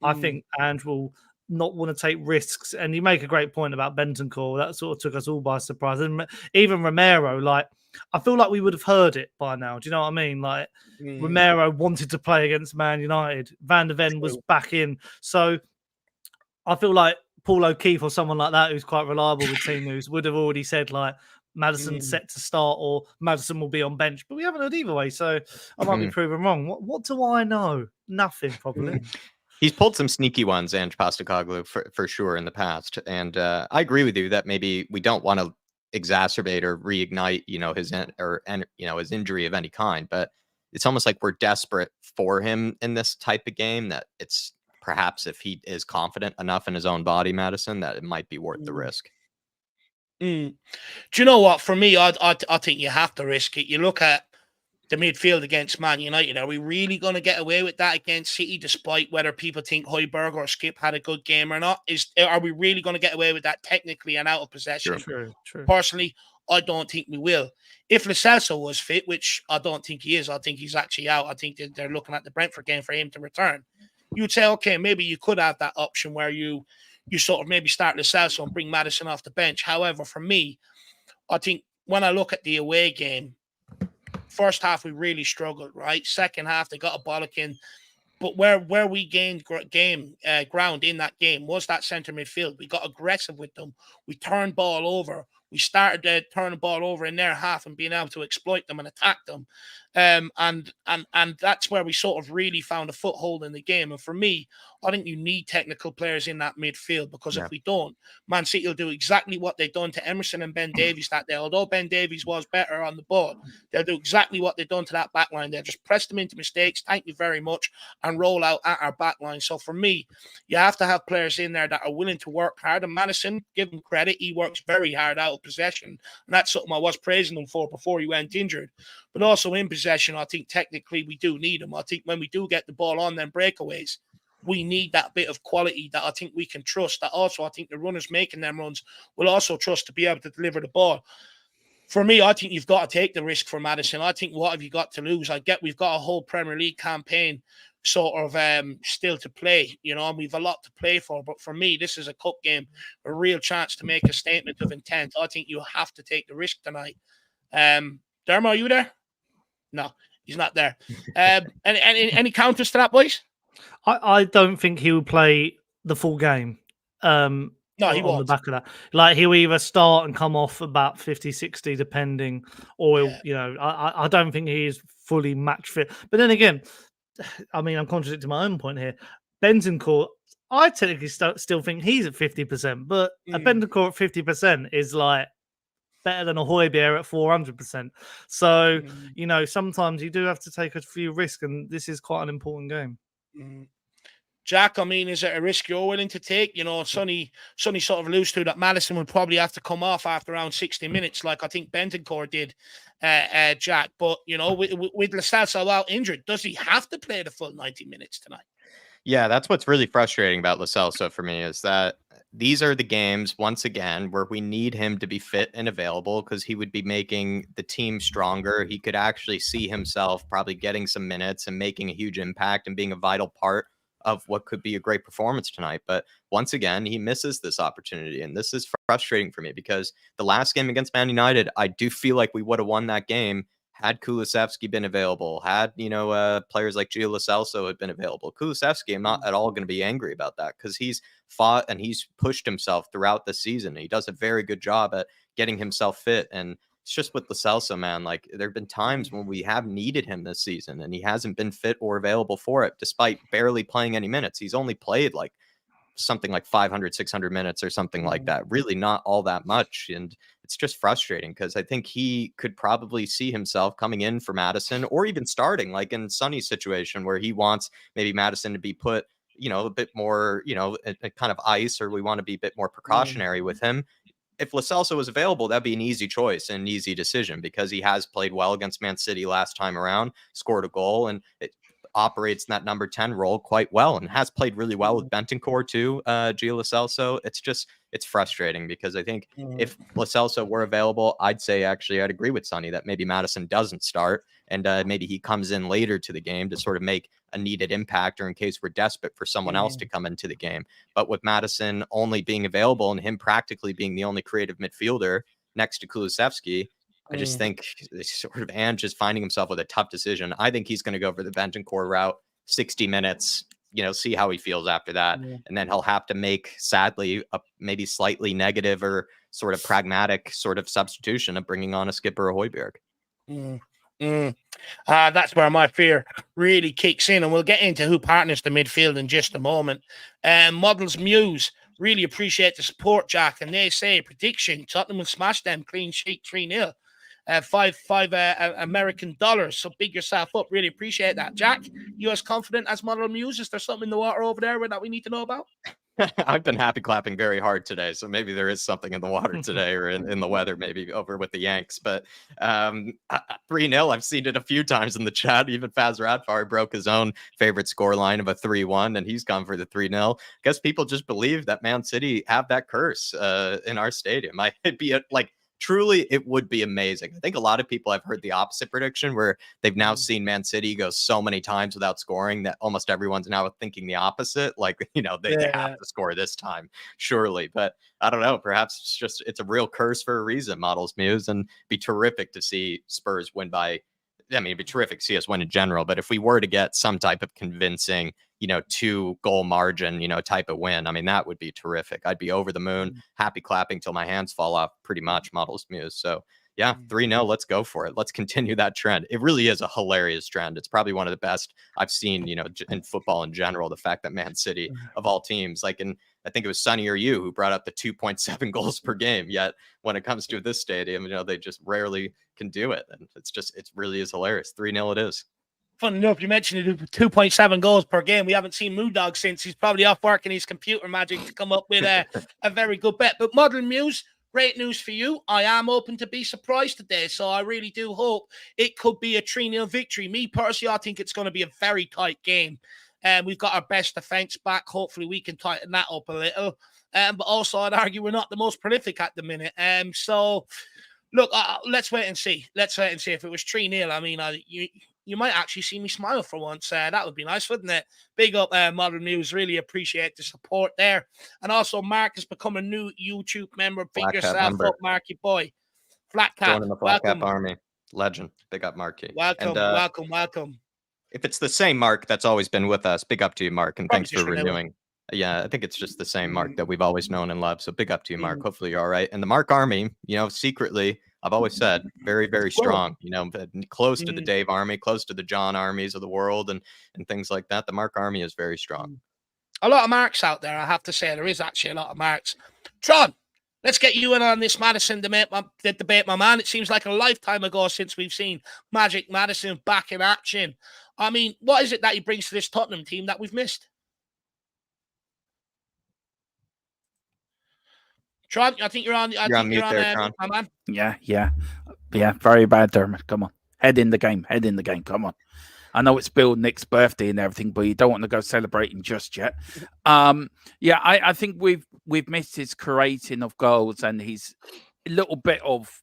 I think Ange will not want to take risks. And you make a great point about Bentancur. That sort of took us all by surprise. And even Romero, I feel like we would have heard it by now. Do you know what I mean? Romero wanted to play against Man United. Van der Ven was back in. So I feel like Paul O'Keefe or someone like that, who's quite reliable with team moves, would have already said, Madison set to start or Madison will be on bench. But we haven't heard either way. So I might be proven wrong. What do I know? Nothing, probably. He's pulled some sneaky ones, Ange Postecoglou, for sure in the past. And I agree with you that maybe we don't want to exacerbate or reignite, his injury of any kind. But it's almost like we're desperate for him in this type of game, that it's perhaps, if he is confident enough in his own body, Madison, that it might be worth the risk. Do you know what? For me, I think you have to risk it. You look at the midfield against Man United. Are we really going to get away with that against City, despite whether people think Højbjerg or Skip had a good game or not? Are we really going to get away with that technically and out of possession? True. Personally, I don't think we will. If Lo Celso was fit, which I don't think he is, I think he's actually out. I think they're looking at the Brentford game for him to return. You'd say, okay, maybe you could have that option where you you sort of maybe start Lo Celso and bring Madison off the bench. However, for me, I think when I look at the away game, first half we really struggled, right? Second half they got a bollocking. But where we gained ground in that game was that centre midfield. We got aggressive with them. We turned ball over. We started turning ball over in their half and being able to exploit them and attack them. And that's where we sort of really found a foothold in the game. And for me, I think you need technical players in that midfield, because if we don't, Man City will do exactly what they've done to Emerson and Ben Davies that day. Although Ben Davies was better on the ball, they'll do exactly what they've done to that back line. They'll just press them into mistakes, thank you very much, and roll out at our back line. So for me, you have to have players in there that are willing to work hard. And Madison, give him credit, he works very hard out of possession. And that's something I was praising him for before he went injured. But also in possession, I think technically we do need him. I think when we do get the ball on them breakaways, we need that bit of quality that I think we can trust. That also I think the runners making them runs will also trust to be able to deliver the ball. For me, I think you've got to take the risk for Madison. I think what have you got to lose? I get we've got a whole Premier League campaign sort of still to play, you know, and we've a lot to play for. But for me, this is a cup game, a real chance to make a statement of intent. I think you have to take the risk tonight. Dermo, are you there? No, he's not there. Any counters to that, boys? I don't think he will play the full game. No, he on won't. the back of that. Like, he'll either start and come off about 50, 60, depending, or he'll, you know, I don't think he is fully match fit. But then again, I mean, I'm contradicting my own point here. Bentancur, I technically still think he's at 50%, but a Bentancur at 50% is like better than a Højbjerg at 400%. So, you know, sometimes you do have to take a few risks, and this is quite an important game. Jack, I mean, is it a risk you're willing to take? You know, Sonny sort of alludes to that Madison would probably have to come off after around 60 minutes, like I think Bentancur did, Jack. But, you know, with Lo Celso out injured, does he have to play the full 90 minutes tonight? Yeah, that's what's really frustrating about Lo Celso for me, is that these are the games, once again, where we need him to be fit and available, because he would be making the team stronger. He could actually see himself probably getting some minutes and making a huge impact and being a vital part of what could be a great performance tonight. But once again, he misses this opportunity. And this is frustrating for me, because the last game against Man United, I do feel like we would have won that game had Kulusevski been available, had, you know, players like Gio Lo Celso had been available. Kulusevski, I'm not at all going to be angry about that, because he's fought and he's pushed himself throughout the season. He does a very good job at getting himself fit. And it's just with Lo Celso, man, like, there have been times when we have needed him this season and he hasn't been fit or available for it, despite barely playing any minutes. He's only played like something like 500, 600 minutes or something like that. Really not all that much. And it's just frustrating, because I think he could probably see himself coming in for Madison, or even starting, like in Sonny's situation, where he wants maybe Madison to be put, you know, a bit more, you know, a kind of ice, or we want to be a bit more precautionary with him. If Lo Celso was available, that'd be an easy choice and an easy decision, because he has played well against Man City last time around, scored a goal, and it operates in that number 10 role quite well, and has played really well with Bentancur too, Gio Lo Celso. It's frustrating, because I think if Lo Celso were available, I'd agree with Sonny that maybe Madison doesn't start, and maybe he comes in later to the game to sort of make a needed impact, or in case we're desperate for someone else to come into the game. But with Madison only being available and him practically being the only creative midfielder next to Kulusevski, I just think sort of Ange is finding himself with a tough decision. I think he's going to go for the Bentancur route, 60 minutes, you know, see how he feels after that. And then he'll have to make, sadly, a maybe slightly negative or sort of pragmatic sort of substitution of bringing on a skipper or Højbjerg. That's where my fear really kicks in, and we'll get into who partners the midfield in just a moment. Models Muse, really appreciate the support, Jack, and they say prediction: Tottenham will smash them, clean sheet, 3-0. Five American dollars. So big yourself up. Really appreciate that, Jack. You as confident as Model Muse? Is there something in the water over there that we need to know about? I've been happy clapping very hard today, so maybe there is something in the water today, or in the weather, maybe over with the Yanks. But 3-0, I've seen it a few times in the chat. Even Faz Radfar broke his own favorite score line of a 3-1, and he's gone for the 3-0. Guess people just believe that Man City have that curse in our stadium. I'd be like truly, it would be amazing. I think a lot of people have heard the opposite prediction where they've now seen Man City go so many times without scoring that almost everyone's now thinking the opposite. Like, they have to score this time, surely. But I don't know. Perhaps it's a real curse for a reason, Models Muse, and be terrific to see Spurs win by. I mean, it'd be terrific to see us win in general, but if we were to get some type of convincing, 2-goal margin, type of win, I mean, that would be terrific. I'd be over the moon, happy clapping till my hands fall off, pretty much, Models Muse. So yeah, 3-0, let's go for it. Let's continue that trend. It really is a hilarious trend. It's probably one of the best I've seen, in football in general, the fact that Man City, of all teams, I think it was Sonny or you who brought up the 2.7 goals per game. Yet when it comes to this stadium, they just rarely can do it. And it really is hilarious. 3-0 it is. Funny enough, you mentioned it, 2.7 goals per game. We haven't seen Moondog since. He's probably off working his computer magic to come up with a very good bet. But Model Muse, great news for you. I am open to be surprised today. So I really do hope it could be a 3-0 victory. Me personally, I think it's going to be a very tight game. We've got our best defense back. Hopefully, we can tighten that up a little. But also, I'd argue we're not the most prolific at the minute. So, look, let's wait and see. Let's wait and see. If it was 3-0, I mean, you might actually see me smile for once. That would be nice, wouldn't it? Big up, Modern News. Really appreciate the support there. And also, Mark has become a new YouTube member. Pick yourself up, Marky boy. Flat Cap. Joining the Flat Cap Army. Legend. Big up, Marky. Welcome, and, welcome. If it's the same Mark that's always been with us, big up to you, Mark, and thanks for renewing. Yeah, I think it's just the same Mark that we've always known and loved. So big up to you, Mark. Hopefully you're all right. And the Mark Army, secretly, I've always said, very, very strong. Close to the Dave Army, close to the John Armies of the world, and things like that. The Mark Army is very strong. A lot of Marks out there, I have to say. There is actually a lot of Marks. Tron, let's get you in on this Madison debate, my man. It seems like a lifetime ago since we've seen Magic Madison back in action. I mean, what is it that he brings to this Tottenham team that we've missed? Tron, I think you're on. You're on mute there, Tron. My man. Yeah. Very bad, Dermot. Come on, head in the game. Come on. I know it's Bill Nick's birthday and everything, but you don't want to go celebrating just yet. I think we've missed his creating of goals and his little bit of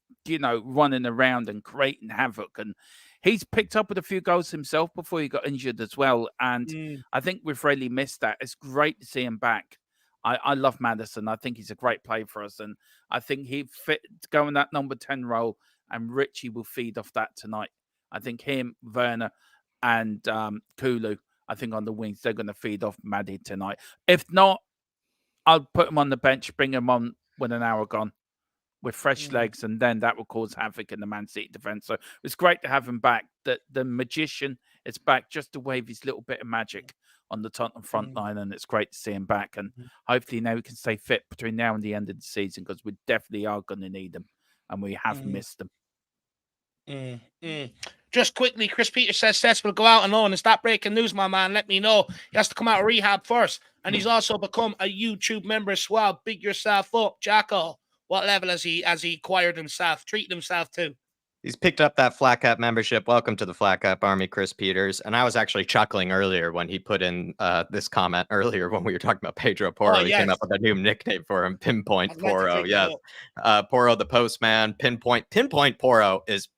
running around and creating havoc, and he's picked up with a few goals himself before he got injured as well. And I think we've really missed that. It's great to see him back. I love Madison. I think he's a great player for us. And I think he fit to go in that number 10 role. And Richie will feed off that tonight. I think him, Werner, and Kulu, I think on the wings, they're going to feed off Maddie tonight. If not, I'll put him on the bench, bring him on with an hour gone with fresh legs, and then that will cause havoc in the Man City defense. So it's great to have him back. The magician is back just to wave his little bit of magic on the Tottenham front line, and it's great to see him back. And hopefully now we can stay fit between now and the end of the season, because we definitely are going to need them, and we have missed them. Just quickly, Chris Peters says Cess will go out on loan. Is that breaking news, my man? Let me know. He has to come out of rehab first, and he's also become a YouTube member as well. Big yourself up, Jacko. What level has he acquired himself, treated himself to? He's picked up that Flat Cap membership. Welcome to the Flat Cap Army, Chris Peters. And I was actually chuckling earlier when he put in this comment earlier when we were talking about Pedro Porro. He came up with a new nickname for him, Pinpoint Porro. Yes. Porro the Postman, Pinpoint Porro is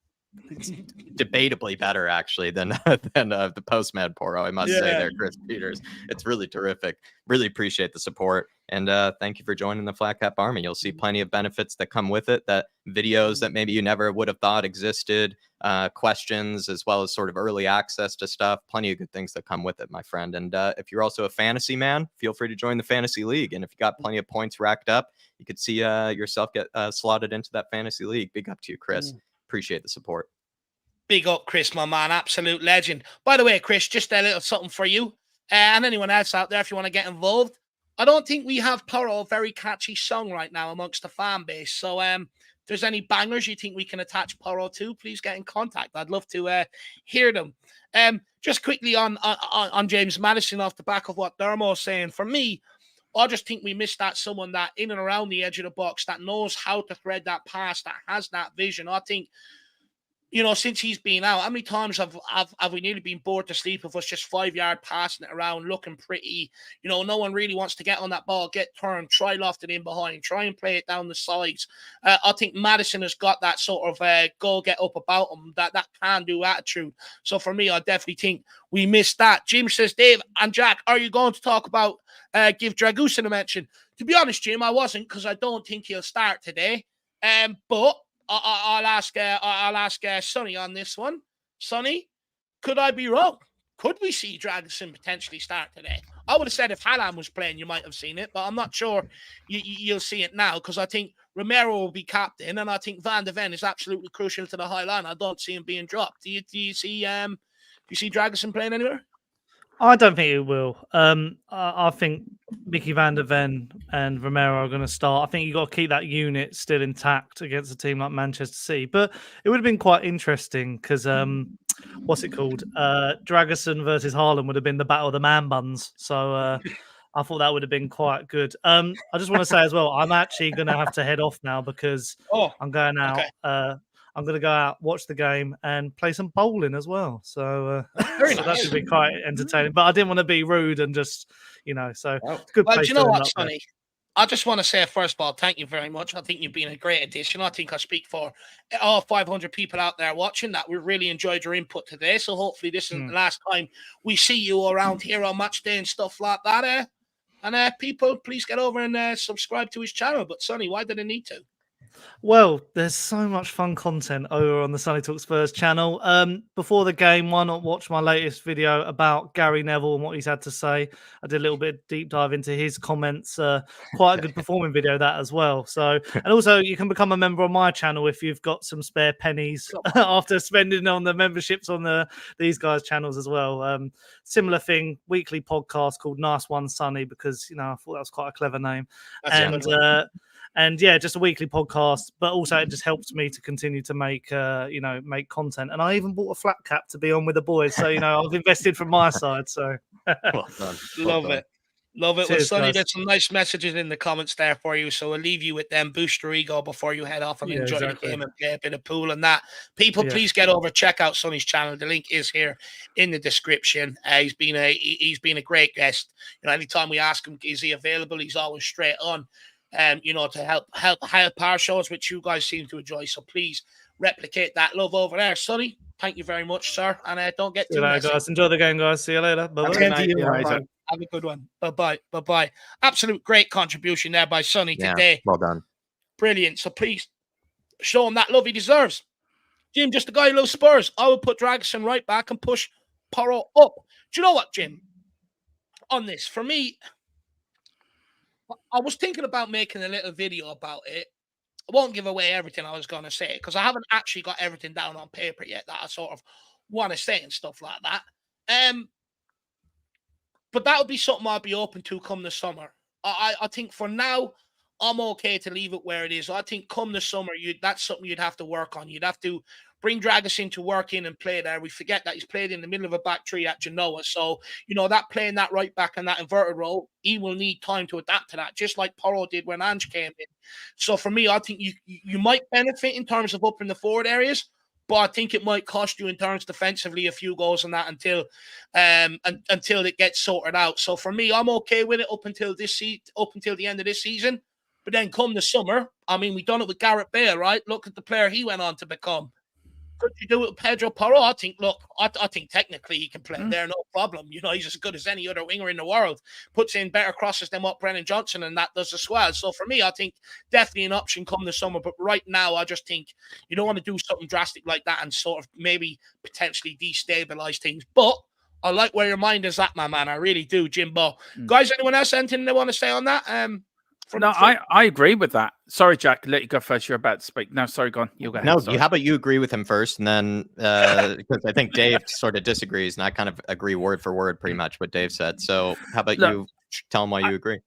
debatably better actually than the Postman Porro, I must say there, Chris Peters. It's really terrific. Really appreciate the support, and thank you for joining the Flat Cap Army. You'll see plenty of benefits that come with it, that videos that maybe you never would have thought existed, questions, as well as sort of early access to stuff. Plenty of good things that come with it, my friend. And if you're also a fantasy man, feel free to join the fantasy league, and if you got plenty of points racked up, you could see yourself get slotted into that fantasy league. Big up to you, Chris. Appreciate the support. Big up, Chris, my man. Absolute legend. By the way, Chris, just a little something for you and anyone else out there if you want to get involved. I don't think we have Porro, a very catchy song right now amongst the fan base. So if there's any bangers you think we can attach Porro to, please get in contact. I'd love to hear them. Just quickly on James Madison, off the back of what Dermo's saying, for me, I just think we missed that someone that in and around the edge of the box that knows how to thread that pass, that has that vision. I think since he's been out, how many times have we nearly been bored to sleep of us just 5-yard passing it around, looking pretty? No one really wants to get on that ball, get turned, try loft it in behind, try and play it down the sides. I think Madison has got that sort of go get up about him, that can-do attitude. So for me, I definitely think we missed that. Jim says, Dave and Jack, are you going to talk about give Dragusin a mention? To be honest, Jim, I wasn't, because I don't think he'll start today. But I'll ask Sonny on this one. Sonny, could I be wrong? Could we see Dragusin potentially start today? I would have said if Hallam was playing, you might have seen it, but I'm not sure you'll see it now, because I think Romero will be captain, and I think Van de Ven is absolutely crucial to the high line. I don't see him being dropped. Do you see Dragusin playing anywhere? I don't think it will. I think Mickey van der Ven and Romero are going to start. I think you've got to keep that unit still intact against a team like Manchester City. But it would have been quite interesting because, what's it called? Dragusin versus Haaland would have been the battle of the man buns. So I thought that would have been quite good. I just want to say as well, I'm actually going to have to head off now because I'm going out. Okay. I'm going to go out, watch the game, and play some bowling as well. So, that should be quite entertaining. But I didn't want to be rude and just, so it's a good place. Well, do you know what, Sonny? I just want to say, first of all, thank you very much. I think you've been a great addition. I think I speak for all 500 people out there watching that we really enjoyed your input today. So hopefully this isn't the last time we see you around here on match day and stuff like that. And people, please get over and subscribe to his channel. But Sonny, why did I need to? Well, there's so much fun content over on the Sonny Talk Spurs channel. Before the game, why not watch my latest video about Gary Neville and what he's had to say? I did a little bit of deep dive into his comments. Quite a good performing video, that as well. So, and also you can become a member on my channel if you've got some spare pennies after spending on the memberships on these guys' channels as well. Similar thing, weekly podcast called Nice One Sonny, because I thought that was quite a clever name. And yeah, just a weekly podcast, but also it just helps me to continue to make content. And I even bought a flat cap to be on with the boys. So, I've invested from my side. So well done. Love it. Love it. Cheers, Sonny, guys. there's some nice messages in the comments there for you. So I'll leave you with them. Boost your ego before you head off and enjoy the game and play a bit of pool and that. People, please get over, check out Sonny's channel. The link is here in the description. He's been a great guest. Anytime we ask him, is he available? He's always straight on. To help our shows, which you guys seem to enjoy. So please replicate that love over there. Sonny, thank you very much, sir. And don't get too messy. Guys. Enjoy the game, guys. See you later. Bye-bye. Have a good one. Bye-bye. Bye-bye. Absolute great contribution there by Sonny today. Well done. Brilliant. So please show him that love he deserves. Jim, just a guy who loves Spurs. I will put Dragusin right back and push Porro up. Do you know what, Jim? On this, for me, I was thinking about making a little video about it. I won't give away everything I was going to say because I haven't actually got everything down on paper yet that I sort of want to say and stuff like that. But that would be something I'd be open to come the summer. I think for now, I'm okay to leave it where it is. I think come the summer, that's something you'd have to work on. You'd have to bring Dragusin to work in and play there. We forget that he's played in the middle of a back three at Genoa. So, that playing that right back and that inverted role, he will need time to adapt to that, just like Porro did when Ange came in. So for me, I think you might benefit in terms of up in the forward areas, but I think it might cost you in terms defensively a few goals and that until it gets sorted out. So for me, I'm okay with it up until the end of this season. But then come the summer, we've done it with Gareth Bale, right? Look at the player he went on to become. Could you do it with Pedro Porro? I think technically he can play there, no problem. He's as good as any other winger in the world. Puts in better crosses than what Brennan Johnson and that does as well. So for me, I think definitely an option come the summer. But right now, I just think you don't want to do something drastic like that and sort of maybe potentially destabilize things. But I like where your mind is at, my man. I really do, Jimbo. Guys, anyone else anything they want to say on that? I agree with that. Sorry, Jack, let you go first. You're about to speak. No, sorry, go on. You go ahead. No, sorry. how about you agree with him first, and then because I think Dave sort of disagrees, and I kind of agree word for word pretty much what Dave said. So how about you tell him why you agree?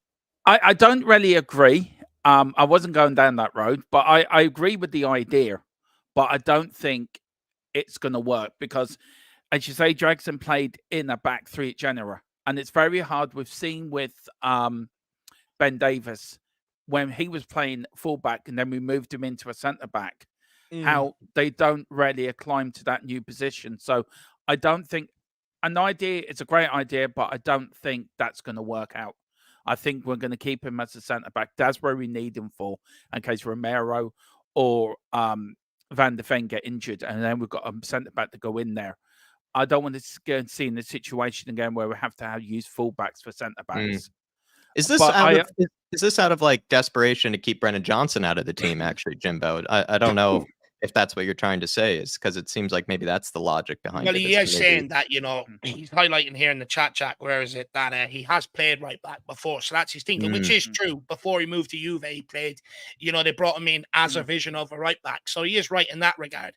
I don't really agree. I wasn't going down that road, but I agree with the idea, but I don't think it's going to work because, as you say, Dragusin played in a back three at Genoa, and it's very hard. We've seen with Ben Davies when he was playing fullback and then we moved him into a centre back. how they don't really acclimate to that new position. So I don't think an idea, it's a great idea, but I don't think that's going to work out. I think we're going to keep him as a centre back. That's where we need him for, in case Romero or Van der Ven get injured, and then we've got a centre back to go in there. I don't want to go and see in the situation again where we have to use fullbacks for centre backs. Is this is this out of like desperation to keep Brennan Johnson out of the team? Actually, Jimbo, I don't know if that's what you're trying to say, is because it seems like maybe that's the logic behind it. Well, he is saying that, he's highlighting here in the chat, where is it, that he has played right back before. So that's his thinking, which is true. Before he moved to Juve, he played, they brought him in as a vision of a right back. So he is right in that regard.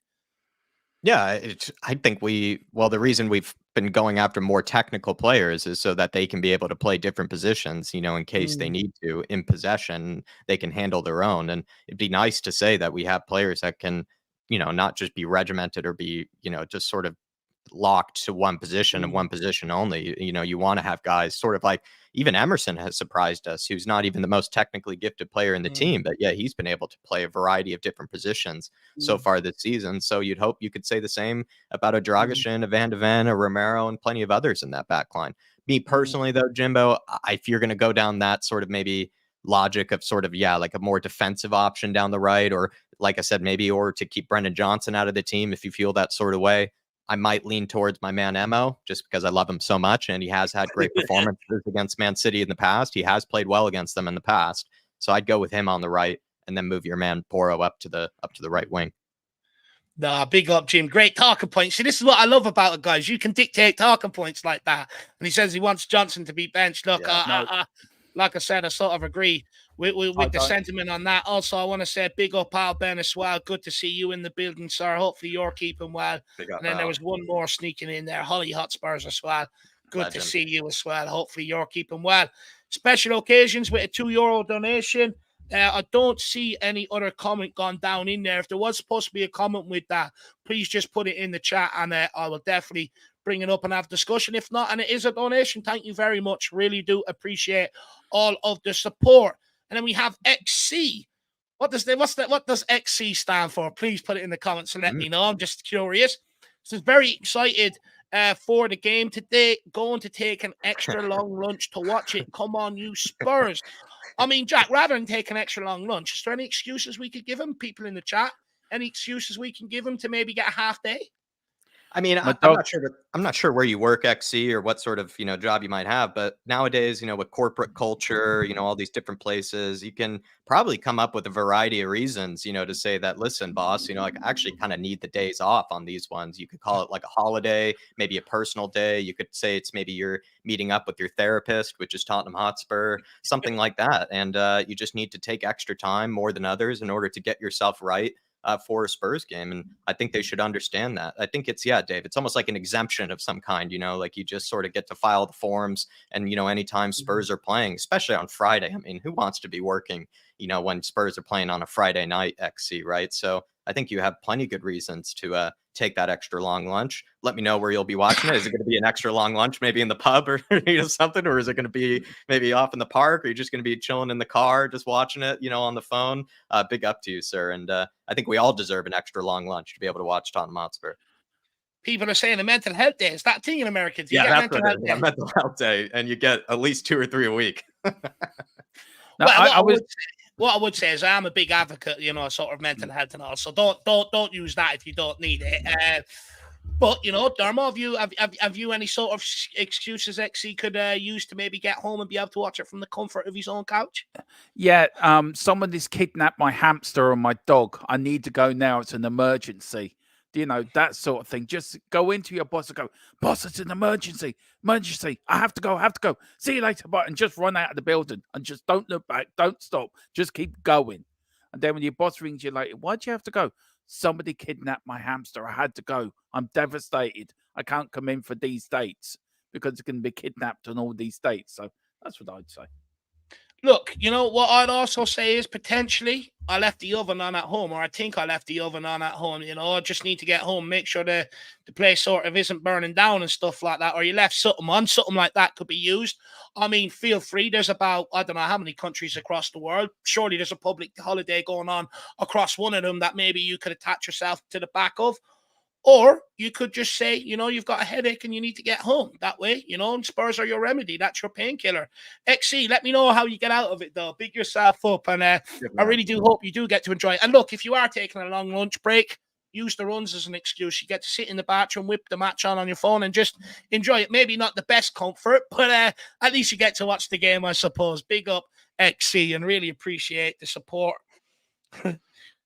Yeah, I think the reason we've been going after more technical players is so that they can be able to play different positions, in case they need to in possession, they can handle their own. And it'd be nice to say that we have players that can, not just be regimented or be, just sort of locked to one position and one position only. You want to have guys sort of like, even Emerson has surprised us, who's not even the most technically gifted player in the team, but yeah, he's been able to play a variety of different positions so far this season. So you'd hope you could say the same about a Dragishin, a Van de Ven, a Romero, and plenty of others in that back line. Me personally, though, Jimbo, if you're going to go down that sort of maybe logic of sort of, like a more defensive option down the right, or like I said, maybe, or to keep Brendan Johnson out of the team, if you feel that sort of way, I might lean towards my man Emo, just because I love him so much, and he has had great performances against Man City in the past. He has played well against them in the past, so I'd go with him on the right, and then move your man Poro up to the right wing. Nah, big up, Jim. Great talking points. See, this is what I love about it, guys. You can dictate talking points like that. And he says he wants Johnson to be benched. Look, like I said, I sort of agree with the sentiment on that. Also, I want to say big up Al Ben as well. Good to see you in the building, sir. Hopefully you're keeping well. And then there was one more sneaking in there, IrishHotspur as well. Good Legend. To see you as well. Hopefully you're keeping well. Special occasions with a €2 donation. I don't see any other comment gone down in there. If there was supposed to be a comment with that, please just put it in the chat, and I will definitely bring it up and have discussion. If not, and it is a donation, thank you very much. Really do appreciate all of the support. And then we have XC. What does XC stand for? Please put it in the comments and let me know. I'm just curious. So very excited for the game today. Going to take an extra long lunch to watch it. Come on, you Spurs. I mean, Jack, rather than take an extra long lunch, is there any excuses we could give him? People in the chat, any excuses we can give him to maybe get a half day? I mean, I'm not sure where you work, XC, or what sort of, job you might have. But nowadays, with corporate culture, all these different places, you can probably come up with a variety of reasons, to say that, listen, boss, I actually kind of need the days off on these ones. You could call it like a holiday, maybe a personal day. You could say it's maybe you're meeting up with your therapist, which is Tottenham Hotspur, something like that. And you just need to take extra time more than others in order to get yourself right for a Spurs game. And I think they should understand that. I think it's, Dave, it's almost like an exemption of some kind, like you just sort of get to file the forms. And, anytime Spurs are playing, especially on Friday, I mean, who wants to be working, when Spurs are playing on a Friday night, XC, right? So I think you have plenty of good reasons to take that extra long lunch. Let me know where you'll be watching it. Is it going to be an extra long lunch, maybe in the pub or something? Or is it going to be maybe off in the park? Or are you just going to be chilling in the car, just watching it, on the phone? Big up to you, sir. And I think we all deserve an extra long lunch to be able to watch Tottenham Hotspur. People are saying a mental health day. Is that a thing in America? Mental health day. And you get at least 2 or 3 a week. What I would say is I'm a big advocate, sort of mental health and all. So don't use that if you don't need it. But Dermo, have you any sort of excuses XC could use to maybe get home and be able to watch it from the comfort of his own couch? Yeah, someone has kidnapped my hamster or my dog. I need to go now. It's an emergency. That sort of thing. Just go into your boss and go, boss, it's an emergency. I have to go. See you later. And just run out of the building and just don't look back. Don't stop. Just keep going. And then when your boss rings you later, why'd you have to go? Somebody kidnapped my hamster. I had to go. I'm devastated. I can't come in for these dates because it's going to be kidnapped on all these dates. So that's what I'd say. Look, what I'd also say is potentially I left the oven on at home, or I think I left the oven on at home. I just need to get home, make sure the place sort of isn't burning down and stuff like that. Or you left something on, something like that could be used. I mean, feel free. There's about, I don't know how many countries across the world. Surely there's a public holiday going on across one of them that maybe you could attach yourself to the back of. Or you could just say, you've got a headache and you need to get home. That way, and Spurs are your remedy. That's your painkiller. XC, let me know how you get out of it, though. Big yourself up. And I really do hope you do get to enjoy it. And look, if you are taking a long lunch break, use the runs as an excuse. You get to sit in the bathroom, whip the match on your phone and just enjoy it. Maybe not the best comfort, but at least you get to watch the game, I suppose. Big up, XC, and really appreciate the support.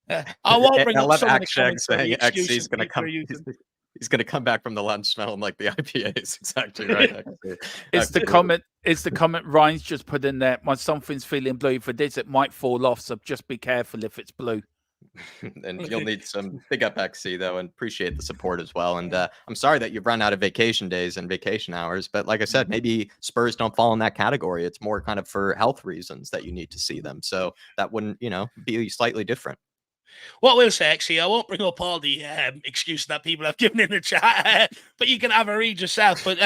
I won't bring up some of the comments saying XC's going to come. He's going to come back from the lunch smelling like the IPAs. Exactly right. It's the comment. It's the comment Ryan's just put in there. When something's feeling blue for this, it might fall off. So just be careful if it's blue. And you'll need some big up XC though, and appreciate the support as well. And I'm sorry that you've run out of vacation days and vacation hours, but like I said, maybe Spurs don't fall in that category. It's more kind of for health reasons that you need to see them. So that wouldn't, be slightly different. What we'll say, actually, I won't bring up all the excuses that people have given in the chat, but you can have a read yourself. But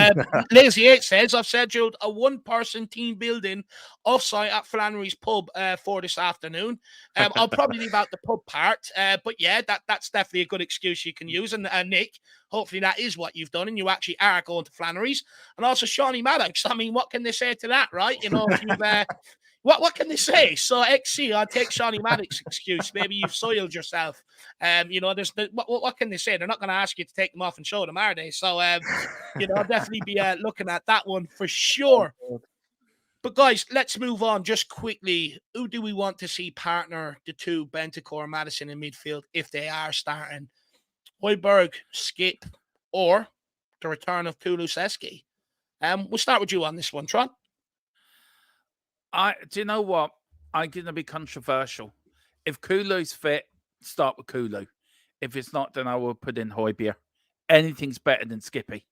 Lazy 8 says, I've scheduled a one-person team building offsite at Flannery's pub for this afternoon. I'll probably leave out the pub part, but yeah, that's definitely a good excuse you can use. And Nick, hopefully that is what you've done, and you actually are going to Flannery's. And also Shawnee Maddox, I mean, what can they say to that, right? If you've... What can they say? So XC, I'll take Shawnee Maddox's excuse. Maybe you've soiled yourself. There's what can they say? They're not going to ask you to take them off and show them, are they? So I'll definitely be looking at that one for sure. But guys, let's move on just quickly. Who do we want to see partner the two Bentancur and Madison in midfield if they are starting? Højbjerg, Skip, or the return of Kulusevski? We'll start with you on this one, Tron. Do you know what? I'm going to be controversial. If Kulu's fit, start with Kulu. If it's not, then I will put in Højbjerg. Anything's better than Skippy.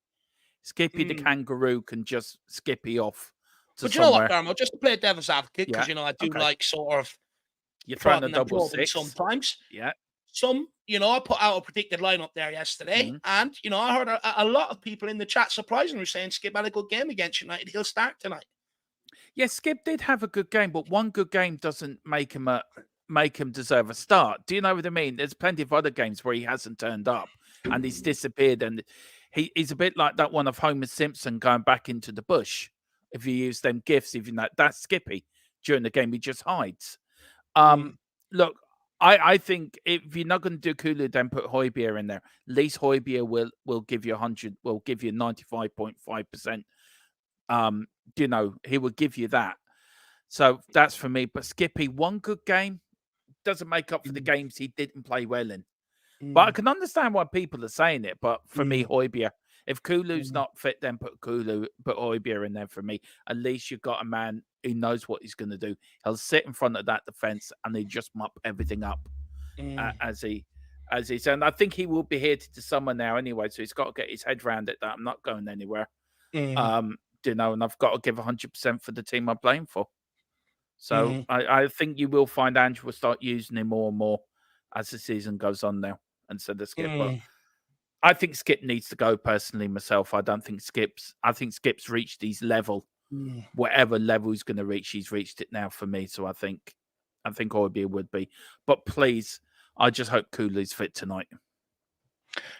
Skippy the kangaroo can just Skippy off. But you know what, Dermo? Just to play devil's advocate, because I do like sort of you're throwing a double six sometimes. Yeah. Some, I put out a predicted lineup there yesterday, and I heard a lot of people in the chat surprisingly saying Skip had a good game against United. He'll start tonight. Yeah, Skip did have a good game, but one good game doesn't make him deserve a start. Do you know what I mean? There's plenty of other games where he hasn't turned up and he's disappeared, and he's a bit like that one of Homer Simpson going back into the bush. If you use them gifs, even that's Skippy during the game, he just hides. Look, I think if you're not going to do Kulu, then put Højbjerg in there. At least Højbjerg will give you 100, will give you 95.5%. He will give you that. So that's for me. But Skippy, one good game doesn't make up for the games he didn't play well in. But I can understand why people are saying it. But for me, Højbjerg, if Kulu's not fit, then put Højbjerg in there for me. At least you've got a man who knows what he's going to do. He'll sit in front of that defense and he just mop everything up as he said. And I think he will be here to summer now anyway. So he's got to get his head around it that I'm not going anywhere. And I've got to give 100% for the team I'm playing for. So I think you will find Andrew will start using him more and more as the season goes on now instead of Skip. But I think Skip needs to go personally myself. I think Skip's reached his level. Whatever level he's going to reach, he's reached it now for me. So I think Højbjerg would be. But please, I just hope Kulu's fit tonight.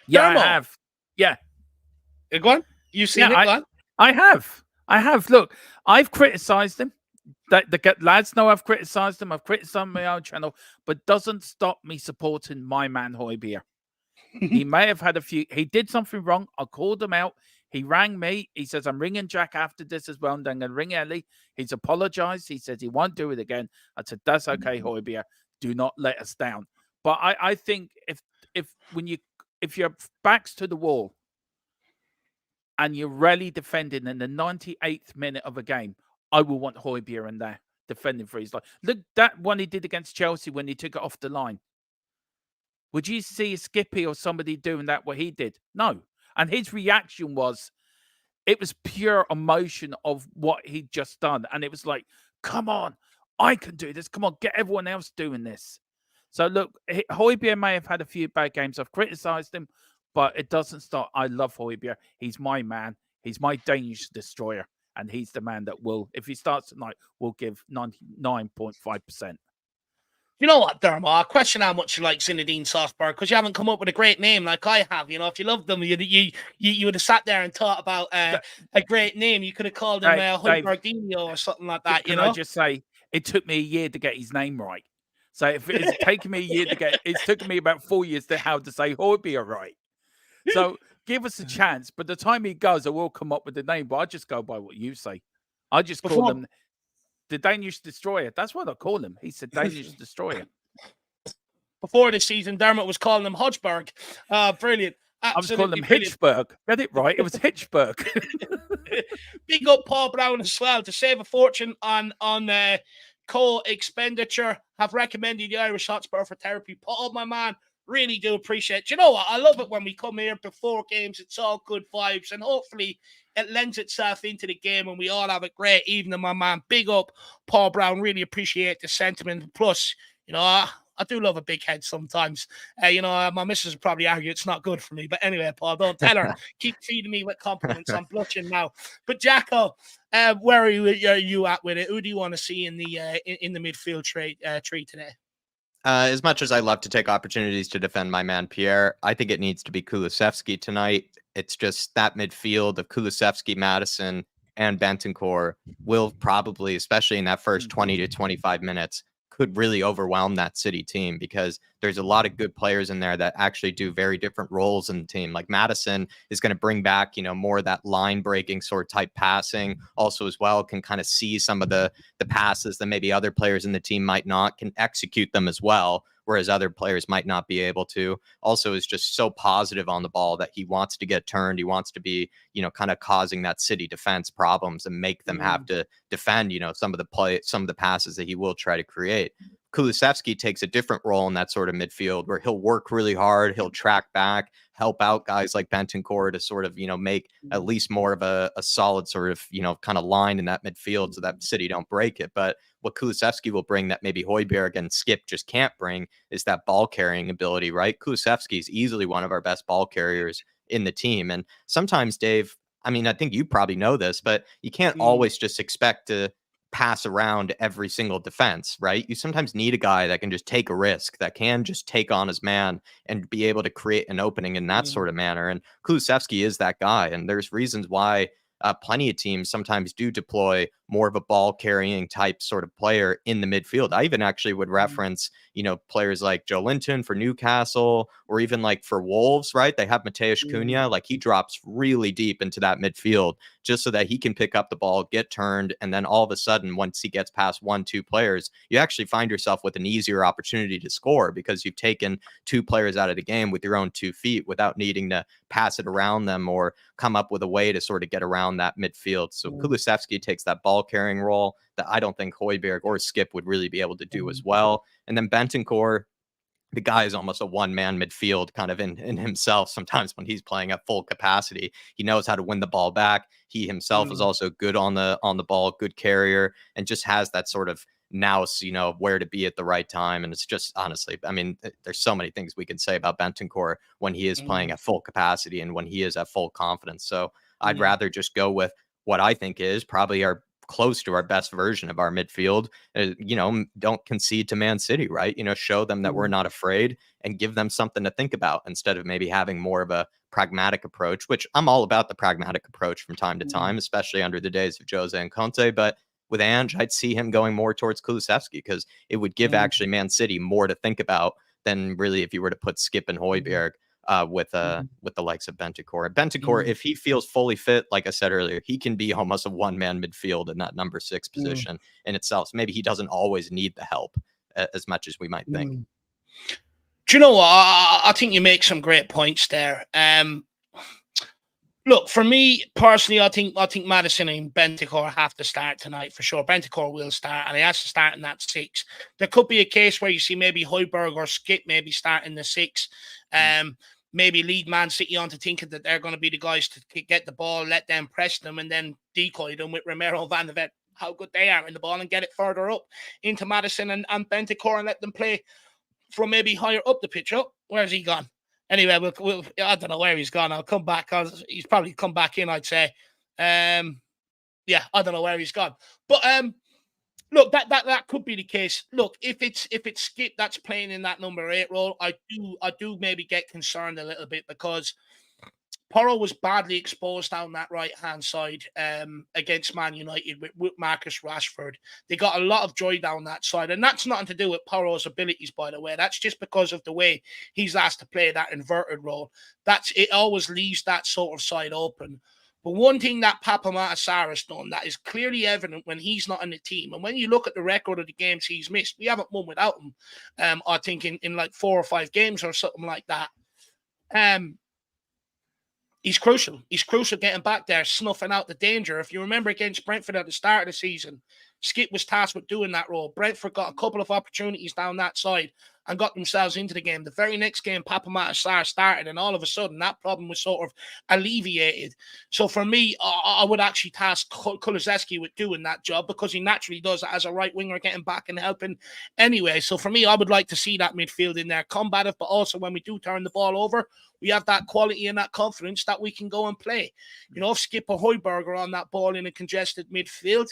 Yeah, I have. Yeah. Go on. You've seen it, go on. I have. Look, I've criticised him. The lads know I've criticised him. I've criticised my own channel, but doesn't stop me supporting my man Højbjerg. He may have had a few. He did something wrong. I called him out. He rang me. He says, I'm ringing Jack after this as well. And then I'm going to ring Ellie. He's apologised. He says he won't do it again. I said, that's okay, Højbjerg. Do not let us down. But I think if your back's to the wall and you're rally defending in the 98th minute of a game, I will want Højbjerg in there defending for his life. Look, that one he did against Chelsea when he took it off the line. Would you see a Skippy or somebody doing that what he did? No. And his reaction was, it was pure emotion of what he'd just done. And it was like, come on, I can do this. Come on, get everyone else doing this. So look, Højbjerg may have had a few bad games. I've criticised him, but it doesn't stop. I love Højbjerg. He's my man. He's my Danish destroyer, and he's the man that will, if he starts tonight, will give 99.5%. You know what, Dermot? I question how much you like Zinedine Salzburg because you haven't come up with a great name like I have. You know, if you loved them, you would have sat there and thought about a great name. You could have called him Højbjergdinho or something like that. Can I just say, it took me a year to get his name right. So if it's taken me a year to get, it's taken me about 4 years to how to say Højbjerg right. So give us a chance. But the time he goes, I will come up with the name. But I just go by what you say. I just call him the Danish destroyer. That's what I call him. He's the Danish destroyer. Before this season, Dermot was calling him Hodgeberg. Brilliant. Absolutely I was calling him Hitchberg. Get it right. It was Hitchberg. Big up Paul Brown as well. To save a fortune on co-expenditure, have recommended the Irish Hotspur for therapy. Paul, my man, really do appreciate it. You know what? I love it when we come here before games. It's all good vibes, and hopefully it lends itself into the game and we all have a great evening, my man. Big up Paul Brown. Really appreciate the sentiment. Plus, you know, I do love a big head sometimes. You know, my missus would probably argue it's not good for me. But anyway, Paul, don't tell her. Keep feeding me with compliments. I'm blushing now. But Jacko, where are you at with it? Who do you want to see in the midfield tree today? As much as I love to take opportunities to defend my man Pierre, I think it needs to be Kulusevski tonight. It's just that midfield of Kulusevski, Madison, and Bentancur will probably, especially in that first 20 to 25 minutes, could really overwhelm that City team because there's a lot of good players in there that actually do very different roles in the team. Like Madison is going to bring back, you know, more of that line breaking sort of type passing. Also as well can kind of see some of the passes that maybe other players in the team might not, can execute them as well, whereas other players might not be able to. Also is just so positive on the ball that he wants to get turned. He wants to be, you know, kind of causing that City defense problems and make them have to defend, you know, some of the passes that he will try to create. Kulusevski takes a different role in that sort of midfield where he'll work really hard. He'll track back, help out guys like Bentancur to sort of, you know, make at least more of a solid sort of, you know, kind of line in that midfield so that City don't break it. But what Kulusevski will bring that maybe Højbjerg and Skip just can't bring is that ball carrying ability, right? Kulusevski is easily one of our best ball carriers in the team. And sometimes, Dave, I mean, I think you probably know this, but you can't always just expect to pass around every single defense, right? You sometimes need a guy that can just take a risk, that can just take on his man and be able to create an opening in that sort of manner. And Kulusevski is that guy. And there's reasons why plenty of teams sometimes do deploy more of a ball carrying type sort of player in the midfield. I even actually would reference, you know, players like Joe Linton for Newcastle, or even like for Wolves, right? They have Mateusz Cunha, like he drops really deep into that midfield just so that he can pick up the ball, get turned, and then all of a sudden, once he gets past 1-2 players, you actually find yourself with an easier opportunity to score because you've taken 2 players out of the game with your own 2 feet without needing to pass it around them or come up with a way to sort of get around that midfield. So Kulusevski takes that ball carrying role that I don't think Højbjerg or Skip would really be able to do as well. And then Bentancur, the guy is almost a one-man midfield kind of in himself. Sometimes when he's playing at full capacity, he knows how to win the ball back. He himself is also good on the ball, good carrier, and just has that sort of nous, you know, where to be at the right time. And it's just, honestly, I mean, there's so many things we can say about Bentancur when he is playing at full capacity and when he is at full confidence. So I'd rather just go with what I think is probably close to our best version of our midfield. You know, don't concede to Man City, right? You know, show them that we're not afraid and give them something to think about instead of maybe having more of a pragmatic approach, which I'm all about the pragmatic approach from time to time, especially under the days of Jose and Conte. But with Ange, I'd see him going more towards Kulusevski because it would give actually Man City more to think about than really if you were to put Skip and Højbjerg with the likes of Bentancur. Bentancur, if he feels fully fit, like I said earlier, he can be almost a one-man midfield in that number 6 position in itself. So maybe he doesn't always need the help as much as we might think. Do you know what? I think you make some great points there. Look, for me personally, I think Madison and Bentancur have to start tonight for sure. Bentancur will start, and he has to start in that 6. There could be a case where you see maybe Højbjerg or Skip maybe start in the 6. Maybe lead Man City on to thinking that they're going to be the guys to get the ball, let them press them, and then decoy them with Romero Van de Vet, how good they are in the ball, and get it further up into Madison and Bentancur and let them play from maybe higher up the pitch. Oh, where's he gone? Anyway, I don't know where he's gone. I'll come back. He's probably come back in, I'd say. Yeah, I don't know where he's gone. But look, that could be the case. Look, if it's Skip that's playing in that number 8 role, I do maybe get concerned a little bit, because Porro was badly exposed down that right-hand side against Man United with Marcus Rashford. They got a lot of joy down that side, and that's nothing to do with Porro's abilities, by the way. That's just because of the way he's asked to play that inverted role. It always leaves that sort of side open. But one thing that Papamata Sarah's done that is clearly evident when he's not in the team, and when you look at the record of the games he's missed, we haven't won without him, I think, in like 4 or 5 games or something like that. He's crucial. He's crucial getting back there, snuffing out the danger. If you remember against Brentford at the start of the season, Skip was tasked with doing that role. Brentford got a couple of opportunities down that side and got themselves into the game. The very next game, Papamata Sarr started, and all of a sudden, that problem was sort of alleviated. So for me, I would actually task Kulusevski with doing that job, because he naturally does it as a right winger, getting back and helping anyway. So for me, I would like to see that midfield in there, combative, but also when we do turn the ball over, we have that quality and that confidence that we can go and play. You know, if Skip or Højbjerg are on that ball in a congested midfield,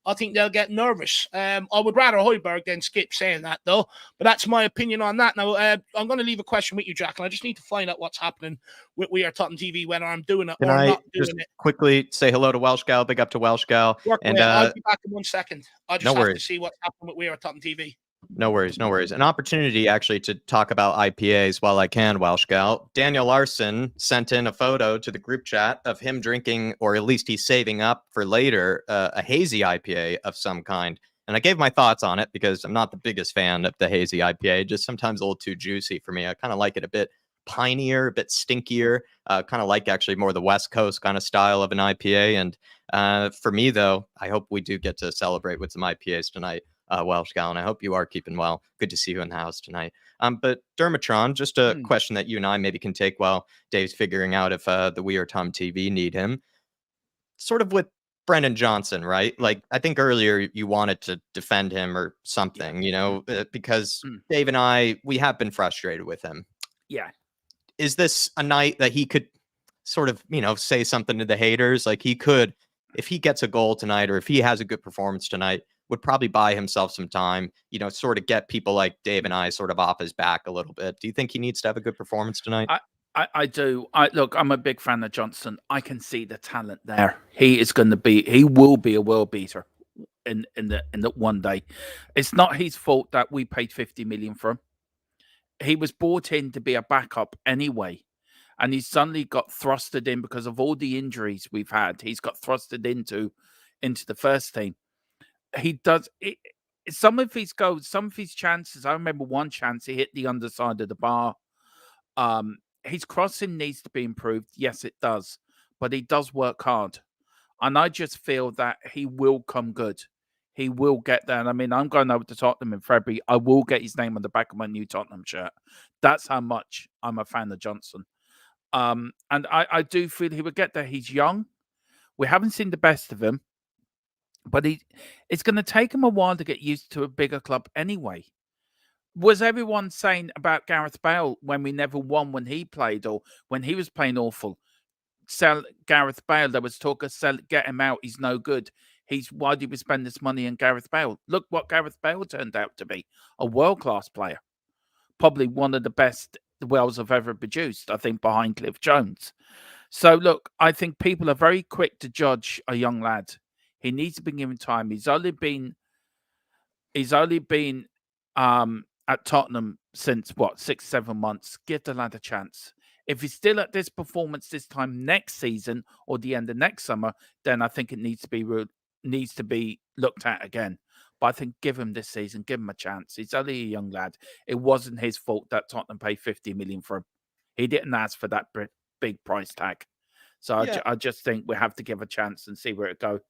I think they'll get nervous. I would rather Højbjerg than Skip, saying that, though. But that's my opinion on that. Now, I'm going to leave a question with you, Jack, and I just need to find out what's happening with We Are Tottenham TV, whether I'm doing it or not doing it. Quickly say hello to Welsh Gal, big up to Welsh Gal. And I'll be back in 1 second. I just have worries. to see what's happening with We Are Tottenham TV. No worries, no worries. An opportunity actually to talk about IPAs while I can, Welsh Gal. Daniel Larson sent in a photo to the group chat of him drinking, or at least he's saving up for later, a hazy IPA of some kind. And I gave my thoughts on it because I'm not the biggest fan of the hazy IPA, just sometimes a little too juicy for me. I kind of like it a bit pinier, a bit stinkier, kind of like actually more the West Coast kind of style of an IPA. And for me, though, I hope we do get to celebrate with some IPAs tonight. Welsh Gal, and I hope you are keeping well. Good to see you in the house tonight. But Dermatron, just a question that you and I maybe can take while Dave's figuring out if the We Are Tom TV need him. Sort of with Brennan Johnson, right? Like, I think earlier you wanted to defend him or something, you know, because Dave and I, we have been frustrated with him. Yeah. Is this a night that he could sort of, you know, say something to the haters? Like, he could, if he gets a goal tonight, or if he has a good performance tonight, would probably buy himself some time, you know, sort of get people like Dave and I sort of off his back a little bit. Do you think he needs to have a good performance tonight? I do. Look, I'm a big fan of Johnson. I can see the talent there. He will be a world beater in the one day. It's not his fault that we paid 50 million for him. He was brought in to be a backup anyway. And he suddenly got thrusted in because of all the injuries we've had. He's got thrusted into the first team. He does it, some of his goals, some of his chances. I remember one chance he hit the underside of the bar. His crossing needs to be improved. Yes, it does, but he does work hard, and I just feel that he will come good. He will get there. And I mean, I'm going over to Tottenham in February. I will get his name on the back of my new Tottenham shirt. That's how much I'm a fan of Johnson. And I do feel he will get there. He's young. We haven't seen the best of him. But it's going to take him a while to get used to a bigger club anyway. Was everyone saying about Gareth Bale when we never won when he played, or when he was playing awful? Sell Gareth Bale. There was talk of get him out. He's no good. Why did we spend this money on Gareth Bale? Look what Gareth Bale turned out to be. A world-class player. Probably one of the best the Wales have ever produced, I think, behind Cliff Jones. So look, I think people are very quick to judge a young lad. He needs to be given time. He's only been at Tottenham since 6-7 months. Give the lad a chance. If he's still at this performance this time next season or the end of next summer, then I think it needs to be looked at again. But I think give him this season, give him a chance. He's only a young lad. It wasn't his fault that Tottenham paid 50 million for him. He didn't ask for that big price tag. So yeah. I just think we have to give a chance and see where it goes.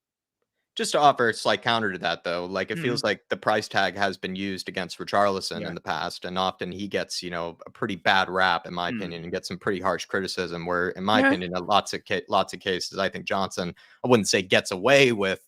Just to offer a slight counter to that, though, like it feels like the price tag has been used against Richarlison in the past, and often he gets, you know, a pretty bad rap, in my opinion, and gets some pretty harsh criticism. Where, in my opinion, in lots of cases, I think Johnson, I wouldn't say gets away with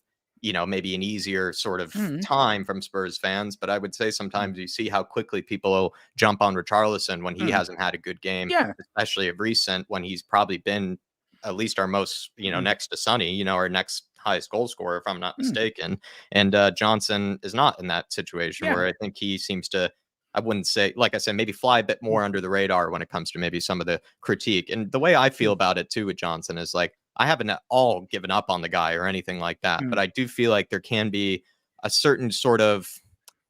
maybe an easier sort of time from Spurs fans. But I would say sometimes you see how quickly people will jump on Richarlison when he hasn't had a good game, especially of recent, when he's probably been at least our most, next to Sonny, our next highest goal scorer, if I'm not mistaken. And Johnson is not in that situation where I think he seems to, I wouldn't say, like I said, maybe fly a bit more under the radar when it comes to maybe some of the critique. And the way I feel about it too with Johnson is like, I haven't at all given up on the guy or anything like that, but I do feel like there can be a certain sort of,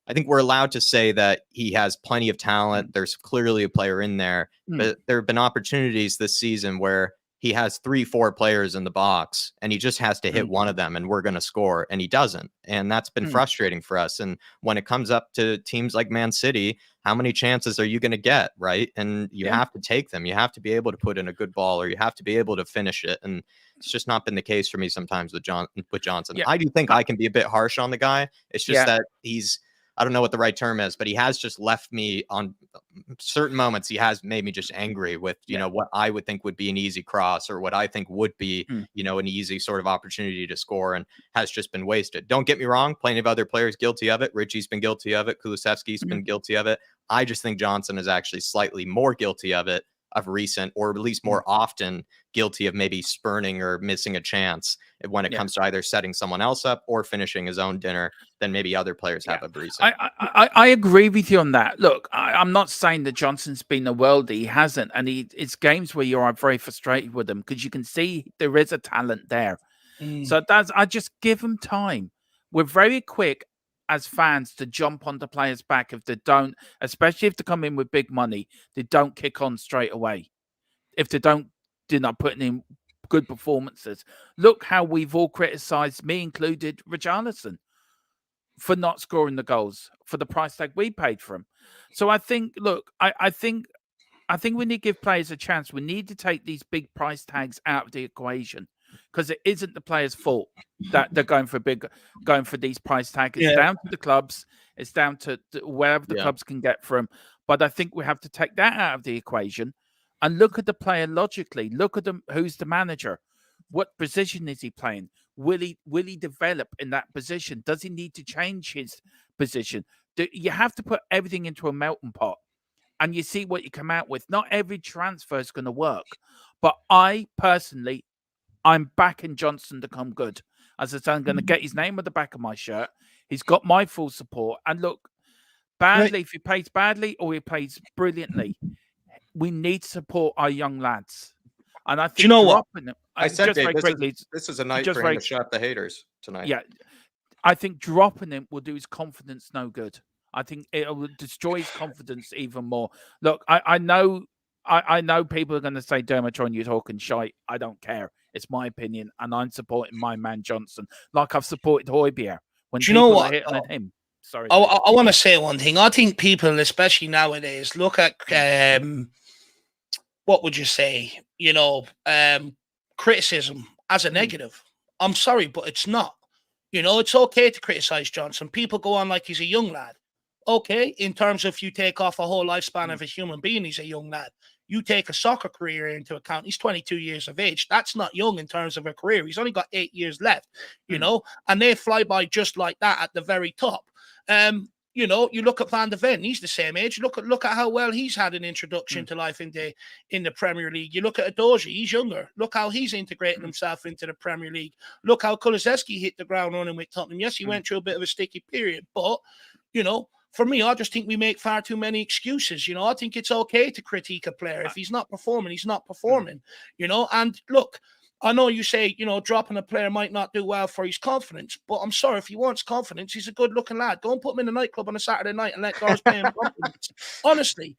I think we're allowed to say that he has plenty of talent. There's clearly a player in there, but there have been opportunities this season where he has 3-4 players in the box and he just has to hit one of them and we're going to score, and he doesn't. And that's been frustrating for us. And when it comes up to teams like Man City, how many chances are you going to get? Right. And you have to take them. You have to be able to put in a good ball, or you have to be able to finish it. And it's just not been the case for me sometimes with Johnson. I do think I can be a bit harsh on the guy. It's just that he's, I don't know what the right term is, but he has just left me on certain moments. He has made me just angry with, what I would think would be an easy cross, or what I think would be, an easy sort of opportunity to score, and has just been wasted. Don't get me wrong. Plenty of other players guilty of it. Richie's been guilty of it. Kulusevski's been guilty of it. I just think Johnson is actually slightly more guilty of it of recent, or at least more often guilty of maybe spurning or missing a chance when it comes to either setting someone else up or finishing his own dinner than maybe other players have of recent. I agree with you on that. Look, I'm not saying that Johnson's been a worldie. He hasn't. And it's games where you are very frustrated with him because you can see there is a talent there. So I just give him time. We're very quick as fans to jump on the players' back if they don't, especially if they come in with big money, they don't kick on straight away. If they're not putting in good performances. Look how we've all criticised, me included, Richarlison, for not scoring the goals for the price tag we paid for him. So I think, look, I think we need to give players a chance. We need to take these big price tags out of the equation, because it isn't the players' fault that they're going for these price tags. It's down to the clubs. It's down to wherever the clubs can get from. But I think we have to take that out of the equation and look at the player logically. Look at them. Who's the manager? What position is he playing? Will he develop in that position? Does he need to change his position? You have to put everything into a melting pot, and you see what you come out with. Not every transfer is going to work, but I personally, I'm backing Johnson to come good. As I said, I'm going to get his name on the back of my shirt. He's got my full support. And look, if he plays badly or he plays brilliantly, we need to support our young lads. And I think, do you know what? I said, Dave, this is a night for him to shut the haters tonight. Yeah, I think dropping him will do his confidence no good. I think it will destroy his confidence even more. Look, I know people are going to say, Dermotron, you're talking shite. I don't care. It's my opinion, and I'm supporting my man Johnson, like I've supported Højbjerg when people are hitting on him. Sorry, I want to say one thing. I think people, especially nowadays, look at what would you say? Criticism as a negative. I'm sorry, but it's not. It's okay to criticize Johnson. People go on like he's a young lad. Okay, in terms of, you take off a whole lifespan of a human being, he's a young lad. You take a soccer career into account, he's 22 years of age. That's not young in terms of a career. He's only got 8 years left, and they fly by just like that at the very top. You look at Van de Ven, he's the same age. Look at how well he's had an introduction to life in the Premier League. You look at Adoji, he's younger. Look how he's integrating himself into the Premier League. Look how Kulusevski hit the ground running with Tottenham. Yes, he went through a bit of a sticky period, but for me, I just think we make far too many excuses. I think it's okay to critique a player. If he's not performing, he's not performing. And look, I know you say, dropping a player might not do well for his confidence, but I'm sorry, if he wants confidence, he's a good-looking lad. Go and put him in a nightclub on a Saturday night and let girls pay him compliments. Honestly,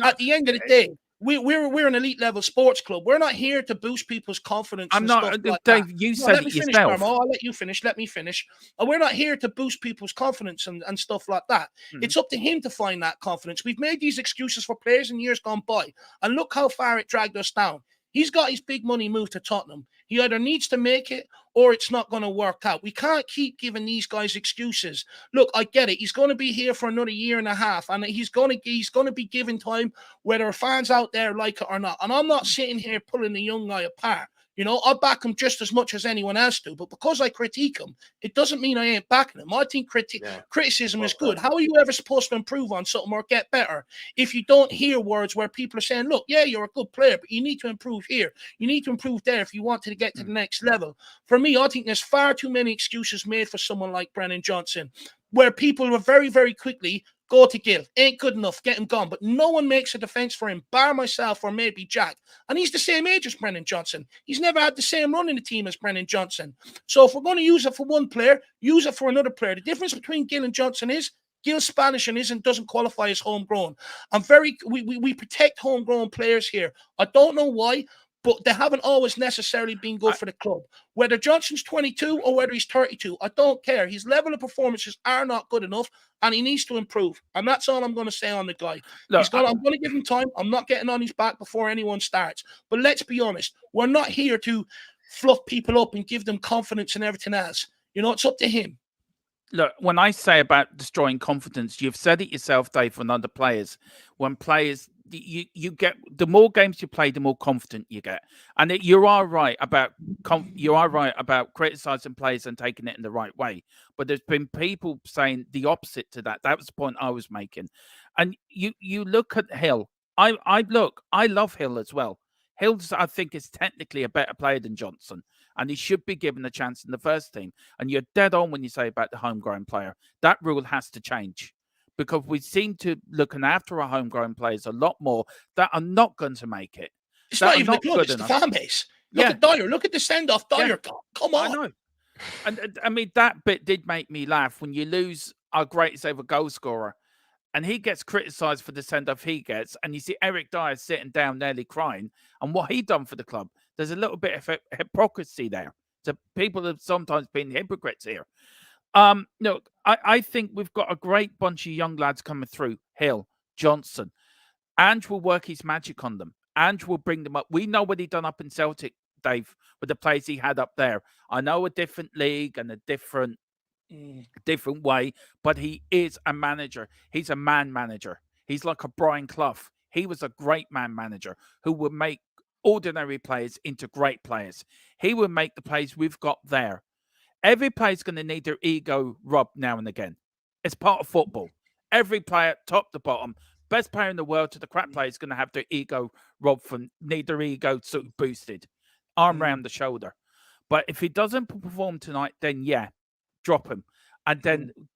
at the end of the day, we're an elite level sports club. We're not here to boost people's confidence. I'm not, like Dave. You said it yourself. I'll let you finish. Let me finish. And we're not here to boost people's confidence and stuff like that. It's up to him to find that confidence. We've made these excuses for players in years gone by, and look how far it dragged us down. He's got his big money move to Tottenham. He either needs to make it or it's not going to work out. We can't keep giving these guys excuses. Look, I get it. He's going to be here for another year and a half, and he's going to be given time, whether fans out there like it or not. And I'm not sitting here pulling the young guy apart. You know, I back him just as much as anyone else do, but because I critique him, it doesn't mean I ain't backing him. I think criticism is good. How are you ever supposed to improve on something or get better if you don't hear words where people are saying, look, yeah, you're a good player, but you need to improve here. You need to improve there if you want to get to the next level. For me, I think there's far too many excuses made for someone like Brennan Johnson, where people will very, very quickly go to Gill. Ain't good enough. Get him gone. But no one makes a defence for him, bar myself or maybe Jack. And he's the same age as Brennan Johnson. He's never had the same run in the team as Brennan Johnson. So if we're going to use it for one player, use it for another player. The difference between Gill and Johnson is Gill's Spanish and doesn't qualify as homegrown. We protect homegrown players here. I don't know why, but they haven't always necessarily been good for the club. Whether Johnson's 22 or whether he's 32, I don't care. His level of performances are not good enough, and he needs to improve. And that's all I'm going to say on the guy. Look, I'm going to give him time. I'm not getting on his back before anyone starts. But let's be honest. We're not here to fluff people up and give them confidence and everything else. You know, it's up to him. Look, when I say about destroying confidence, you've said it yourself, Dave, from other players. When players, you get, the more games you play, the more confident you get. And you are right about criticizing players and taking it in the right way. But there's been people saying the opposite to that. That was the point I was making. And you look at Hill. I love Hill as well. Hill, I think, is technically a better player than Johnson, and he should be given a chance in the first team. And you're dead on when you say about the homegrown player. That rule has to change, because we seem to looking after our homegrown players a lot more that are not going to make it. It's not even the club, it's the fan base. Look at Dyer. Look at the send-off Dyer got. Come on. I know. And I mean, that bit did make me laugh when you lose our greatest ever goal scorer, and he gets criticised for the send-off he gets, and you see Eric Dyer sitting down nearly crying, and what he done for the club. There's a little bit of hypocrisy there. So people have sometimes been hypocrites here. No, I think we've got a great bunch of young lads coming through. Hill, Johnson. Ange will work his magic on them. Ange will bring them up. We know what he done up in Celtic, Dave, with the players he had up there. I know a different league and a different way, but he is a manager. He's a man manager. He's like a Brian Clough. He was a great man manager who would make ordinary players into great players. He would make the players we've got there. Every player's going to need their ego rubbed now and again. It's part of football. Every player, top to bottom, best player in the world to the crap player, is going to have their ego rubbed from, need their ego sort of boosted, arm round the shoulder. But if he doesn't perform tonight, then drop him, and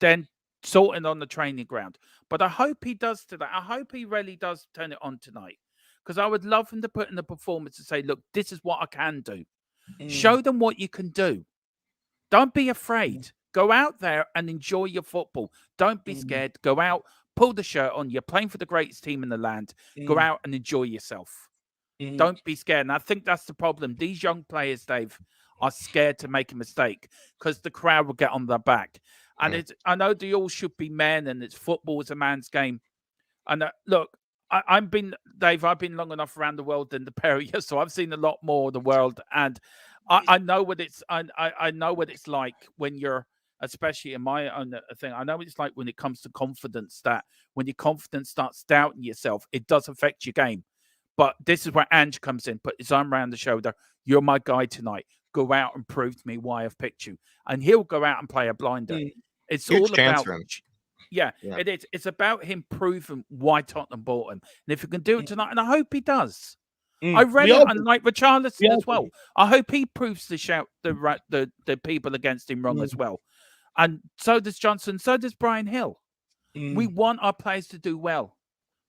then sorting on the training ground. But I hope he does today. I hope he really does turn it on tonight, because I would love him to put in the performance and say, look, this is what I can do. Show them what you can do. Don't be afraid. Go out there and enjoy your football. Don't be scared. Go out, pull the shirt on. You're playing for the greatest team in the land. Go out and enjoy yourself. Don't be scared. And I think that's the problem. These young players, Dave, are scared to make a mistake because the crowd will get on their back. And I know they all should be men, and it's football is a man's game. And look, I've been long enough around the world than the pair of you, so I've seen a lot more of the world, and I know what it's I know what it's like when you're, especially in my own thing. I know what it's like when it comes to confidence. That when your confidence starts doubting yourself, it does affect your game. But this is where Ange comes in, put his arm around the shoulder. You're my guy tonight. Go out and prove to me why I've picked you, and he'll go out and play a blinder. It's Huge all about. Yeah. It is. It's about him proving why Tottenham bought him. And if he can do it tonight, and I hope he does. I read it, and like Richarlison as well. I hope he proves the people against him wrong as well. And so does Johnson, so does Brian Hill. We want our players to do well.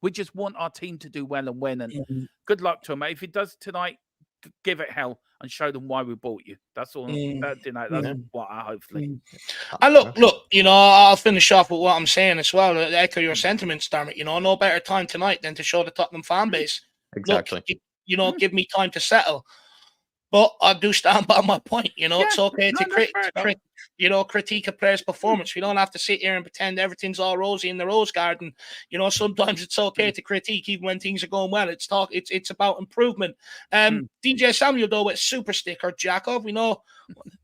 We just want our team to do well and win. And good luck to him. If he does tonight, give it hell and show them why we bought you. That's all. That's what I hopefully. And look, you know, I'll finish off with what I'm saying as well. Echo your sentiments, damn it. You know, no better time tonight than to show the Tottenham fan base. Exactly. Look, you know, give me time to settle. But I do stand by my point. You know, it's okay to critique a player's performance. We don't have to sit here and pretend everything's all rosy in the rose garden. You know, sometimes it's okay to critique even when things are going well. It's about improvement. DJ Samuel, though, with super sticker, Jacob, we know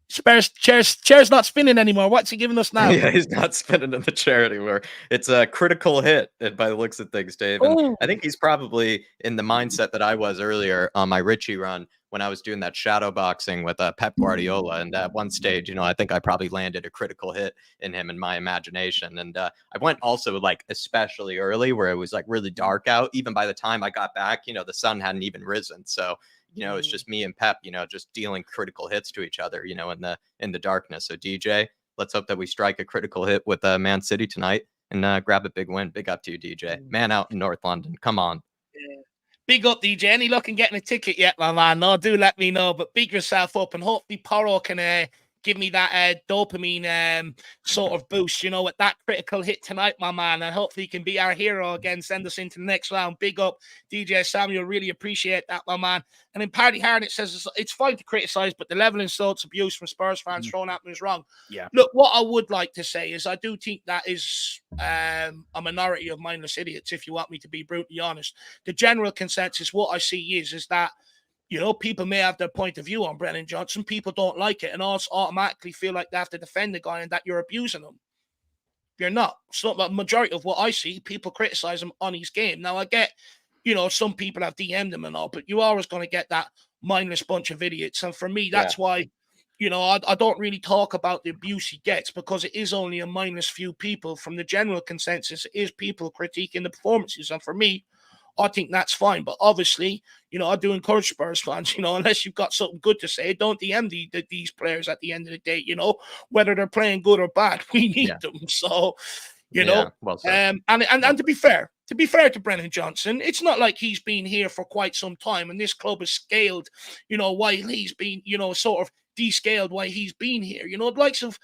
Spurs chair's not spinning anymore. What's he giving us now? Yeah, he's not spinning in the chair anymore. It's a critical hit by the looks of things, Dave. And I think he's probably in the mindset that I was earlier on my Richie run, when I was doing that shadow boxing with Pep Guardiola. And at one stage, I think I probably landed a critical hit in him in my imagination. And I went also like especially early where it was like really dark out. Even by the time I got back, the sun hadn't even risen. So, it's just me and Pep, just dealing critical hits to each other, in the darkness. So DJ, let's hope that we strike a critical hit with Man City tonight and grab a big win. Big up to you, DJ. Man out in North London. Come on. Yeah. Big up, DJ. Any luck in getting a ticket yet, my man? No, do let me know. But big yourself up, and hopefully Porro can give me that dopamine sort of boost, with that critical hit tonight, my man. And hopefully he can be our hero again, send us into the next round. Big up, DJ Samuel. Really appreciate that, my man. And in Paddy Hard, it says it's fine to criticize, but the level of insults, abuse from Spurs fans thrown at me is wrong. Yeah. Look, what I would like to say is I do think that is a minority of mindless idiots, if you want me to be brutally honest. The general consensus, what I see is that people may have their point of view on Brennan Johnson. People don't like it and also automatically feel like they have to defend the guy and that you're abusing him. You're not. So the majority of what I see, people criticize him on his game. Now, I get, some people have DM'd him and all, but you're always going to get that mindless bunch of idiots. And for me, that's why, I don't really talk about the abuse he gets because it is only a mindless few people. From the general consensus, it is people critiquing the performances. And for me, I think that's fine. But obviously, I do encourage Spurs fans, unless you've got something good to say, don't DM these players at the end of the day, whether they're playing good or bad. We need them. So, well said. And to be fair to Brennan Johnson, it's not like he's been here for quite some time and this club is scaled, while he's been, sort of descaled while he's been here. The likes of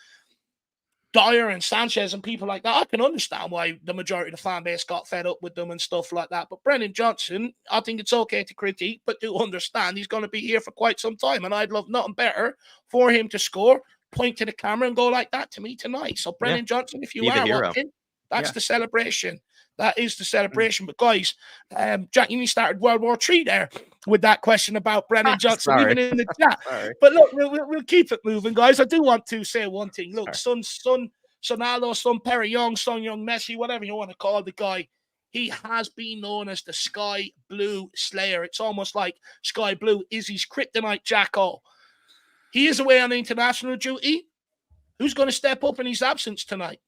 Dyer and Sanchez and people like that, I can understand why the majority of the fan base got fed up with them and stuff like that. But Brennan Johnson, I think it's okay to critique, but do understand he's going to be here for quite some time. And I'd love nothing better for him to score, point to the camera and go like that to me tonight. So Brennan Johnson, if you are watching, that's the celebration. That is the celebration. But guys, Jack, you started World War III there with that question about Brennan Johnson, even in the chat. But look, we'll keep it moving, guys. I do want to say one thing. Look, Son Ronaldo, Son Perry-Young, Son Young Messi, whatever you want to call the guy, he has been known as the Sky Blue Slayer. It's almost like Sky Blue is his kryptonite, Jacko. He is away on international duty. Who's going to step up in his absence tonight?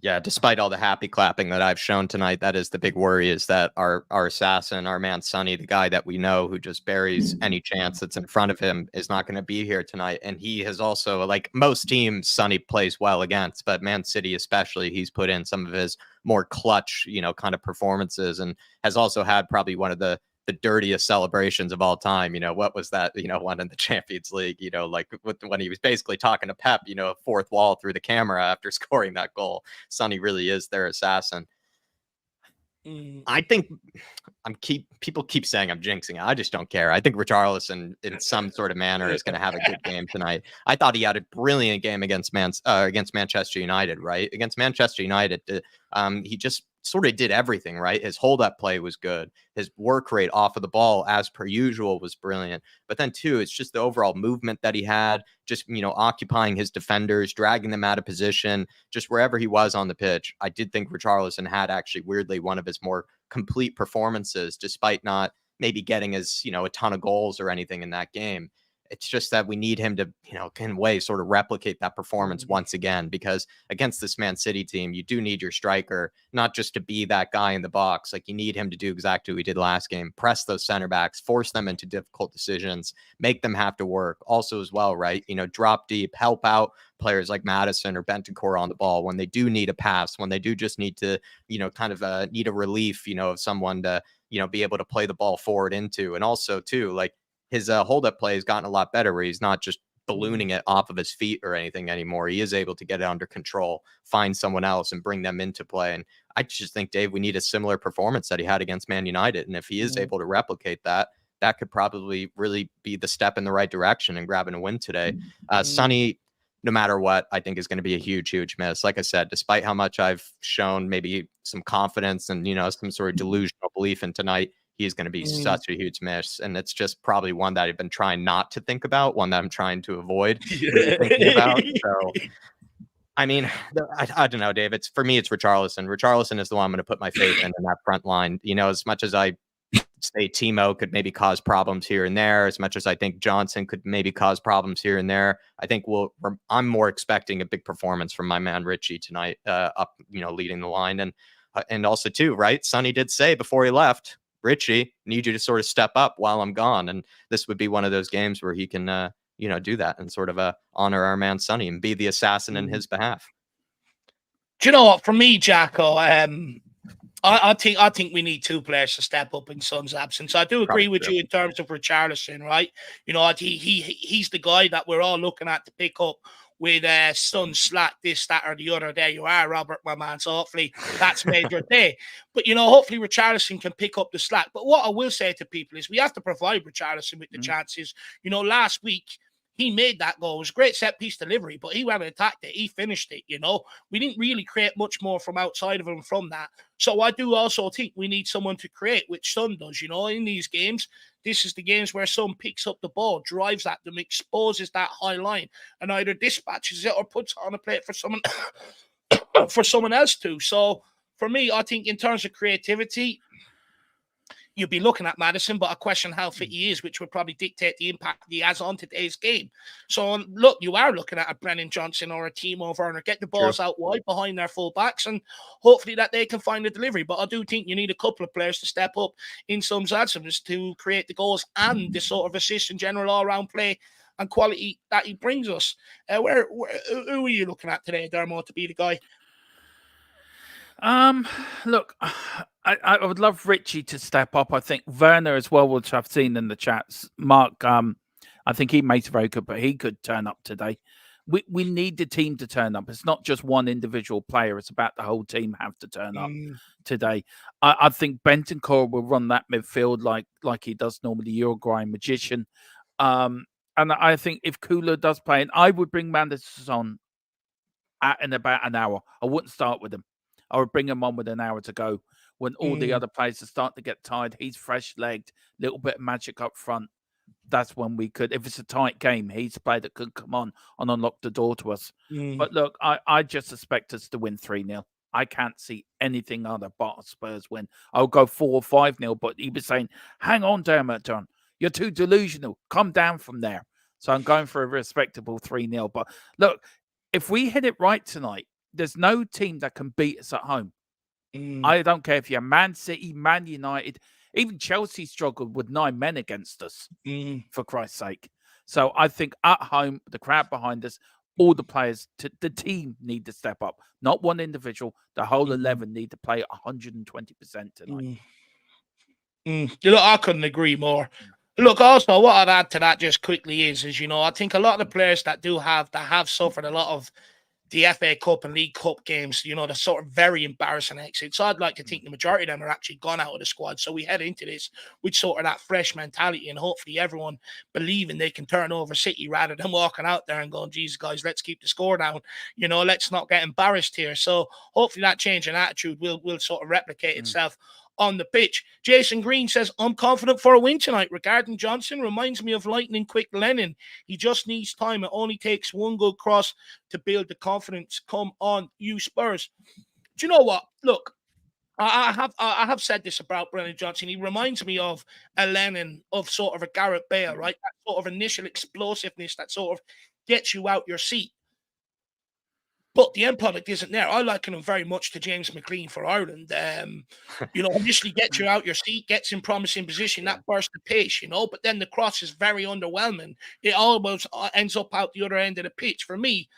Yeah, despite all the happy clapping that I've shown tonight, that is the big worry, is that our assassin, our man Sonny, the guy that we know who just buries any chance that's in front of him, is not going to be here tonight. And he has also, like most teams, Sonny plays well against, but Man City especially, he's put in some of his more clutch, kind of performances, and has also had probably one of the dirtiest celebrations of all time. What was that, one in the Champions League, like when he was basically talking to Pep, fourth wall through the camera after scoring that goal. Sonny really is their assassin. I think people keep saying I'm jinxing it. I just don't care. I think Richarlison in some sort of manner is going to have a good game tonight. I thought he had a brilliant game against Manchester United, right? Against Manchester United, he just sort of did everything right. His hold-up play was good. His work rate off of the ball, as per usual, was brilliant. But then, too, it's just the overall movement that he had, just, occupying his defenders, dragging them out of position, just wherever he was on the pitch. I did think Richarlison had actually, weirdly, one of his more complete performances, despite not maybe getting as, a ton of goals or anything in that game. It's just that we need him to, in a way, sort of replicate that performance once again, because against this Man City team, you do need your striker, not just to be that guy in the box. Like, you need him to do exactly what he did last game, press those center backs, force them into difficult decisions, make them have to work. Also as well, right? Drop deep, help out players like Madison or Bentancur on the ball when they do need a pass, when they do just need to, need a relief, of someone to, be able to play the ball forward into. And also too, like, his hold-up play has gotten a lot better, where he's not just ballooning it off of his feet or anything anymore. He is able to get it under control, find someone else, and bring them into play. And I just think, Dave, we need a similar performance that he had against Man United. And if he is able to replicate that, that could probably really be the step in the right direction and grabbing a win today. Sonny, no matter what, I think is going to be a huge, huge miss. Like I said, despite how much I've shown maybe some confidence and, some sort of delusional belief in tonight, he's going to be such a huge miss. And it's just probably one that I've been trying not to think about, one that I'm trying to avoid really thinking about. So, I mean, I don't know, Dave. For me, it's Richarlison. Richarlison is the one I'm going to put my faith in that front line. As much as I say Timo could maybe cause problems here and there, as much as I think Johnson could maybe cause problems here and there. I think I'm more expecting a big performance from my man Richie tonight, up, leading the line. And also too, right? Sonny did say before he left, Richie, need you to sort of step up while I'm gone. And this would be one of those games where he can, do that and sort of honor our man Sonny and be the assassin in his behalf. Do you know what? For me, Jacko, I think we need two players to step up in Son's absence. I do agree with you in terms of Richarlison, right? He's the guy that we're all looking at to pick up with Son slack this, that, or the other. There you are, Robert, my man. So hopefully that's made your day. But hopefully Richarlison can pick up the slack. But what I will say to people is we have to provide Richarlison with the chances. Last week he made that goal. It was a great set piece delivery, but he went and attacked it. He finished it, We didn't really create much more from outside of him from that. So I do also think we need someone to create, which Son does, in these games. This is the games where Son picks up the ball, drives at them, exposes that high line, and either dispatches it or puts it on a plate for someone for someone else to. So for me, I think in terms of creativity, you'd be looking at Madison, but I question how fit he is, which would probably dictate the impact he has on today's game. So, look, you are looking at a Brennan Johnson or a Timo Werner, get the balls out wide behind their full backs, and hopefully that they can find the delivery. But I do think you need a couple of players to step up in some absence to create the goals and the sort of assist and general all-round play and quality that he brings us. Who are you looking at today, Dermot, to be the guy? Look, I would love Richie to step up. I think Werner as well, which I've seen in the chats. Mark, I think he makes very good, but he could turn up today. We need the team to turn up. It's not just one individual player. It's about the whole team have to turn up today. I think Bentancur will run that midfield like he does normally, Uruguayan magician. And I think if Kula does play, and I would bring Madison on in about an hour. I wouldn't start with him. I would bring him on with an hour to go when all the other players are starting to get tired. He's fresh-legged, little bit of magic up front. That's when we could, if it's a tight game, he's a player that could come on and unlock the door to us. But look, I just expect us to win 3-0. I can't see anything other but a Spurs win. I'll go 4 or 5-0, but he was saying, hang on, Dermot, John. You're too delusional. Come down from there. So I'm going for a respectable 3-0. But look, if we hit it right tonight, there's no team that can beat us at home. I don't care if you're Man City, Man United, even Chelsea struggled with 9 men against us, for Christ's sake. So I think at home, the crowd behind us, all the players, the team need to step up. Not one individual. The whole 11 need to play 120% tonight. Look, I couldn't agree more. Look, also, what I'd add to that just quickly is I think a lot of the players that have suffered a lot of the FA Cup and League Cup games, the sort of very embarrassing exits. So I'd like to think the majority of them are actually gone out of the squad. So we head into this with sort of that fresh mentality and hopefully everyone believing they can turn over City rather than walking out there and going, geez, guys, let's keep the score down. Let's not get embarrassed here. So hopefully that change in attitude will sort of replicate itself on the pitch. Jason Green says, I'm confident for a win tonight. Regarding Johnson, reminds me of lightning quick Lennon. He just needs time. It only takes one good cross to build the confidence. Come on, you Spurs. Do you know what? Look, I have said this about Brennan Johnson. He reminds me of a Lennon, of sort of a Gareth Bale, right? That sort of initial explosiveness that sort of gets you out your seat. But the end product isn't there. I liken him very much to James McLean for Ireland. Initially gets you out your seat, gets in promising position, that burst of pace, but then the cross is very underwhelming. It almost ends up out the other end of the pitch. For me,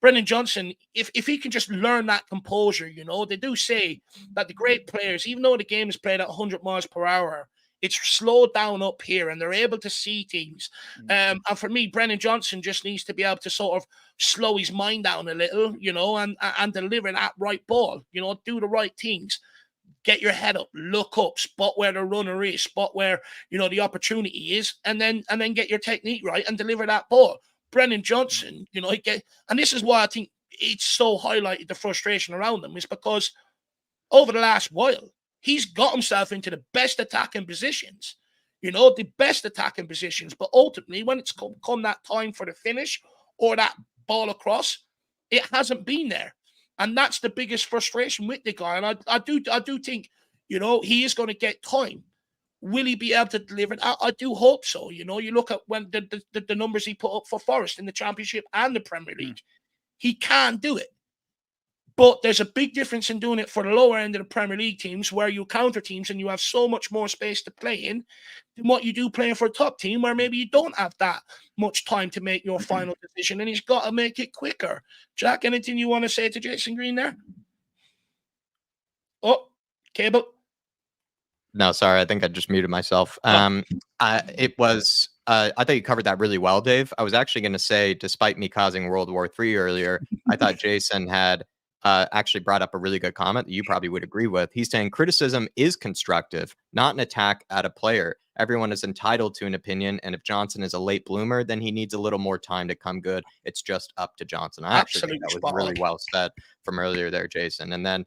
Brennan Johnson, if he can just learn that composure, they do say that the great players, even though the game is played at 100 miles per hour, it's slowed down up here and they're able to see things. And for me, Brennan Johnson just needs to be able to sort of slow his mind down a little, and deliver that right ball, do the right things. Get your head up, look up, spot where the runner is, spot where, the opportunity is, and then get your technique right and deliver that ball. Brennan Johnson, and this is why I think it's so highlighted the frustration around him, is because over the last while, he's got himself into the best attacking positions, but ultimately when it's come that time for the finish or that ball across, it hasn't been there. And that's the biggest frustration with the guy. And I do think, he is going to get time. Will he be able to deliver it? I do hope so. You look at when the numbers he put up for Forest in the Championship and the Premier League. He can do it. But there's a big difference in doing it for the lower end of the Premier League teams where you counter teams and you have so much more space to play in than what you do playing for a top team where maybe you don't have that much time to make your final decision and he's got to make it quicker. Jack, anything you want to say to Jason Green there? Oh, Cable. No, sorry. I think I just muted myself. I thought you covered that really well, Dave. I was actually going to say, despite me causing World War III earlier, I thought Jason had actually brought up a really good comment that you probably would agree with. He's saying criticism is constructive, not an attack at a player. Everyone is entitled to an opinion, and if Johnson is a late bloomer, then he needs a little more time to come good. It's just up to Johnson. I actually think that was really well said from earlier there, Jason. And then,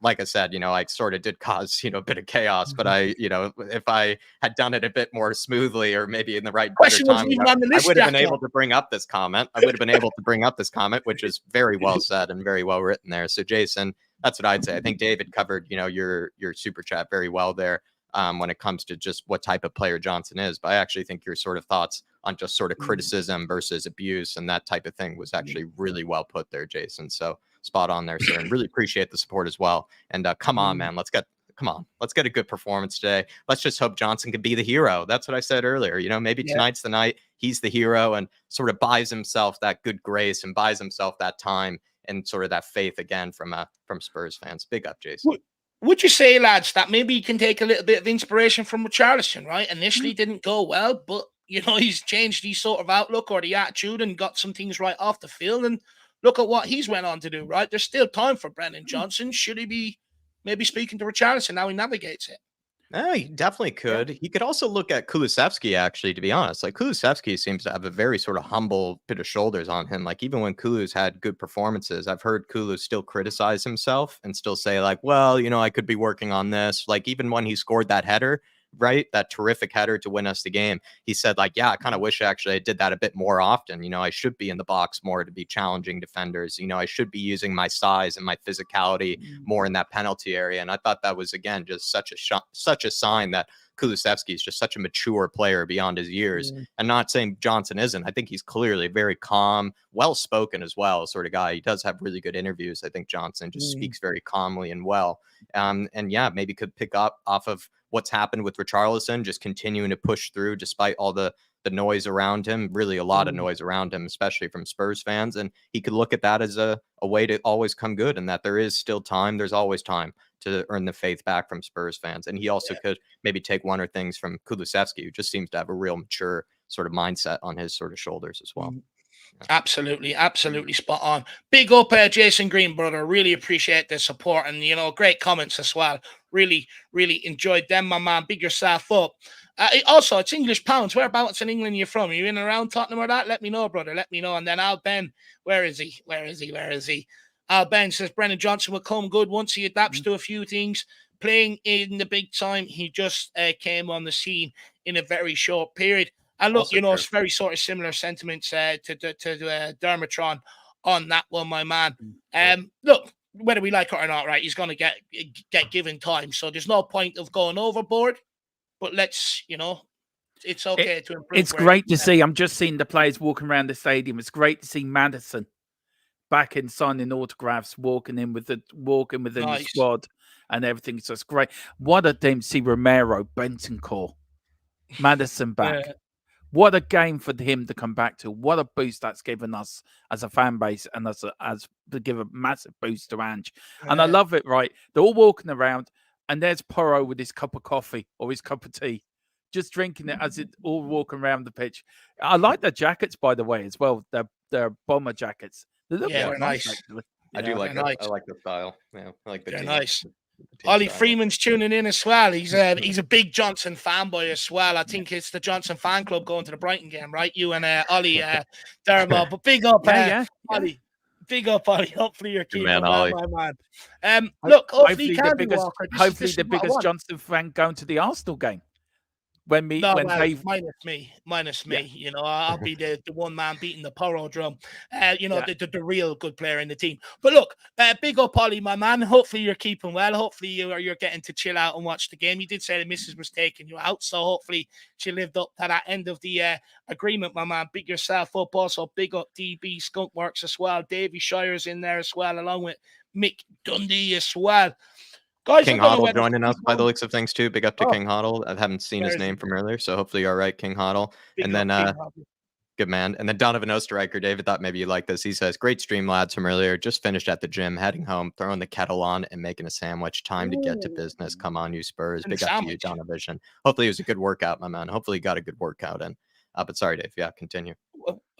like I said, I sort of did cause, a bit of chaos, but if I had done it a bit more smoothly or maybe in the right better time, I would have been able to bring up this comment. Which is very well said and very well written there. So, Jason, that's what I'd say. I think David covered, your super chat very well there. When it comes to just what type of player Johnson is. But I actually think your sort of thoughts on just sort of criticism versus abuse and that type of thing was actually really well put there, Jason. So spot on there, sir. And really appreciate the support as well. And come on, man, let's get a good performance today. Let's just hope Johnson could be the hero. That's what I said earlier. Maybe tonight's the night he's the hero and sort of buys himself that good grace and buys himself that time and sort of that faith again from Spurs fans. Big up, Jason. Would you say, lads, that maybe he can take a little bit of inspiration from Richarlison, right? Initially didn't go well, but, he's changed his sort of outlook or the attitude and got some things right off the field. And look at what he's went on to do, right? There's still time for Brennan Johnson. Should he be maybe speaking to Richarlison now he navigates it? No, he definitely could. He could also look at Kulusevski, actually, to be honest. Like, Kulusevski seems to have a very sort of humble bit of shoulders on him. Like, even when Kulu's had good performances, I've heard Kulu still criticize himself and still say, like, well, I could be working on this. Like, even when he scored that header, right, that terrific header to win us the game, he said, like, yeah, I kind of wish actually I did that a bit more often. I should be in the box more to be challenging defenders. I should be using my size and my physicality more in that penalty area. And I thought that was, again, just such a sign that Kulusevski is just such a mature player beyond his years. And not saying Johnson isn't. I think he's clearly very calm, well-spoken as well sort of guy. He does have really good interviews. I think Johnson just speaks very calmly and well. And yeah, maybe could pick up off of what's happened with Richarlison, just continuing to push through despite all the noise around him, really a lot of noise around him, especially from Spurs fans. And he could look at that as a way to always come good and that there is still time. There's always time to earn the faith back from Spurs fans. And he also could maybe take one or things from Kulusevski, who just seems to have a real mature sort of mindset on his sort of shoulders as well. Absolutely spot on. Big up, Jason Green, brother. Really appreciate the support and great comments as well. Really enjoyed them, my man. Big yourself up. Also, it's English pounds. Whereabouts in England are you from? Are you in and around Tottenham or that? Let me know, brother. Let me know. And then Al Ben, where is he? Al Ben says Brennan Johnson will come good once he adapts to a few things. Playing in the big time, he just came on the scene in a very short period. And look, it's very sort of similar sentiments to Dermatron on that one, my man. Look, whether we like it or not, right, he's going to get given time. So there's no point of going overboard. But let's, it's okay to improve. It's great to see. I'm just seeing the players walking around the stadium. It's great to see Madison back in signing autographs, walking in within the squad and everything. So it's great. What a team to see Romero, Bentancur, Madison back. Yeah. What a game for him to come back to. What a boost that's given us as a fan base and as to give a massive boost to Ange. Yeah. And I love it, right? They're all walking around and there's Porro with his cup of coffee or his cup of tea, just drinking it as it all walking around the pitch. I like their jackets, by the way, as well. They're bomber jackets. They look quite nice. Actually. I do like that. I like the style. Yeah, I like the team. Nice. Ollie Freeman's tuning in as well. He's a big Johnson fanboy as well. I think it's the Johnson fan club going to the Brighton game, right? You and Ollie, Dermot. But big up, Ollie. Big up, Ollie. Hopefully you're keeping my man. Look, hopefully the biggest Johnson fan going to the Arsenal game. when No, well, Dave, minus me. yeah, You know, I'll be the one man beating the poro drum. You know, yeah. the real good player in the team. But look, big up Ollie, my man. Hopefully you're keeping well. Hopefully you're getting to chill out and watch the game. You did say the missus was taking you out, so hopefully she lived up to that end of the agreement, my man. Big yourself up. Also, big up DB Skunkworks as well. Davey Shire's in there as well, along with Mick Dundee as well. Guys, King I don't know Hoddle whether joining us by the looks of things too. Big up to Oh, King Hoddle. I haven't seen his there's name from earlier, so hopefully you're all right, King Hoddle. big And up then King Hoddle. good man. And then Donovan Osterreicher, David thought maybe you like this. He says, great stream, lads, from earlier. Just finished at the gym, heading home, throwing the kettle on and making a sandwich. Time to get to business. Come on, you Spurs. And Big up to you, sandwich. Donovan. Hopefully it was a good workout, my man. Hopefully you got a good workout in. But sorry, Dave. Yeah, continue.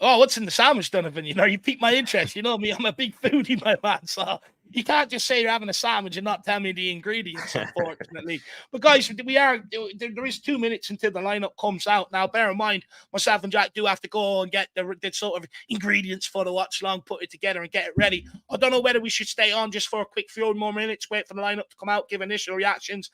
Oh, what's in the sandwich, Donovan? You know, you piqued my interest. You know me, I'm a big foodie, my man. So you can't just say you're having a sandwich and not tell me the ingredients, unfortunately. But guys, there is 2 minutes until the lineup comes out. Now, bear in mind, myself and Jack do have to go and get the sort of ingredients for the watch long, put it together and get it ready. I don't know whether we should stay on just for a quick few more minutes, wait for the lineup to come out, give initial reactions.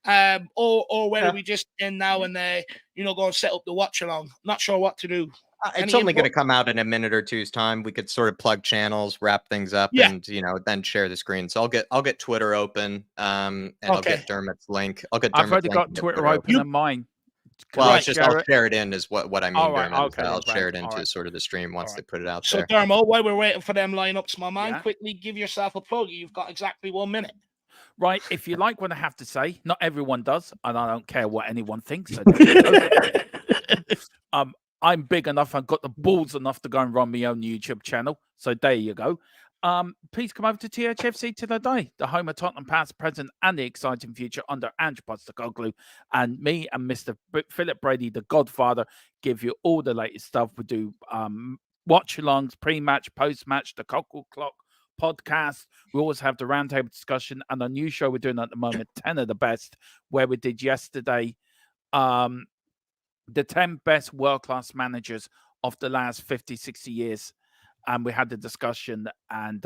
Or whether we just end now and go and set up the watch along. Not sure what to do. It's only going to come out in a minute or two's time. We could sort of plug channels, wrap things up, and then share the screen. So I'll get Twitter open, and I'll get Dermot's link. I've already got Twitter open on mine. Well, it's just I'll share it in is what I mean, Dermot. Okay, I'll share it into sort of the stream once they put it out there. So Dermot, while we're waiting for them lineups, my man, quickly give yourself a plug. You've got exactly 1 minute. Right, if you like what I have to say, not everyone does, and I don't care what anyone thinks. I'm big enough, I've got the balls enough to go and run my own YouTube channel. So there you go. Please come over to THFC till I die, the home of Tottenham past, present, and the exciting future under Ange Postecoglou. And me and Mr. Philip Brady, the Godfather, give you all the latest stuff. We do watch-alongs, pre-match, post-match, the Cockle Clock podcast. We always have the roundtable discussion, and a new show we're doing at the moment, 10 of the best, where we did yesterday the 10 best world-class managers of the last 50, 60 years. And we had the discussion, and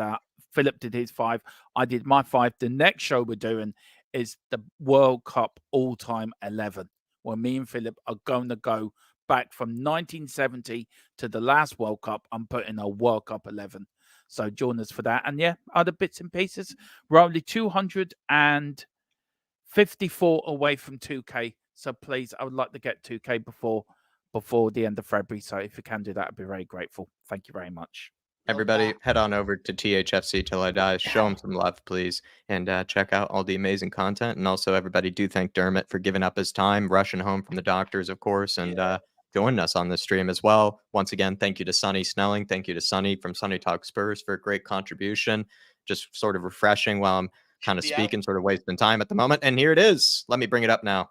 Philip did his 5. I did my 5. The next show we're doing is the World Cup all-time 11, where me and Philip are going to go back from 1970 to the last World Cup and put in a World Cup 11. So join us for that. And other bits and pieces. We're only 254 away from 2K. So please, I would like to get 2K before the end of February. So if you can do that, I'd be very grateful. Thank you very much. Everybody, head on over to THFC till I die. Show them some love, please, and check out all the amazing content. And also, everybody, do thank Dermot for giving up his time, rushing home from the doctors, of course, and joining us on the stream as well. Once again, thank you to Sonny Snelling. Thank you to Sonny from Sonny Talk Spurs for a great contribution. Just sort of refreshing while I'm kind of speaking, sort of wasting time at the moment. And here it is. Let me bring it up now.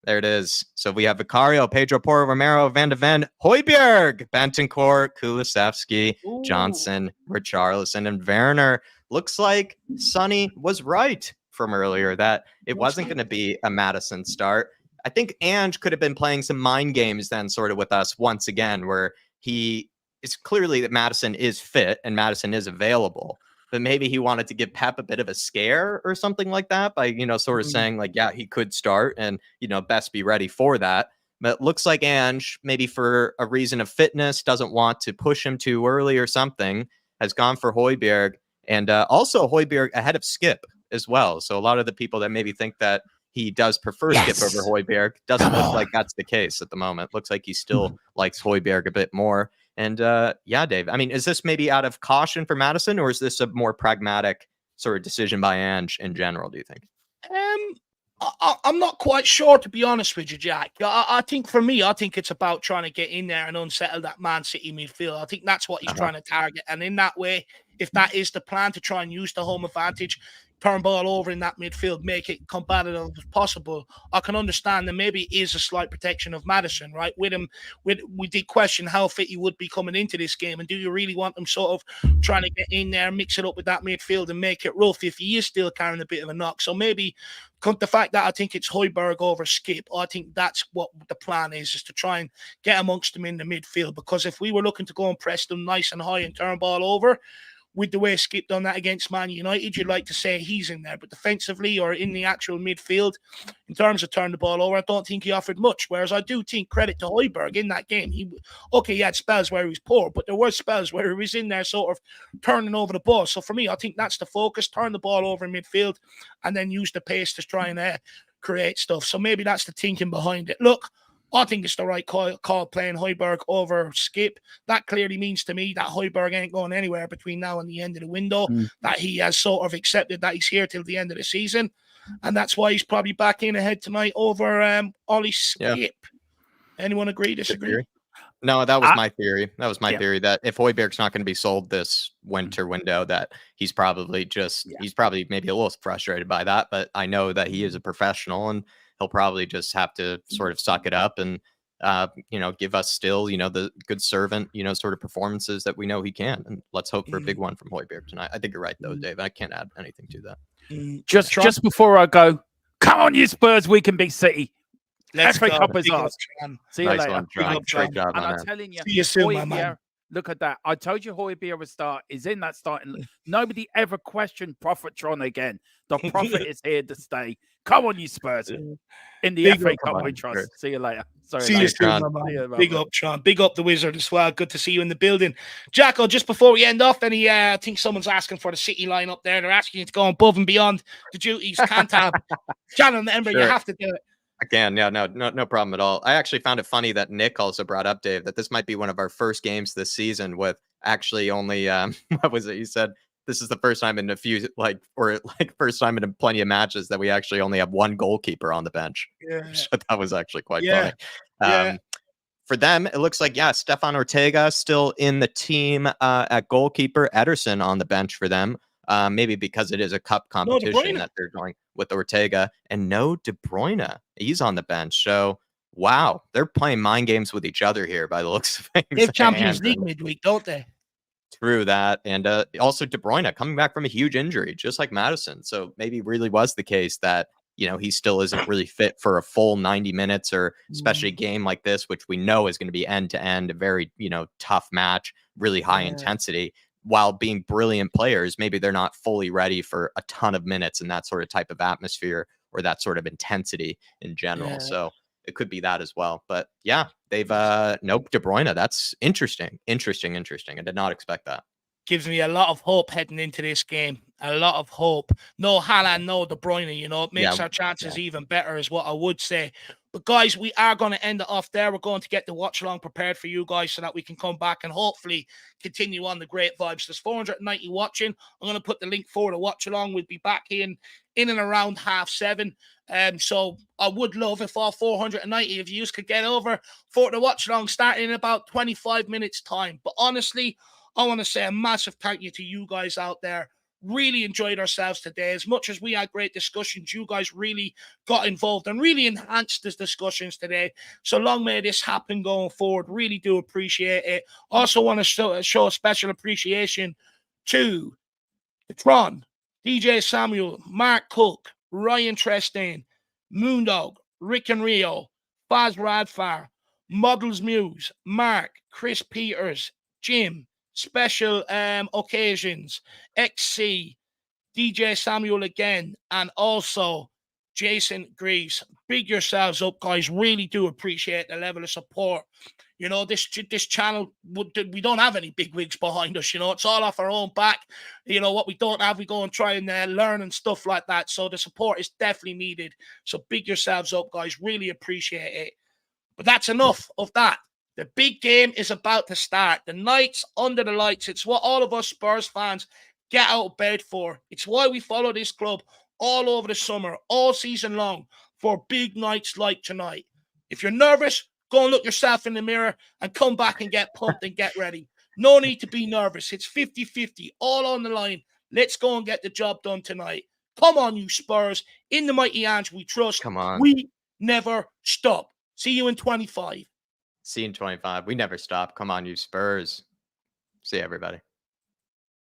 There it is. So we have Vicario, Pedro Porro, Romero, Van de Ven, Højbjerg, Bentancur, Kulusevski, Johnson, Richarlison, and Werner. Looks like Sonny was right from earlier that it wasn't going to be a Madison start. I think Ange could have been playing some mind games then sort of with us once again, where it's clearly that Madison is fit and Madison is available. But maybe he wanted to give Pep a bit of a scare or something like that by, sort of saying like, yeah, he could start and, best be ready for that. But it looks like Ange, maybe for a reason of fitness, doesn't want to push him too early or something, has gone for Højbjerg, and also Højbjerg ahead of Skip as well. So a lot of the people that maybe think that he does prefer Skip over Højbjerg doesn't look like that's the case at the moment. Looks like he still likes Højbjerg a bit more. And Dave, I mean, is this maybe out of caution for Madison, or is this a more pragmatic sort of decision by Ange in general, do you think? I'm not quite sure, to be honest with you, Jack. I think for me, it's about trying to get in there and unsettle that Man City midfield. I think that's what he's trying to target. And in that way, if that is the plan, to try and use the home advantage, turn ball over in that midfield, make it competitive as possible, I can understand that maybe it is a slight protection of Madison, right? With him, we did question how fit he would be coming into this game, and do you really want him sort of trying to get in there, mix it up with that midfield and make it rough if he is still carrying a bit of a knock? So maybe the fact that I think it's Højbjerg over Skip, I think that's what the plan is to try and get amongst them in the midfield, because if we were looking to go and press them nice and high and turn ball over, with the way Skip done that against Man United, you'd like to say he's in there. But defensively or in the actual midfield, in terms of turning the ball over, I don't think he offered much. Whereas I do think credit to Højbjerg in that game. He had spells where he was poor, but there were spells where he was in there sort of turning over the ball. So for me, I think that's the focus, turn the ball over in midfield and then use the pace to try and create stuff. So maybe that's the thinking behind it. Look, I think it's the right call playing Højbjerg over Skip. That clearly means to me that Højbjerg ain't going anywhere between now and the end of the window, that he has sort of accepted that he's here till the end of the season. And that's why he's probably back in ahead tonight over Ollie Skip. Yeah. Anyone agree, disagree? No, that was my theory. That was my theory, that if Højbjerg's not going to be sold this winter window, that he's probably he's probably maybe a little frustrated by that. But I know that he is a professional and he'll probably just have to sort of suck it up and, give us still, the good servant, sort of performances that we know he can. And let's hope for a big one from Højbjerg tonight. I think you're right, though, Dave. I can't add anything to that. Just before I go, come on, you Spurs, we can beat City. FA Cup is ours. See you later. One, great job. And I'm telling you, see you soon, my man. Look at that. I told you Højbjerg would start. Is in that starting. Nobody ever questioned Prophetron again. The Prophet is here to stay. Come on, you Spurs. In the FA Cup, we trust. See you later. Sorry, see you soon, my man. Big up, Tron. Big up the Wizard as well. Good to see you in the building. Jacko, just before we end off, I think someone's asking for the City line up there. They're asking you to go above and beyond the duties. Can't have. Shannon, remember, you have to do it. I can. Yeah, no problem at all. I actually found it funny that Nick also brought up, Dave, that this might be one of our first games this season with actually only, what was it? He said, this is the first time in a few, first time in plenty of matches that we actually only have one goalkeeper on the bench. Yeah. So that was actually quite funny. For them, it looks like, Stefan Ortega still in the team at goalkeeper, Ederson on the bench for them. Maybe because it is a cup competition that they're going with Ortega, and no De Bruyne. He's on the bench. So, wow, they're playing mind games with each other here by the looks of things. They have Champions League midweek, don't they? Through that. And also De Bruyne coming back from a huge injury, just like Madison. So maybe it really was the case that, he still isn't really fit for a full 90 minutes or especially a game like this, which we know is going to be end to end, a very, tough match, really high intensity. While being brilliant players, maybe they're not fully ready for a ton of minutes in that sort of type of atmosphere or that sort of intensity in general. Yeah. So it could be that as well. But they've nope, De Bruyne. That's interesting. I did not expect that. Gives me a lot of hope heading into this game. A lot of hope. No Haaland, no De Bruyne, it makes our chances even better is what I would say. But guys, we are going to end it off there. We're going to get the watch along prepared for you guys so that we can come back and hopefully continue on the great vibes. There's 490 watching. I'm going to put the link for the watch along. We'll be back in and around 7:30. So I would love if all 490 of you could get over for the watch along starting in about 25 minutes time. But honestly, I want to say a massive thank you to you guys out there. Really enjoyed ourselves today. As much as we had great discussions, you guys really got involved and really enhanced the discussions today. So long may this happen going forward. Really do appreciate it. Also want to show a special appreciation to Tron, DJ Samuel, Mark Cook, Ryan Trestain, Moondog, Rick and Rio, Faz Radfar, Models Muse, Mark, Chris Peters, Jim, Special Occasions, XC, DJ Samuel again, and also Jason Greaves. Big yourselves up, guys. Really do appreciate the level of support. This channel, we don't have any big wigs behind us. It's all off our own back. What we don't have, we go and try and learn and stuff like that. So the support is definitely needed. So big yourselves up, guys. Really appreciate it. But that's enough of that. The big game is about to start. The nights under the lights. It's what all of us Spurs fans get out of bed for. It's why we follow this club all over the summer, all season long, for big nights like tonight. If you're nervous, go and look yourself in the mirror and come back and get pumped and get ready. No need to be nervous. It's 50-50, all on the line. Let's go and get the job done tonight. Come on, you Spurs. In the mighty hands we trust. Come on. We never stop. See you in 25. See you in 25. We never stop. Come on, you Spurs. See you, everybody.